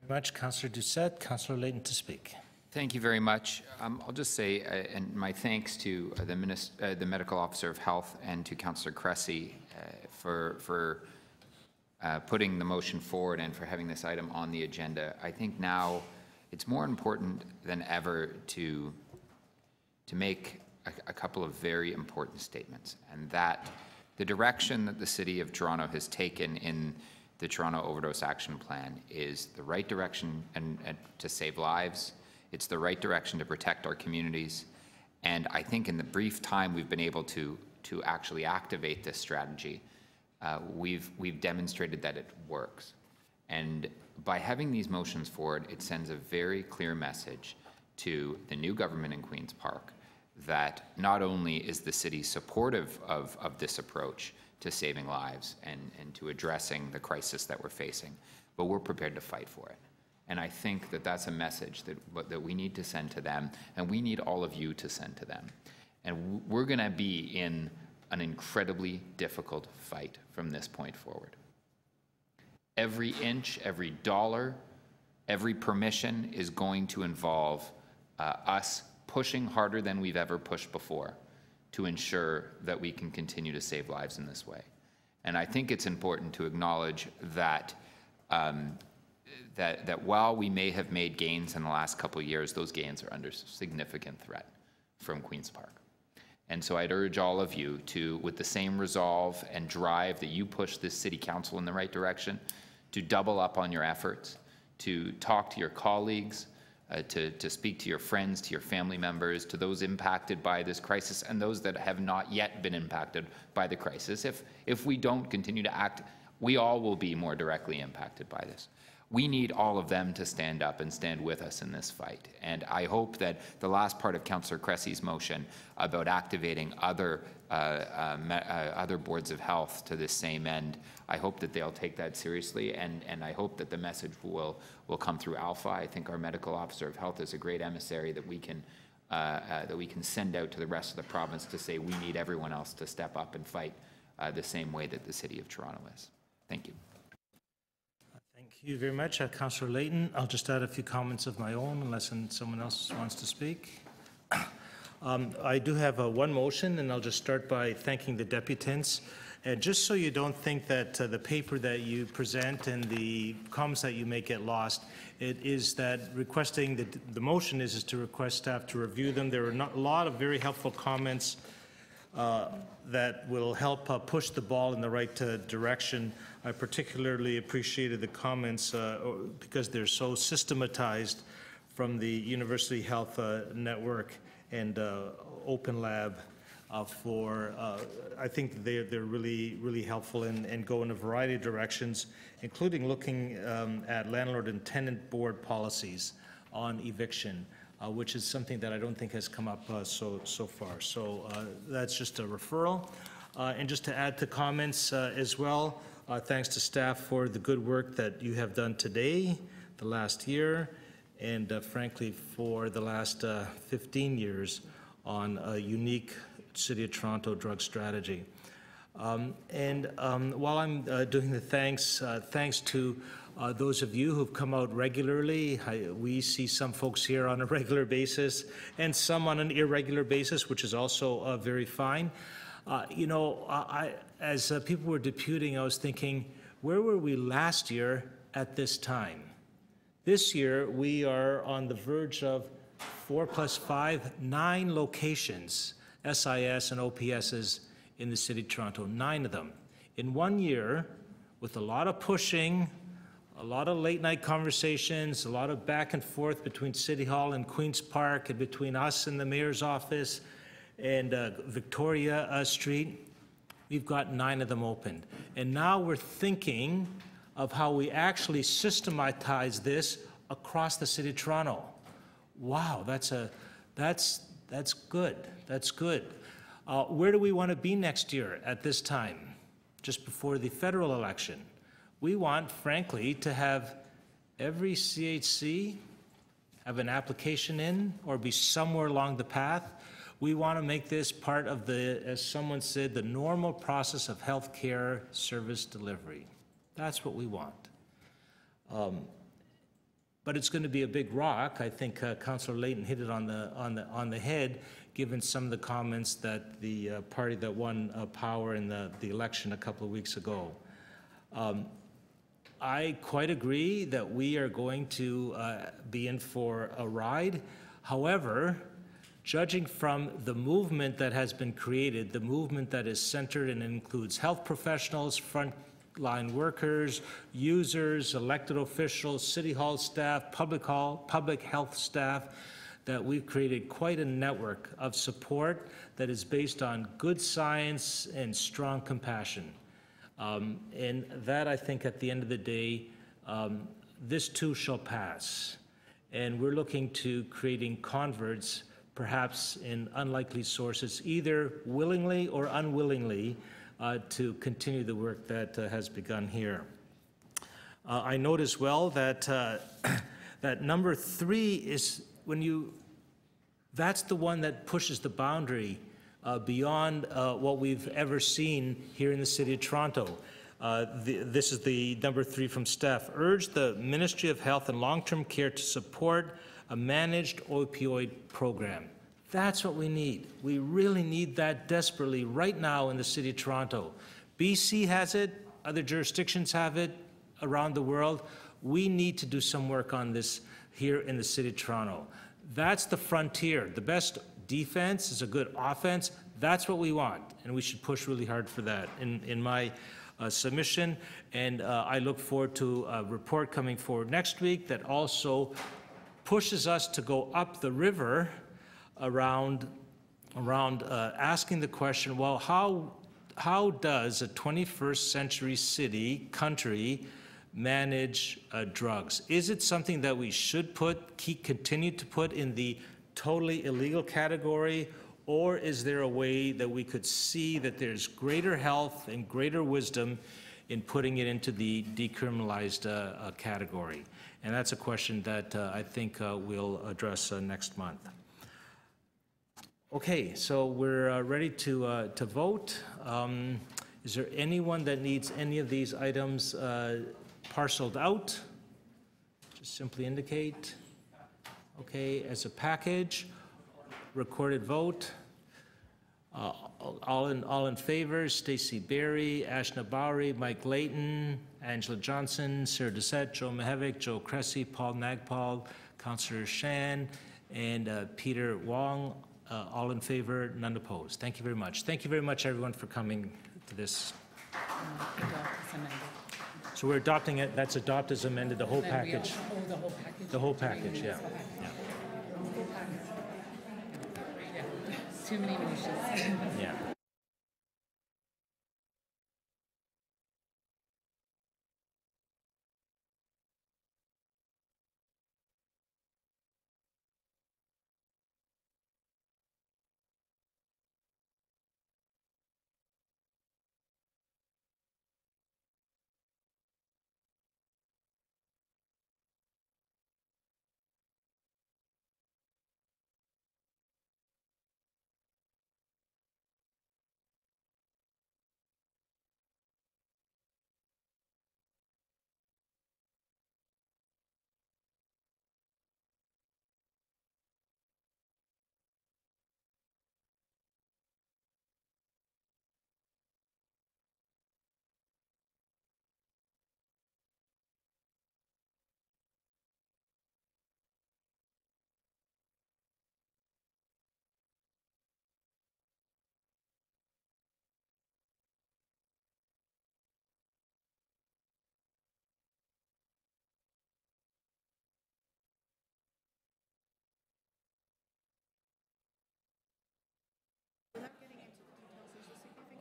Speaker 1: Very much. Councillor Doucette. Councillor Layton to speak.
Speaker 2: Thank you very much. I'll just say, and my thanks to the Medical Officer of Health and to Councillor Cressy for putting the motion forward and for having this item on the agenda. I think now it's more important than ever to make a couple of very important statements, and that the direction that the City of Toronto has taken in the Toronto Overdose Action Plan is the right direction and to save lives. It's the right direction to protect our communities. And I think in the brief time we've been able to actually activate this strategy, we've demonstrated that it works. And by having these motions forward, it sends a very clear message to the new government in Queen's Park that not only is the city supportive of this approach to saving lives and to addressing the crisis that we're facing, but we're prepared to fight for it. And I think that that's a message that we need to send to them, and we need all of you to send to them. And we're going to be in an incredibly difficult fight from this point forward. Every inch, every dollar, every permission is going to involve us pushing harder than we've ever pushed before to ensure that we can continue to save lives in this way. And I think it's important to acknowledge that that while we may have made gains in the last couple of years, those gains are under significant threat from Queen's Park. And so I'd urge all of you to, with the same resolve and drive that you push this City Council in the right direction, to double up on your efforts, to talk to your colleagues, to speak to your friends, to your family members, to those impacted by this crisis and those that have not yet been impacted by the crisis. If we don't continue to act, we all will be more directly impacted by this. We need all of them to stand up and stand with us in this fight. And I hope that the last part of Councillor Cressy's motion about activating other boards of health to this same end, I hope that they'll take that seriously, and I hope that the message will come through Alpha. I think our Medical Officer of Health is a great emissary that we can send out to the rest of the province to say we need everyone else to step up and fight the same way that the City of Toronto is. Thank you.
Speaker 1: Thank you very much, Councillor Layton. I'll just add a few comments of my own, unless someone else wants to speak. I do have one motion, and I'll just start by thanking the deputants. And just so you don't think that the paper that you present and the comments that you make get lost, it is that requesting the motion is to request staff to review them. There are a lot of very helpful comments that will help push the ball in the right direction. I particularly appreciated the comments because they're so systematized from the University Health Network and Open Lab I think they're really helpful and go in a variety of directions, including looking at landlord and tenant board policies on eviction, which is something that I don't think has come up so far. So that's just a referral. And just to add to comments as well, thanks to staff for the good work that you have done today, the last year, and frankly for the last 15 years on a unique City of Toronto drug strategy. While I'm doing the thanks, thanks to those of you who've come out regularly. We see some folks here on a regular basis and some on an irregular basis, which is also very fine. You know, as people were deputing, I was thinking, where were we last year at this time? This year, we are on the verge of 4 + 5, 9 locations, SIS and OPSs in the City of Toronto, 9 of them. In 1 year, with a lot of pushing, a lot of late night conversations, a lot of back and forth between City Hall and Queen's Park and between us and the Mayor's office and Victoria Street, we've got 9 of them opened. And now we're thinking of how we actually systematize this across the City of Toronto. Wow, that's good. That's good. Where do we want to be next year at this time, just before the federal election? We want, frankly, to have every CHC have an application in or be somewhere along the path. We want to make this part of the, as someone said, the normal process of healthcare service delivery. That's what we want. But it's going to be a big rock. I think Councillor Layton hit it on the head, given some of the comments that the party that won power in the election a couple of weeks ago. I quite agree that we are going to be in for a ride. However, judging from the movement that has been created, the movement that is centered and includes health professionals, frontline workers, users, elected officials, City Hall staff, public health staff, that we've created quite a network of support that is based on good science and strong compassion. And that, I think, at the end of the day, this too shall pass. And we're looking to creating converts, perhaps in unlikely sources, either willingly or unwillingly, to continue the work that has begun here. I note as well that that number 3 is when you, that's the one that pushes the boundary beyond what we've ever seen here in the City of Toronto. This is the number 3 from staff. Urge the Ministry of Health and Long-Term Care to support a managed opioid program. That's what we need. We really need that desperately right now in the City of Toronto. BC has it, other jurisdictions have it around the world. We need to do some work on this here in the City of Toronto. That's the frontier. The best defense is a good offense. That's what we want, and we should push really hard for that in my submission. And I look forward to a report coming forward next week that also pushes us to go up the river around asking the question, well, how does a 21st century country manage drugs? Is it something that we should continue to put in the totally illegal category, or is there a way that we could see that there's greater health and greater wisdom in putting it into the decriminalized category? And that's a question that I think we'll address next month. Okay, so we're ready to vote. Is there anyone that needs any of these items parceled out? Just simply indicate. Okay, as a package, recorded vote. All in favor: Stacey Berry, Ashna Bowery, Mike Layton, Angela Johnson, Sarah Doucette, Joe Mihevc, Joe Cressy, Paul Nagpal, Councillor Shan, and Peter Wong. All in favor, none opposed. Thank you very much. Thank you very much, everyone, for coming to this. So we're adopting it. That's adopt as amended, the whole package.
Speaker 4: The whole package?
Speaker 1: The whole package, yeah.
Speaker 4: Too many motions.
Speaker 1: Yeah.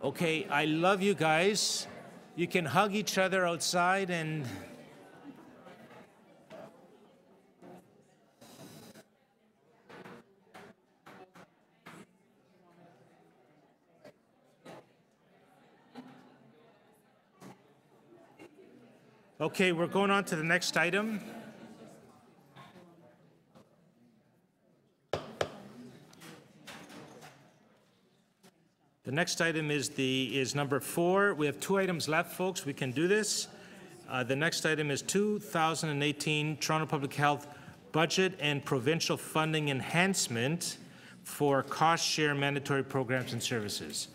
Speaker 1: Okay, I love you guys. You can hug each other outside and... Okay, we're going on to the next item. The next item is number 4. We have 2 items left, folks. We can do this. The next item is 2018 Toronto Public Health Budget and Provincial Funding Enhancement for Cost Share Mandatory Programs and Services.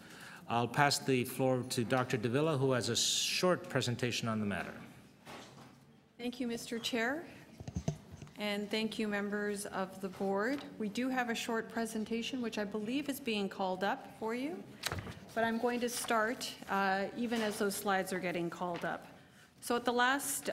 Speaker 1: I'll pass the floor to Dr. Davila, who has a short presentation on the matter.
Speaker 3: Thank you, Mr. Chair, and thank you, members of the board. We do have a short presentation, which I believe is being called up for you, but I'm going to start even as those slides are getting called up. So at the last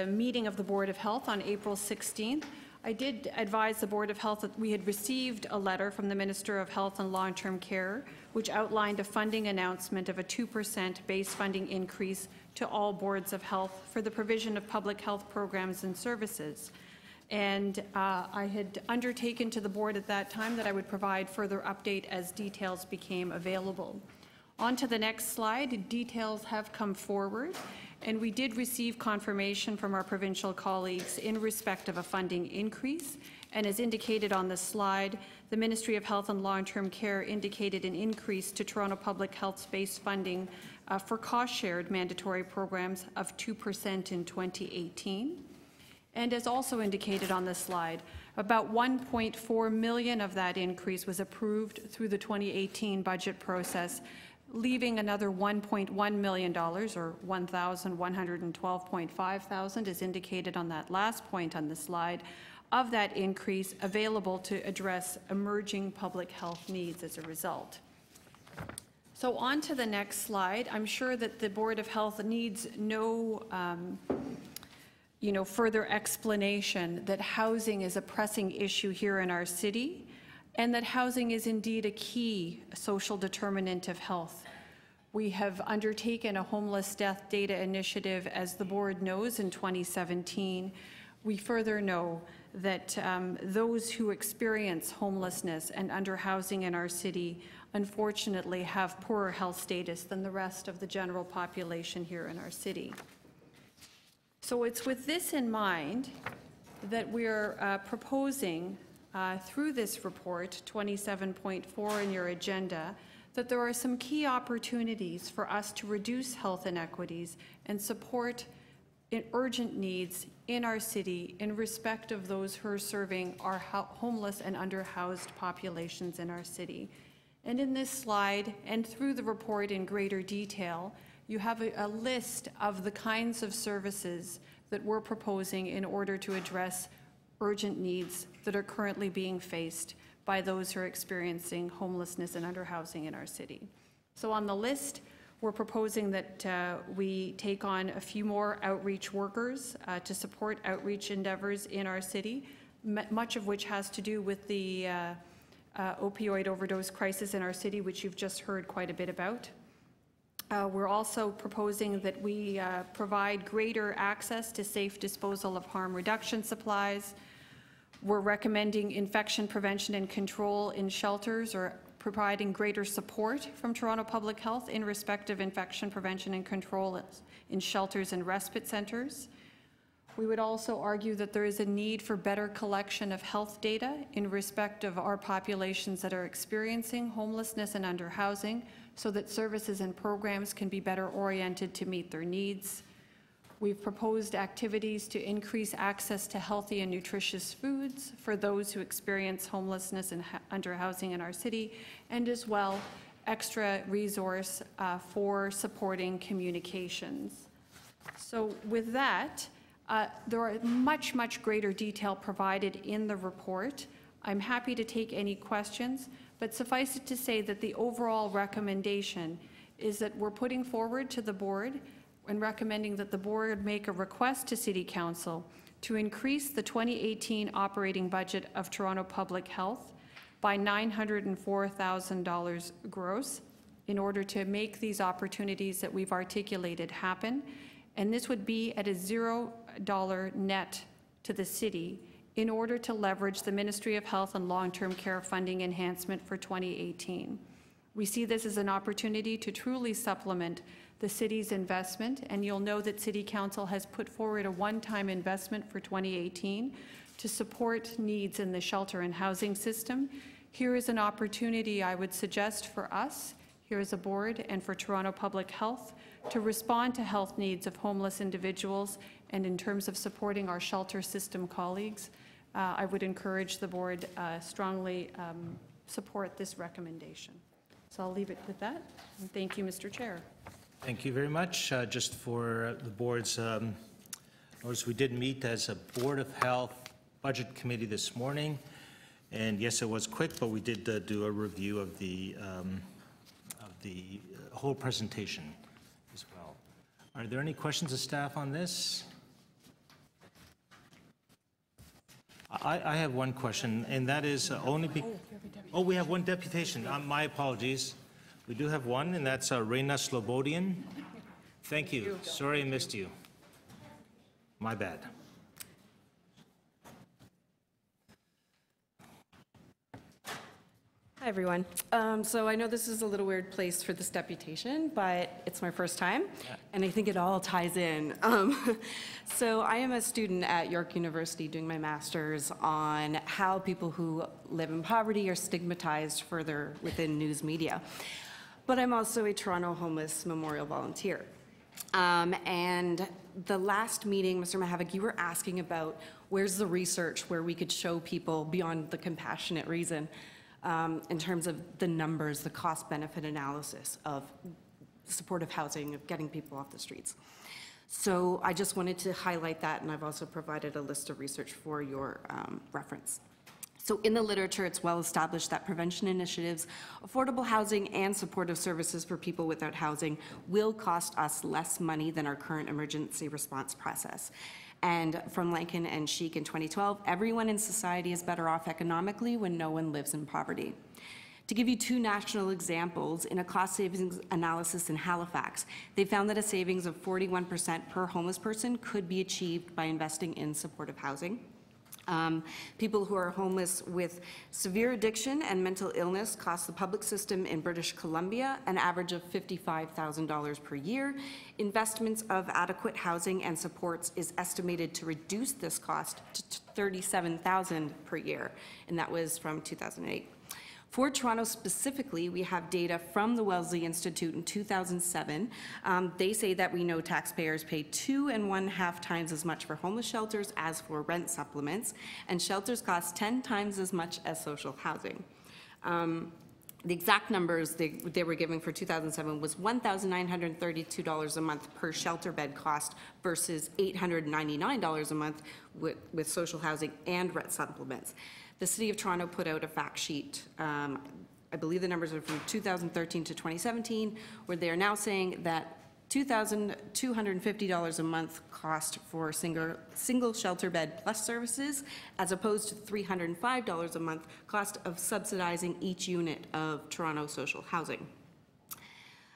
Speaker 3: meeting of the Board of Health on April 16th, I did advise the Board of Health that we had received a letter from the Minister of Health and Long-Term Care, which outlined a funding announcement of a 2% base funding increase to all boards of health for the provision of public health programs and services. And I had undertaken to the board at that time that I would provide further update as details became available. On to the next slide, details have come forward, and we did receive confirmation from our provincial colleagues in respect of a funding increase. And as indicated on the slide, the Ministry of Health and Long-Term Care indicated an increase to Toronto Public Health's base funding for cost-shared mandatory programs of 2% in 2018. And as also indicated on the slide, about 1.4 million of that increase was approved through the 2018 budget process, leaving another $1.1 million, or 1,112.5 thousand, as indicated on that last point on the slide, of that increase available to address emerging public health needs as a result. So on to the next slide. I'm sure that the Board of Health needs no further explanation that housing is a pressing issue here in our city, and that housing is indeed a key social determinant of health. We have undertaken a homeless death data initiative, as the board knows, in 2017. We further know that those who experience homelessness and underhousing in our city unfortunately have poorer health status than the rest of the general population here in our city. So it's with this in mind that we're proposing through this report, 27.4 in your agenda, that there are some key opportunities for us to reduce health inequities and support urgent needs in our city in respect of those who are serving our homeless and underhoused populations in our city. And in this slide, and through the report in greater detail, you have a list of the kinds of services that we're proposing in order to address urgent needs that are currently being faced by those who are experiencing homelessness and underhousing in our city. So on the list, we're proposing that we take on a few more outreach workers to support outreach endeavors in our city, much of which has to do with the opioid overdose crisis in our city, which you've just heard quite a bit about. We're also proposing that we provide greater access to safe disposal of harm reduction supplies. We're recommending infection prevention and control in shelters, or providing greater support from Toronto Public Health in respect of infection prevention and control in shelters and respite centres. We would also argue that there is a need for better collection of health data in respect of our populations that are experiencing homelessness and underhousing, so that services and programs can be better oriented to meet their needs. We've proposed activities to increase access to healthy and nutritious foods for those who experience homelessness and underhousing in our city, and as well extra resource for supporting communications. So with that, there are much greater detail provided in the report. I'm happy to take any questions, but suffice it to say that the overall recommendation is that we're putting forward to the board and recommending that the board make a request to City Council to increase the 2018 operating budget of Toronto Public Health by $904,000 gross, in order to make these opportunities that we've articulated happen. And this would be at a $0 net to the city in order to leverage the Ministry of Health and Long-Term Care funding enhancement for 2018. We see this as an opportunity to truly supplement the city's investment, and you'll know that City Council has put forward a one-time investment for 2018 to support needs in the shelter and housing system. Here is an opportunity I would suggest for us, here as a board, and for Toronto Public Health to respond to health needs of homeless individuals, and in terms of supporting our shelter system colleagues. I would encourage the board strongly support this recommendation. So I'll leave it with that. And thank you, Mr. Chair.
Speaker 1: Thank you very much. Just for the board's notice, we did meet as a Board of Health Budget Committee this morning. And yes, it was quick, but we did do a review of the whole presentation as well. Are there any questions of staff on this? I have one question, and that is oh, we have one deputation. My apologies. We do have one, and that's Reina Slobodian. Thank you. Sorry I missed you. My bad.
Speaker 6: Hi, everyone. So I know this is a little weird place for this deputation, but it's my first time, and I think it all ties in. So I am a student at York University doing my master's on how people who live in poverty are stigmatized further within news media. But I'm also a Toronto Homeless Memorial volunteer. And the last meeting, Mr. Mahavik, you were asking about where's the research where we could show people beyond the compassionate reason in terms of the numbers, the cost-benefit analysis of supportive housing, of getting people off the streets. So I just wanted to highlight that, and I've also provided a list of research for your reference. So in the literature, it's well established that prevention initiatives, affordable housing, and supportive services for people without housing will cost us less money than our current emergency response process. And from Lankin and Sheik in 2012, everyone in society is better off economically when no one lives in poverty. To give you two national examples, in a cost savings analysis in Halifax, they found that a savings of 41% per homeless person could be achieved by investing in supportive housing. People who are homeless with severe addiction and mental illness cost the public system in British Columbia an average of $55,000 per year. Investments of adequate housing and supports is estimated to reduce this cost to $37,000 per year, and that was from 2008. For Toronto specifically, we have data from the Wellesley Institute in 2007. They say that we know taxpayers pay 2.5 times as much for homeless shelters as for rent supplements, and shelters cost 10 times as much as social housing. The exact numbers they were giving for 2007 was $1,932 a month per shelter bed cost versus $899 a month with social housing and rent supplements. The City of Toronto put out a fact sheet, I believe the numbers are from 2013 to 2017, where they are now saying that $2,250 a month cost for single shelter bed plus services, as opposed to $305 a month cost of subsidizing each unit of Toronto social housing.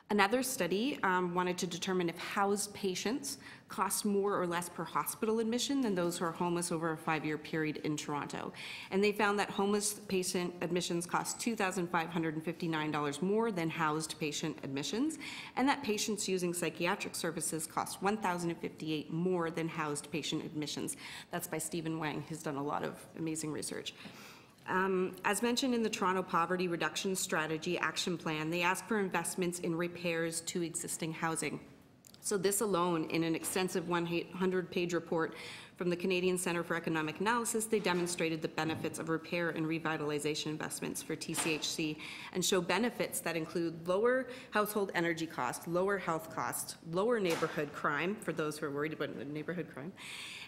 Speaker 6: Another study wanted to determine if housed patients cost more or less per hospital admission than those who are homeless over a 5-year period in Toronto. And they found that homeless patient admissions cost $2,559 more than housed patient admissions, and that patients using psychiatric services cost $1,058 more than housed patient admissions. That's by Stephen Wang, who's done a lot of amazing research. As mentioned in the Toronto Poverty Reduction Strategy Action Plan, they ask for investments in repairs to existing housing. So this alone, in an extensive 100-page report from the Canadian Centre for Economic Analysis, they demonstrated the benefits of repair and revitalization investments for TCHC and show benefits that include lower household energy costs, lower health costs, lower neighborhood crime, for those who are worried about neighborhood crime,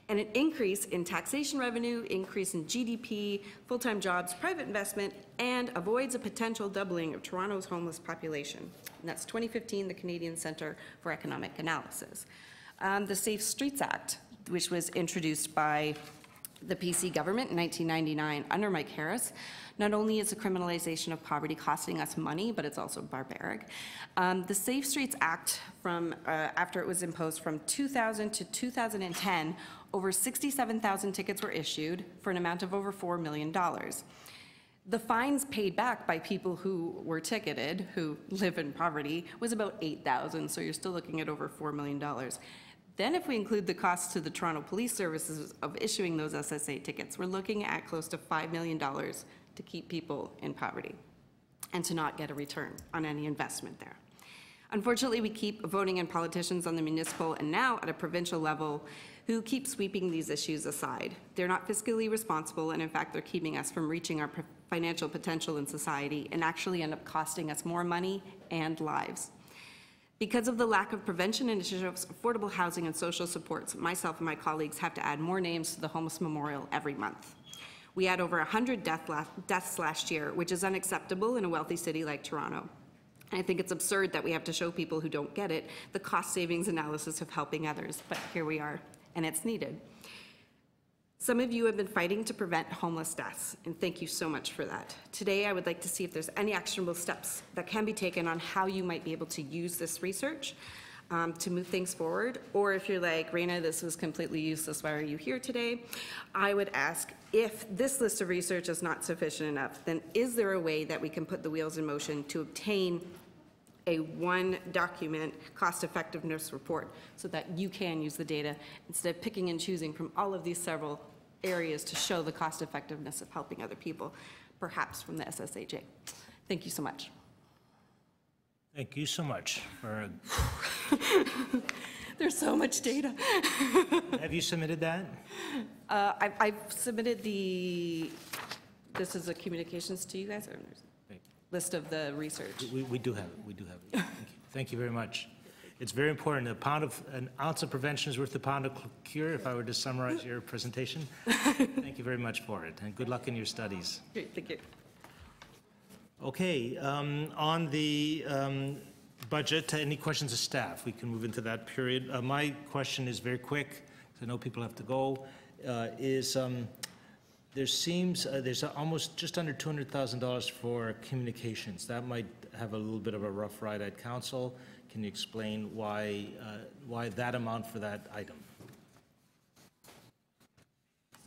Speaker 6: and an increase in taxation revenue, increase in GDP, full-time jobs, private investment, and avoids a potential doubling of Toronto's homeless population. And that's 2015, the Canadian Centre for Economic Analysis. The Safe Streets Act, which was introduced by the PC government in 1999 under Mike Harris. Not only is the criminalization of poverty costing us money, but it's also barbaric. The Safe Streets Act from after it was imposed from 2000 to 2010, over 67,000 tickets were issued for an amount of over $4 million. The fines paid back by people who were ticketed, who live in poverty, was about 8,000, so you're still looking at over $4 million. Then if we include the costs to the Toronto Police Services of issuing those SSA tickets, we're looking at close to $5 million to keep people in poverty and to not get a return on any investment there. Unfortunately, we keep voting in politicians on the municipal and now at a provincial level who keep sweeping these issues aside. They're not fiscally responsible, and in fact, they're keeping us from reaching our financial potential in society and actually end up costing us more money and lives. Because of the lack of prevention initiatives, affordable housing, and social supports, myself and my colleagues have to add more names to the Homeless Memorial every month. We had over 100 deaths last year, which is unacceptable in a wealthy city like Toronto. I think it's absurd that we have to show people who don't get it the cost savings analysis of helping others, but here we are, and it's needed. Some of you have been fighting to prevent homeless deaths, and thank you so much for that. Today, I would like to see if there's any actionable steps that can be taken on how you might be able to use this research to move things forward, or if you're like, Raina, this was completely useless, why are you here today? I would ask, if this list of research is not sufficient enough, then is there a way that we can put the wheels in motion to obtain a one-document cost-effectiveness report so that you can use the data instead of picking and choosing from all of these several areas to show the cost-effectiveness of helping other people, perhaps from the SSAJ. Thank you so much.
Speaker 1: Thank you so much for.
Speaker 6: There's so much data.
Speaker 1: Have you submitted that?
Speaker 6: I've submitted this is a communications to you guys, or list of the research.
Speaker 1: We do have it, we do have it. Thank you very much. It's very important. An ounce of prevention is worth a pound of cure, if I were to summarize your presentation. Thank you very much for it, and good luck in your studies.
Speaker 6: Great, thank you.
Speaker 1: Okay, on the budget, any questions of staff? We can move into that period. My question is very quick, because I know people have to go, there's almost just under $200,000 for communications. That might have a little bit of a rough ride at council. Can you explain why that amount for that item?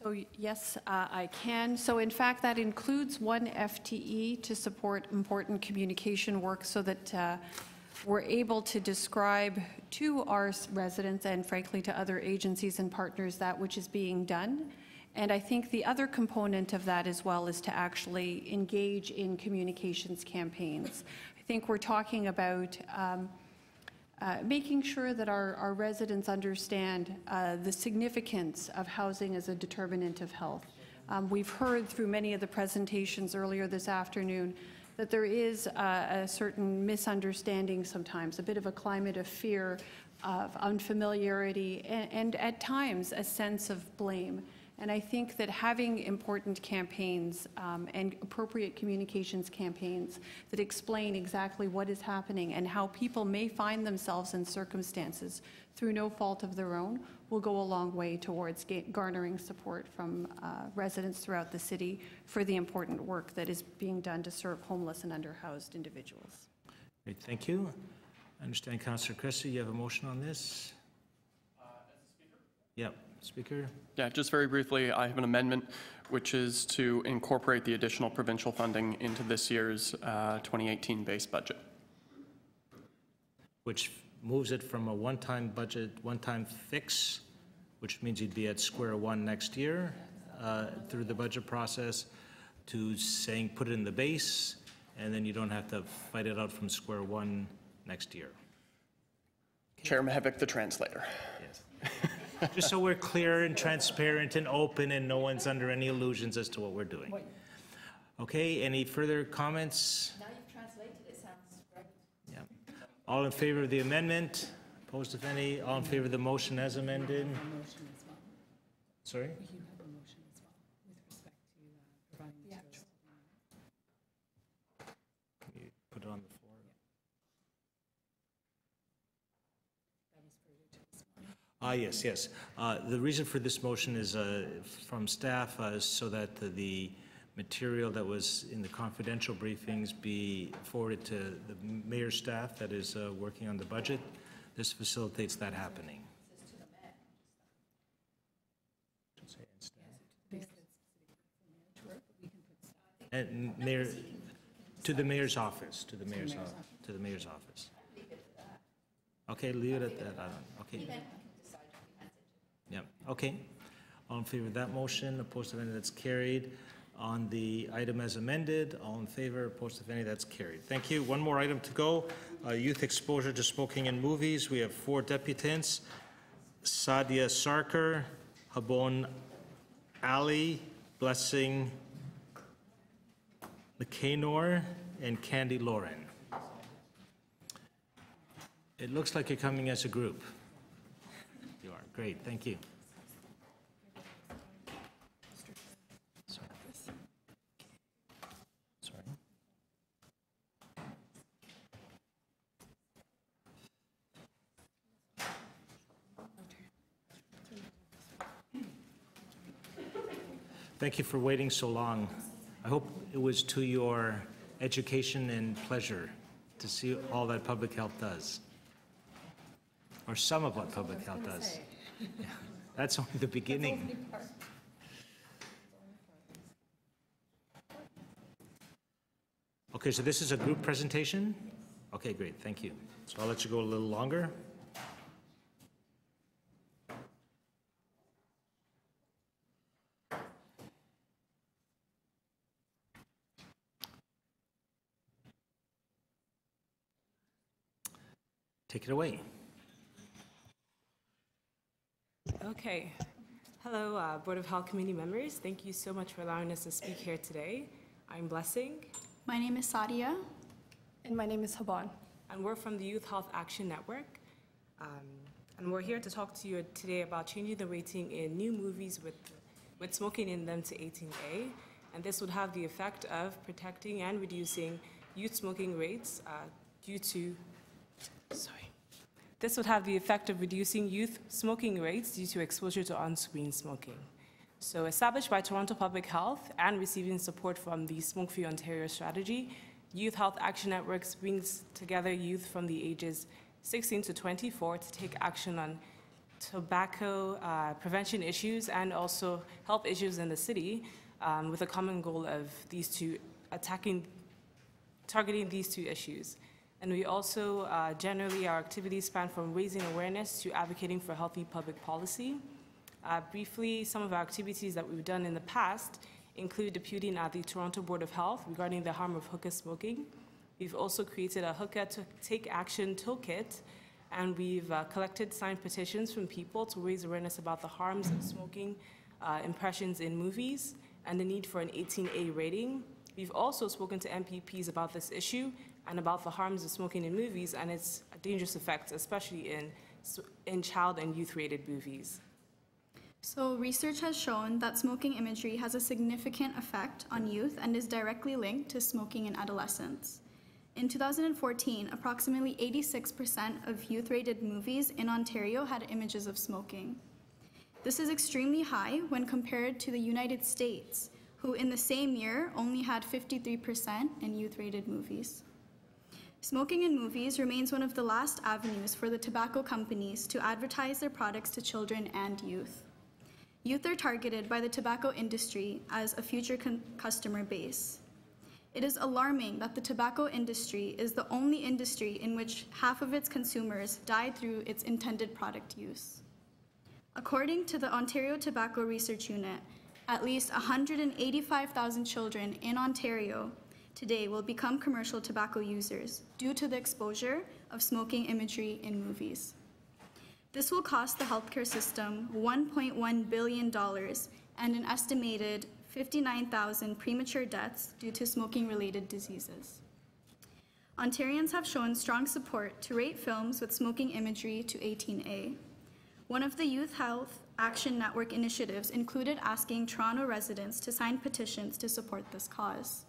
Speaker 3: So yes, I can. So in fact, that includes one FTE to support important communication work so that we're able to describe to our residents and frankly to other agencies and partners that which is being done. And I think the other component of that as well is to actually engage in communications campaigns. I think we're talking about making sure that our residents understand the significance of housing as a determinant of health. We've heard through many of the presentations earlier this afternoon that there is a certain misunderstanding sometimes, a bit of a climate of fear, of unfamiliarity, and at times a sense of blame. And I think that having important campaigns and appropriate communications campaigns that explain exactly what is happening and how people may find themselves in circumstances through no fault of their own will go a long way towards garnering support from residents throughout the city for the important work that is being done to serve homeless and underhoused individuals.
Speaker 1: Great, thank you. I understand, Councillor Cressy, you have a motion on this?
Speaker 15: As a speaker?
Speaker 1: Yep. Speaker?
Speaker 15: Yeah, just very briefly, I have an amendment which is to incorporate the additional provincial funding into this year's 2018 base budget.
Speaker 1: Which moves it from a one-time budget, one-time fix, which means you'd be at square one next year through the budget process, to saying put it in the base, and then you don't have to fight it out from square one next year.
Speaker 15: Chair Mahevik, the translator.
Speaker 1: Yes. Just so we're clear and transparent and open and no one's under any illusions as to what we're doing. Okay, any further comments?
Speaker 10: Now you've translated, it sounds great.
Speaker 1: Yeah. All in favor of the amendment? Opposed, if any? All in favor of the motion as amended? Sorry?
Speaker 4: You have a motion as well with respect to providing materials.
Speaker 1: Can you put it on the floor?
Speaker 4: That was for you to respond.
Speaker 1: Yes, yes. The reason for this motion is from staff so that the material that was in the confidential briefings be forwarded to the mayor's staff that is working on the budget. This facilitates that happening. And mayor, to the mayor's office, to the mayor's office. Okay, leave it at that. Okay. Yeah, okay. All in favor of that motion, opposed if any, that's carried. On the item as amended, all in favor, opposed if any, that's carried. Thank you. One more item to go. Youth exposure to smoking in movies. We have 4 deputants. Sadia Sarkar, Habon Ali, Blessing McKaynor, and Candy Lauren. It looks like you're coming as a group. You are. Great. Thank you. Sorry. Thank you for waiting so long. I hope it was to your education and pleasure to see all that public health does. Or some of what public health does. Yeah, that's only the beginning. Okay, so this is a group presentation? Okay, great, thank you. So I'll let you go a little longer. Take it away.
Speaker 5: Okay. Hello, Board of Health Committee members. Thank you so much for allowing us to speak here today. I'm Blessing.
Speaker 22: My name is Sadia. And my name is Haban.
Speaker 5: And we're from the Youth Health Action Network. And we're here to talk to you today about changing the rating in new movies with smoking in them to 18A. And this would have the effect of protecting and reducing youth smoking rates This would have the effect of reducing youth smoking rates due to exposure to on-screen smoking. So established by Toronto Public Health and receiving support from the Smoke-Free Ontario strategy, Youth Health Action Networks brings together youth from the ages 16 to 24 to take action on tobacco prevention issues and also health issues in the city with a common goal of targeting these two issues. And we also, generally, our activities span from raising awareness to advocating for healthy public policy. Briefly, some of our activities that we've done in the past include deputing at the Toronto Board of Health regarding the harm of hookah smoking. We've also created a Hookah to Take Action toolkit, and we've collected signed petitions from people to raise awareness about the harms of smoking impressions in movies and the need for an 18A rating. We've also spoken to MPPs about this issue and about the harms of smoking in movies and its dangerous effects, especially in child and youth-rated movies.
Speaker 22: So research has shown that smoking imagery has a significant effect on youth and is directly linked to smoking in adolescence. In 2014, approximately 86% of youth-rated movies in Ontario had images of smoking. This is extremely high when compared to the United States, who in the same year only had 53% in youth-rated movies. Smoking in movies remains one of the last avenues for the tobacco companies to advertise their products to children and youth. Youth are targeted by the tobacco industry as a future customer base. It is alarming that the tobacco industry is the only industry in which half of its consumers die through its intended product use. According to the Ontario Tobacco Research Unit, at least 185,000 children in Ontario today will become commercial tobacco users due to the exposure of smoking imagery in movies. This will cost the healthcare system $1.1 billion and an estimated 59,000 premature deaths due to smoking-related diseases. Ontarians have shown strong support to rate films with smoking imagery to 18A. One of the Youth Health Action Network initiatives included asking Toronto residents to sign petitions to support this cause.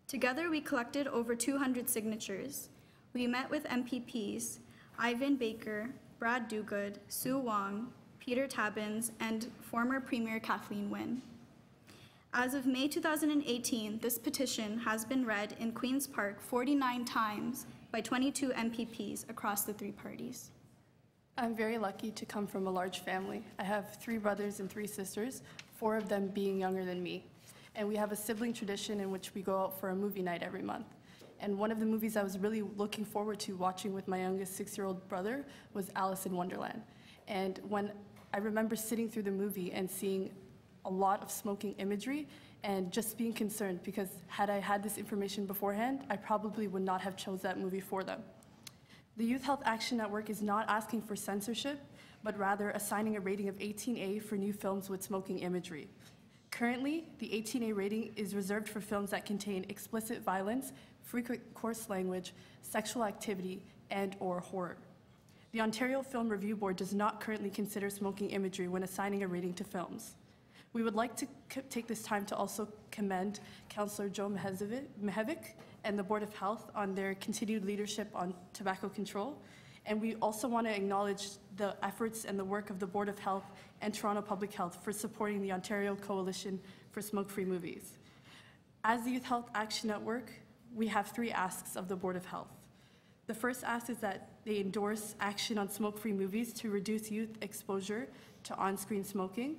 Speaker 22: Together, we collected over 200 signatures. We met with MPPs Ivan Baker, Brad Dogood, Sue Wong, Peter Tabbins, and former Premier Kathleen Wynne. As of May 2018, this petition has been read in Queen's Park 49 times by 22 MPPs across the three parties.
Speaker 7: I'm very lucky to come from a large family. I have 3 brothers and 3 sisters, 4 of them being younger than me. And we have a sibling tradition in which we go out for a movie night every month. And one of the movies I was really looking forward to watching with my youngest 6-year-old brother was Alice in Wonderland. And when I remember sitting through the movie and seeing a lot of smoking imagery and just being concerned, because had I had this information beforehand, I probably would not have chose that movie for them. The Youth Health Action Network is not asking for censorship, but rather assigning a rating of 18A for new films with smoking imagery. Currently, the 18A rating is reserved for films that contain explicit violence, frequent coarse language, sexual activity, and/or horror. The Ontario Film Review Board does not currently consider smoking imagery when assigning a rating to films. We would like to take this time to also commend Councillor Joe Mihevik and the Board of Health on their continued leadership on tobacco control. And we also want to acknowledge the efforts and the work of the Board of Health and Toronto Public Health for supporting the Ontario Coalition for Smoke-Free Movies. As the Youth Health Action Network, we have 3 asks of the Board of Health. The first ask is that they endorse action on smoke-free movies to reduce youth exposure to on-screen smoking.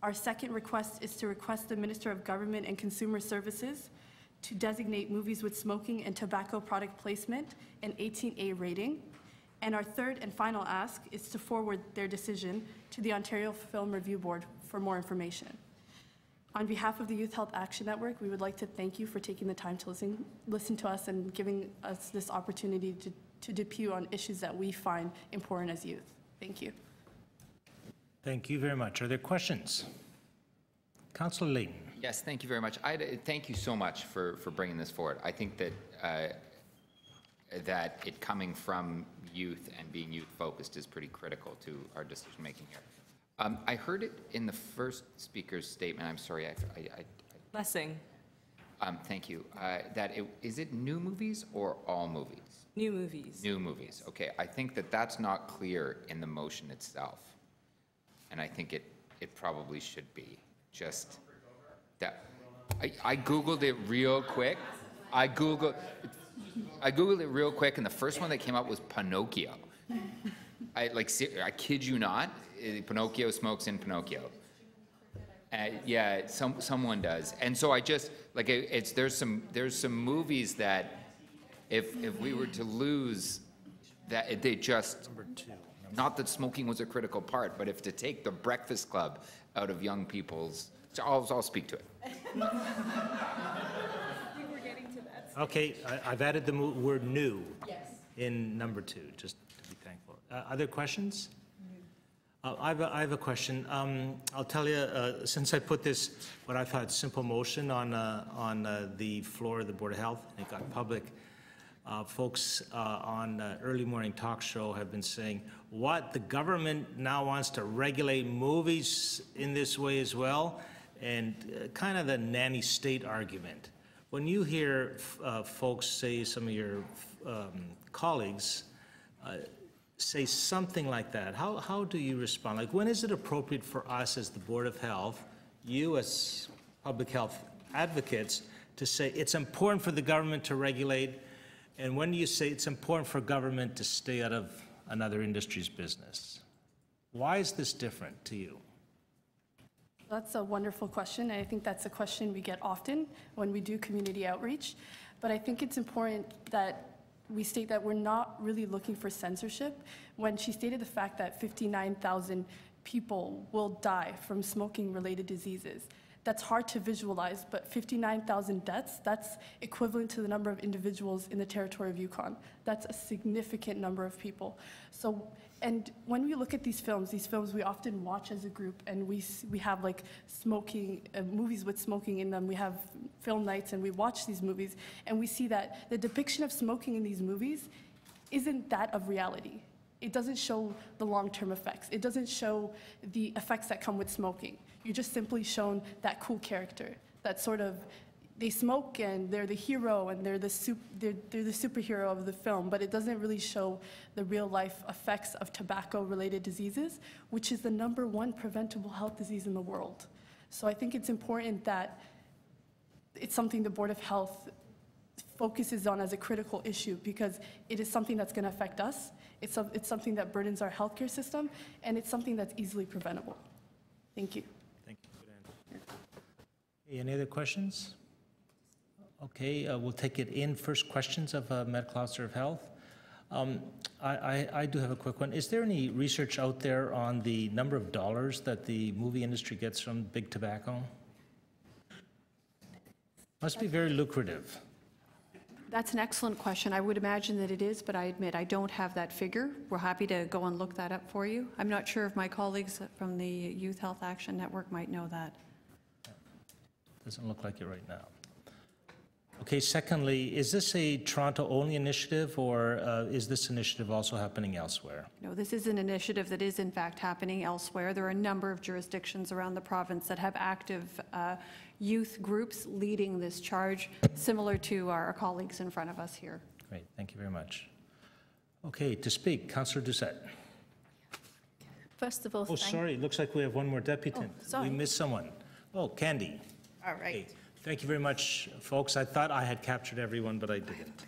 Speaker 7: Our second request is to request the Minister of Government and Consumer Services to designate movies with smoking and tobacco product placement an 18A rating. And our third and final ask is to forward their decision to the Ontario Film Review Board for more information. On behalf of the Youth Health Action Network, we would like to thank you for taking the time to listen to us and giving us this opportunity to debut on issues that we find important as youth. Thank you.
Speaker 1: Thank you very much. Are there questions? Councillor Layton.
Speaker 2: Yes, thank you very much. Thank you so much for bringing this forward. I think that that it coming from youth and being youth-focused is pretty critical to our decision-making here. I heard it in the first speaker's statement. I'm sorry.
Speaker 5: Blessing.
Speaker 2: Thank you. Is it new movies or all movies?
Speaker 5: New movies.
Speaker 2: New movies. Okay. I think that that's not clear in the motion itself. And I think it probably should be. Just that. I Googled it real quick. I Googled it real quick, and the first one that came up was Pinocchio. I kid you not, Pinocchio smokes in Pinocchio. Yeah, someone does. And so I just, there's some movies that if we were to lose, that they just, not that smoking was a critical part, but if to take the Breakfast Club out of young people's, so I'll speak to it.
Speaker 1: Okay, I've added the word new in number 2, just to be thankful. Other questions? I have a question. I'll tell you, since I put this, what I thought, simple motion on the floor of the Board of Health, and it got public, folks on early morning talk show have been saying, what, the government now wants to regulate movies in this way as well? And kind of the nanny state argument. When you hear folks say, some of your colleagues say something like that, how do you respond? Like, when is it appropriate for us as the Board of Health, you as public health advocates, to say it's important for the government to regulate, and when do you say it's important for government to stay out of another industry's business? Why is this different to you?
Speaker 7: That's a wonderful question, and I think that's a question we get often when we do community outreach. But I think it's important that we state that we're not really looking for censorship. When she stated the fact that 59,000 people will die from smoking-related diseases, that's hard to visualize, but 59,000 deaths, that's equivalent to the number of individuals in the territory of Yukon. That's a significant number of people. So, and when we look at these films we often watch as a group, and we have like smoking, movies with smoking in them. We have film nights and we watch these movies, and we see that the depiction of smoking in these movies isn't that of reality. It doesn't show the long-term effects. It doesn't show the effects that come with smoking. You're just simply shown that cool character, that sort of they smoke and they're the hero and they're the superhero of the film, but it doesn't really show the real life effects of tobacco-related diseases, which is the #1 preventable health disease in the world. So I think it's important that it's something the Board of Health focuses on as a critical issue, because it is something that's going to affect us. It's something that burdens our healthcare system, and it's something that's easily preventable. Thank you.
Speaker 1: Thank you. Good answer. Hey, any other questions? Okay, we'll take it in. First questions of Medical Officer of Health. I do have a quick one. Is there any research out there on the number of dollars that the movie industry gets from big tobacco? Must be very lucrative.
Speaker 3: That's an excellent question. I would imagine that it is, but I admit I don't have that figure. We're happy to go and look that up for you. I'm not sure if my colleagues from the Youth Health Action Network might know that.
Speaker 1: Doesn't look like it right now. Okay, secondly, is this a Toronto-only initiative, or is this initiative also happening elsewhere?
Speaker 3: No, this is an initiative that is in fact happening elsewhere. There are a number of jurisdictions around the province that have active youth groups leading this charge, similar to our colleagues in front of us here.
Speaker 1: Great, thank you very much. Okay, to speak, Councillor Doucette.
Speaker 8: First of all,
Speaker 1: oh, sorry, it looks like we have one more deputant.
Speaker 8: Oh, sorry.
Speaker 1: We missed someone. Oh, Candy.
Speaker 8: All right.
Speaker 1: Okay. Thank you very much, folks. I thought I had captured everyone, but I didn't.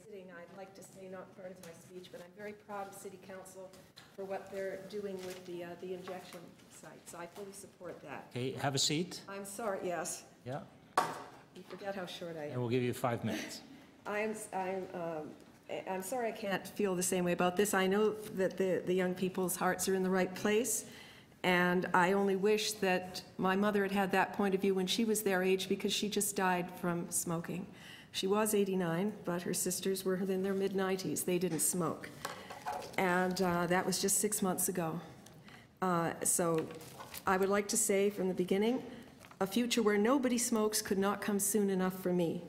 Speaker 9: I'd like to say, not part of my speech, but I'm very proud of City Council for what they're doing with the injection sites. I fully support that.
Speaker 1: Okay, have a seat.
Speaker 9: I'm sorry, yes.
Speaker 1: Yeah.
Speaker 9: You forget how short I am.
Speaker 1: And we'll give you 5 minutes.
Speaker 9: I'm sorry I can't feel the same way about this. I know that the young people's hearts are in the right place, and I only wish that my mother had had that point of view when she was their age, because she just died from smoking. She was 89, but her sisters were in their mid-90s. They didn't smoke. And that was just 6 months ago. So I would like to say from the beginning, a future where nobody smokes could not come soon enough for me.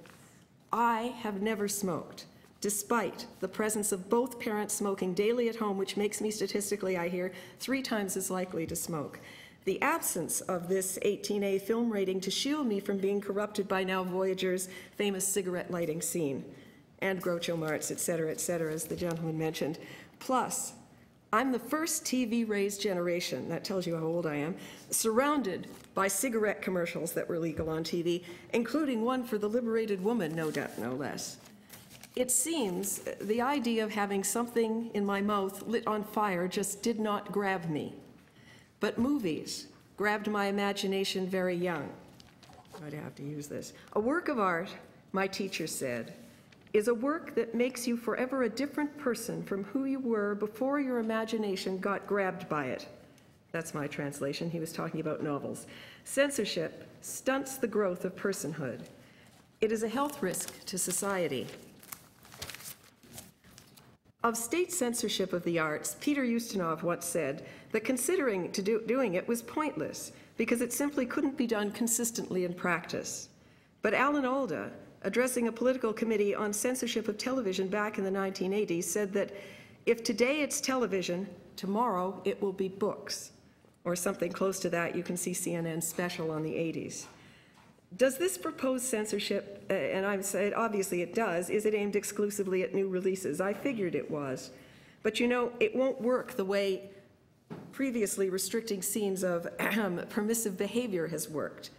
Speaker 9: I have never smoked, despite the presence of both parents smoking daily at home, which makes me statistically, I hear, 3 times as likely to smoke. The absence of this 18A film rating to shield me from being corrupted by now Voyager's famous cigarette lighting scene, and Groucho Marx, et cetera, as the gentleman mentioned. Plus, I'm the first TV-raised generation, that tells you how old I am, surrounded by cigarette commercials that were legal on TV, including one for the liberated woman, no doubt, no less. It seems the idea of having something in my mouth lit on fire just did not grab me. But movies grabbed my imagination very young. I'd have to use this. A work of art, my teacher said, is a work that makes you forever a different person from who you were before your imagination got grabbed by it. That's my translation. He was talking about novels. Censorship stunts the growth of personhood. It is a health risk to society. Of state censorship of the arts, Peter Ustinov once said that considering doing it was pointless because it simply couldn't be done consistently in practice. But Alan Alda, addressing a political committee on censorship of television back in the 1980s, said that if today it's television, tomorrow it will be books, or something close to that. You can see CNN's special on the 80s. Does this proposed censorship, and I'm saying obviously it does, is it aimed exclusively at new releases? I figured it was. But you know, it won't work the way previously restricting scenes of permissive behavior has worked.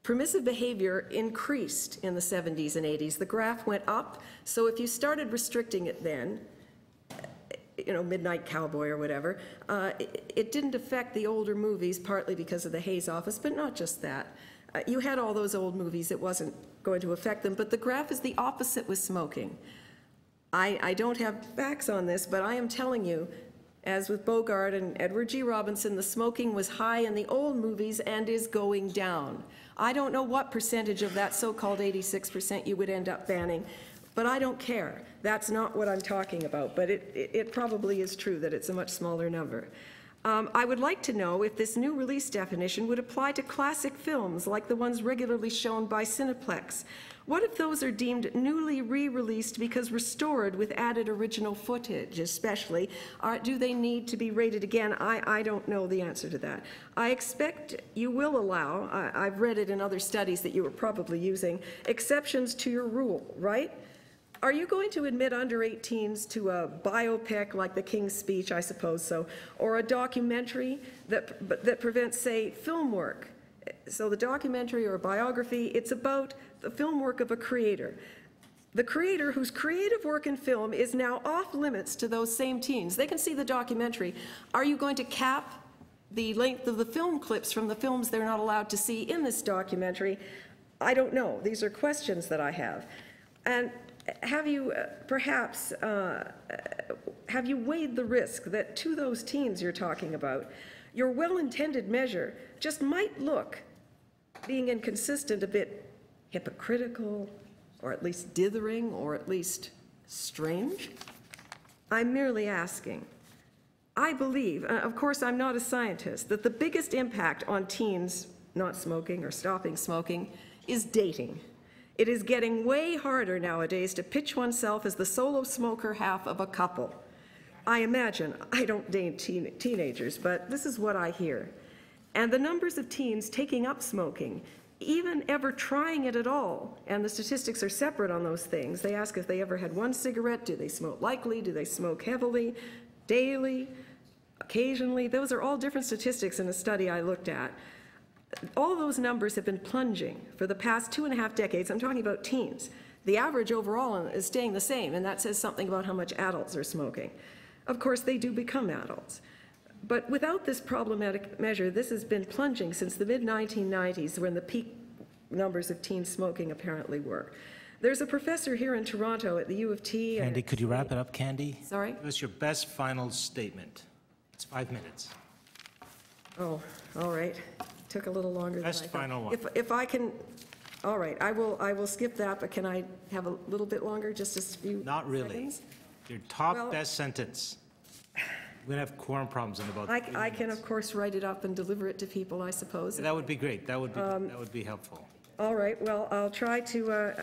Speaker 9: Permissive behavior increased in the 70s and 80s. The graph went up, so if you started restricting it then, you know, Midnight Cowboy or whatever, it didn't affect the older movies, partly because of the Hayes Office, but not just that. You had all those old movies, it wasn't going to affect them, but the graph is the opposite with smoking. I don't have facts on this, but I am telling you, as with Bogart and Edward G. Robinson, the smoking was high in the old movies and is going down. I don't know what percentage of that so-called 86% you would end up banning, but I don't care. That's not what I'm talking about, but it probably is true that it's a much smaller number. I would like to know if this new release definition would apply to classic films like the ones regularly shown by Cineplex. What if those are deemed newly re-released because restored with added original footage, especially? Do they need to be rated again? I don't know the answer to that. I expect you will allow, I've read it in other studies that you were probably using, exceptions to your rule, right? Are you going to admit under 18s to a biopic like The King's Speech, I suppose so, or a documentary that prevents, say, film work? So the documentary or biography, it's about the film work of a creator. The creator whose creative work in film is now off limits to those same teens. They can see the documentary. Are you going to cap the length of the film clips from the films they're not allowed to see in this documentary? I don't know. These are questions that I have. And have you perhaps, have you weighed the risk that to those teens you're talking about, your well-intended measure just might look, being inconsistent, a bit hypocritical, or at least dithering, or at least strange? I'm merely asking. I believe, of course I'm not a scientist, that the biggest impact on teens not smoking or stopping smoking is dating. It is getting way harder nowadays to pitch oneself as the solo smoker half of a couple. I imagine, I don't date teenagers, but this is what I hear. And the numbers of teens taking up smoking, even ever trying it at all, and the statistics are separate on those things. They ask if they ever had one cigarette, do they smoke lightly, do they smoke heavily, daily, occasionally. Those are all different statistics in a study I looked at. All those numbers have been plunging for the past 2.5 decades. I'm talking about teens. The average overall is staying the same, and that says something about how much adults are smoking. Of course, they do become adults. But without this problematic measure, this has been plunging since the mid-1990s, when the peak numbers of teen smoking apparently were. There's a professor here in Toronto at the U of T.
Speaker 1: Candy, could you wrap it up, Candy?
Speaker 9: Sorry?
Speaker 1: Give us your best final statement. It's 5 minutes.
Speaker 9: Oh, all right. Took a little longer
Speaker 1: Best
Speaker 9: than I thought.
Speaker 1: final one.
Speaker 9: If I can, all right, I will skip that, but can I have a little bit longer, just a few
Speaker 1: Not really.
Speaker 9: seconds?
Speaker 1: Your top
Speaker 9: Well-
Speaker 1: best sentence. We're going to have quorum problems in about 3 minutes.
Speaker 9: I can, of course, write it up and deliver it to people, I suppose.
Speaker 1: That would be great. That would be helpful.
Speaker 9: All right, well, I'll try to,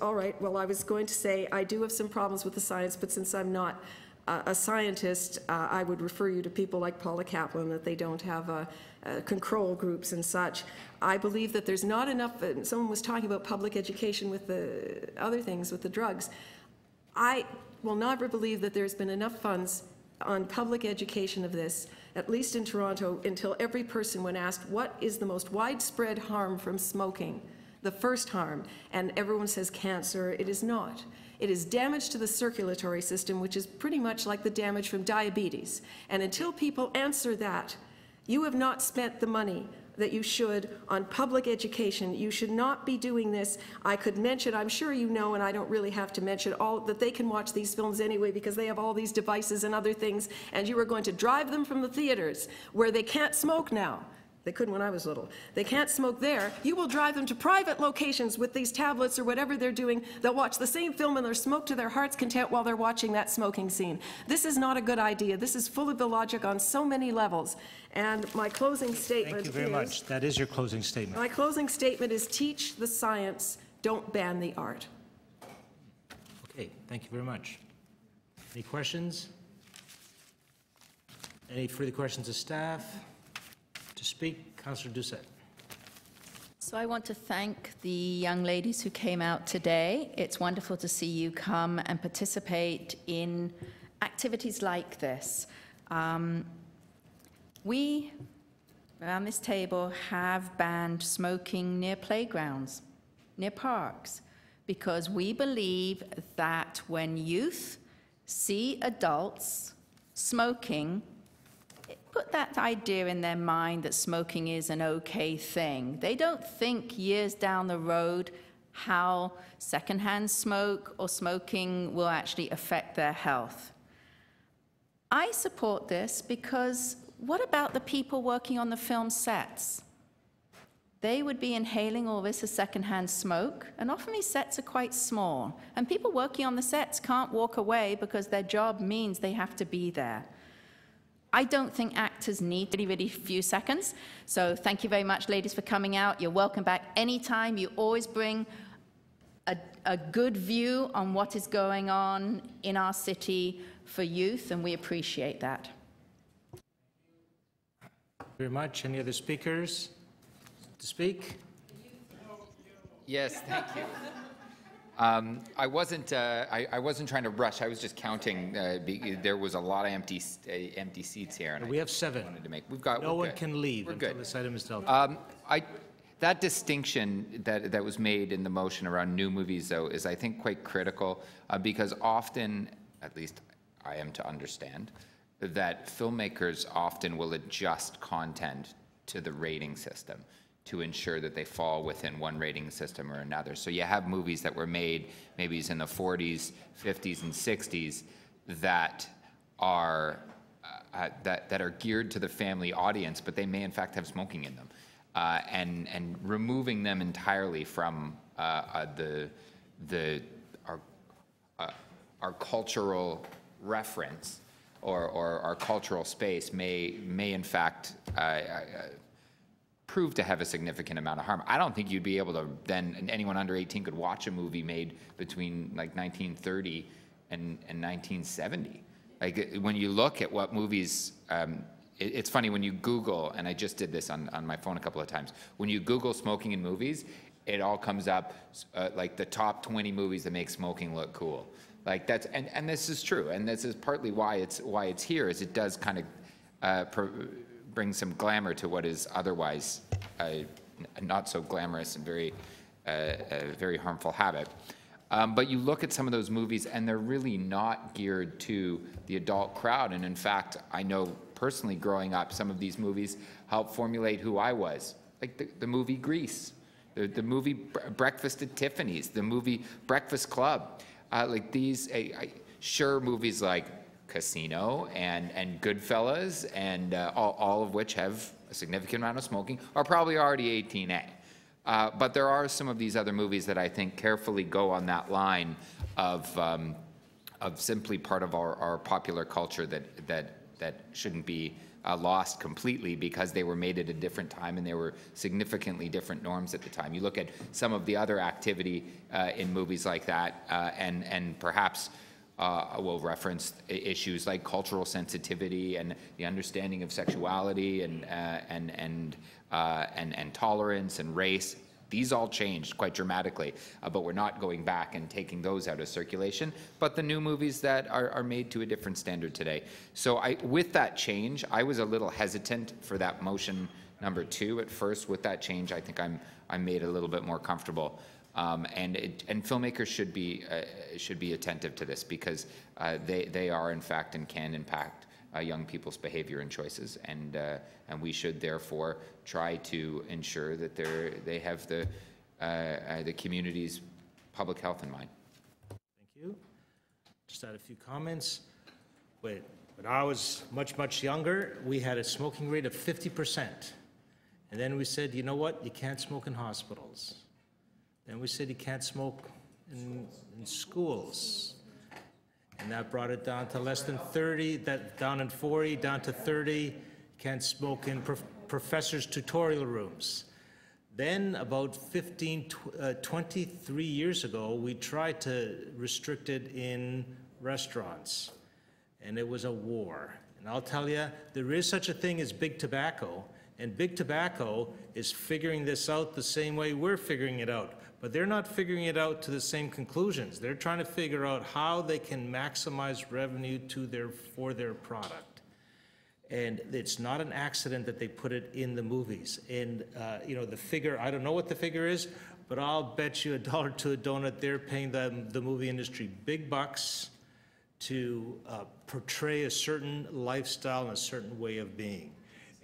Speaker 9: all right, well, I was going to say, I do have some problems with the science, but since I'm not a scientist, I would refer you to people like Paula Kaplan, that they don't have control groups and such. I believe that there's not enough, someone was talking about public education with the other things, with the drugs. I will never believe that there's been enough funds on public education of this, at least in Toronto, until every person, when asked what is the most widespread harm from smoking, the first harm, and everyone says cancer. It is not. It is damage to the circulatory system, which is pretty much like the damage from diabetes. And until people answer that, you have not spent the money that you should on public education. You should not be doing this. I could mention, I'm sure you know, and I don't really have to mention, all that they can watch these films anyway because they have all these devices and other things, and you are going to drive them from the theaters where they can't smoke now. They couldn't when I was little. They can't smoke there. You will drive them to private locations with these tablets or whatever they're doing. They'll watch the same film and they'll smoke to their heart's content while they're watching that smoking scene. This is not a good idea. This is full of illogic on so many levels. And my closing statement
Speaker 1: Thank you very much. That is your closing statement.
Speaker 9: My closing statement is teach the science, don't ban the art.
Speaker 1: Okay, thank you very much. Any questions? Any further questions of staff? To speak, Councillor Doucette.
Speaker 10: So I want to thank the young ladies who came out today. It's wonderful to see you come and participate in activities like this. We, around this table, have banned smoking near playgrounds, near parks, because we believe that when youth see adults smoking, put that idea in their mind that smoking is an okay thing. They don't think years down the road how secondhand smoke or smoking will actually affect their health. I support this because what about the people working on the film sets? They would be inhaling all this as secondhand smoke, and often these sets are quite small, and people working on the sets can't walk away because their job means they have to be there. I don't think actors need really, really few seconds. So thank you very much, ladies, for coming out. You're welcome back anytime. You always bring a good view on what is going on in our city for youth, and we appreciate that.
Speaker 1: Very much. Any other speakers to speak?
Speaker 2: Yes, thank you. I wasn't trying to rush. I was just counting. There was a lot of empty seats here, and
Speaker 1: we have 7.
Speaker 2: We've got.
Speaker 1: No one can leave
Speaker 2: We're
Speaker 1: until
Speaker 2: good.
Speaker 1: this item is dealt with.
Speaker 2: That distinction that was made in the motion around new movies, though, is I think quite critical because often, at least I am to understand, that filmmakers often will adjust content to the rating system to ensure that they fall within one rating system or another. So you have movies that were made maybe in the 40s, 50s, and 60s that are geared to the family audience, but they may in fact have smoking in them. And removing them entirely from our cultural reference or our cultural space may in fact prove to have a significant amount of harm. I don't think you'd be able to then, anyone under 18 could watch a movie made between like 1930 and 1970. Like when you look at what movies, it's funny when you Google, and I just did this on my phone a couple of times, when you Google smoking in movies, it all comes up like the top 20 movies that make smoking look cool. Like that's, and this is true, and this is partly why it's here, is it does kind of bring some glamour to what is otherwise a not so glamorous and very harmful habit. But you look at some of those movies and they're really not geared to the adult crowd. And in fact, I know personally growing up, some of these movies helped formulate who I was. Like the movie Grease, the movie Breakfast at Tiffany's, the movie Breakfast Club. Like these, sure, movies like Casino and Goodfellas, and all of which have a significant amount of smoking, are probably already 18A. But there are some of these other movies that I think carefully go on that line of simply part of our popular culture that shouldn't be lost completely because they were made at a different time and there were significantly different norms at the time. You look at some of the other activity in movies like that, and perhaps we'll reference issues like cultural sensitivity and the understanding of sexuality and tolerance and race. These all changed quite dramatically, but we're not going back and taking those out of circulation. But the new movies that are made to a different standard today. So with that change, I was a little hesitant for that motion number 2 at first. With that change, I think I'm made a little bit more comfortable. And filmmakers should be attentive to this because they are in fact and can impact young people's behavior and choices, and we should therefore try to ensure that they have the community's public health in mind.
Speaker 1: Thank you. Just add a few comments. When I was much younger, we had a smoking rate of 50%, and then we said, you know what, you can't smoke in hospitals. Then we said you can't smoke in schools. And that brought it down to less than 30, down in 40, down to 30. Can't smoke in professors' tutorial rooms. Then about 23 years ago, we tried to restrict it in restaurants. And it was a war. And I'll tell you, there is such a thing as big tobacco. And big tobacco is figuring this out the same way we're figuring it out. But they're not figuring it out to the same conclusions. They're trying to figure out how they can maximize revenue for their product. And it's not an accident that they put it in the movies. And the figure, I don't know what the figure is, but I'll bet you $1 to a donut they're paying the movie industry big bucks to portray a certain lifestyle and a certain way of being.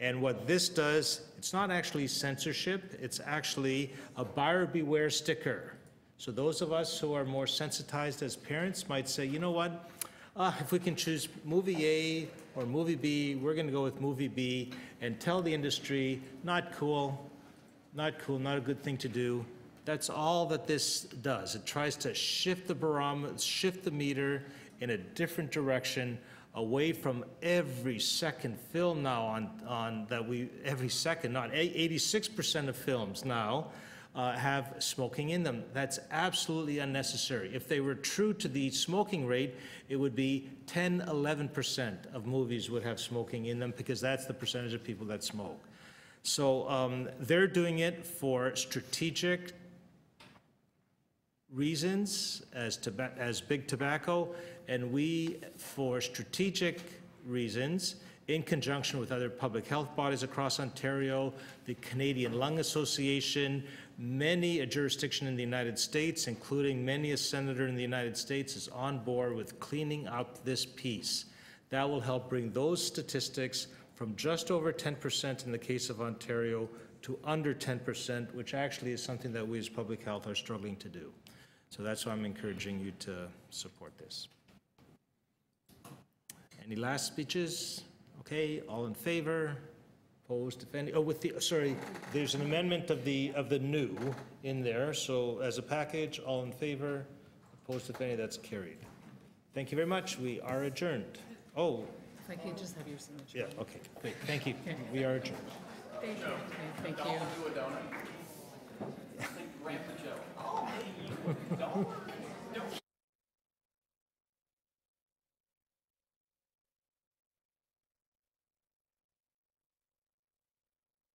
Speaker 1: And what this does, it's not actually censorship, it's actually a buyer beware sticker. So those of us who are more sensitized as parents might say, you know what, if we can choose movie A or movie B, we're gonna go with movie B and tell the industry, not cool, not a good thing to do. That's all that this does. It tries to shift the barometer, shift the meter in a different direction away from every second film now on that we, every second, not 86% of films now have smoking in them. That's absolutely unnecessary. If they were true to the smoking rate, it would be 10, 11% of movies would have smoking in them, because that's the percentage of people that smoke. So they're doing it for strategic reasons as big tobacco, and we, for strategic reasons, in conjunction with other public health bodies across Ontario, the Canadian Lung Association, many a jurisdiction in the United States, including many a senator in the United States, is on board with cleaning up this piece. That will help bring those statistics from just over 10% in the case of Ontario to under 10%, which actually is something that we as public health are struggling to do. So that's why I'm encouraging you to support this. Any last speeches? Okay, all in favor? Opposed, if any? Oh, with the, sorry, there's an amendment of the new in there. So as a package, all in favor? Opposed, if any? That's carried. Thank you very much. We are adjourned. Oh.
Speaker 4: If I could just have your signature.
Speaker 1: Yeah, okay, great. Thank you. We are adjourned.
Speaker 4: Thank you. Okay, thank you.
Speaker 2: Ramp the joke.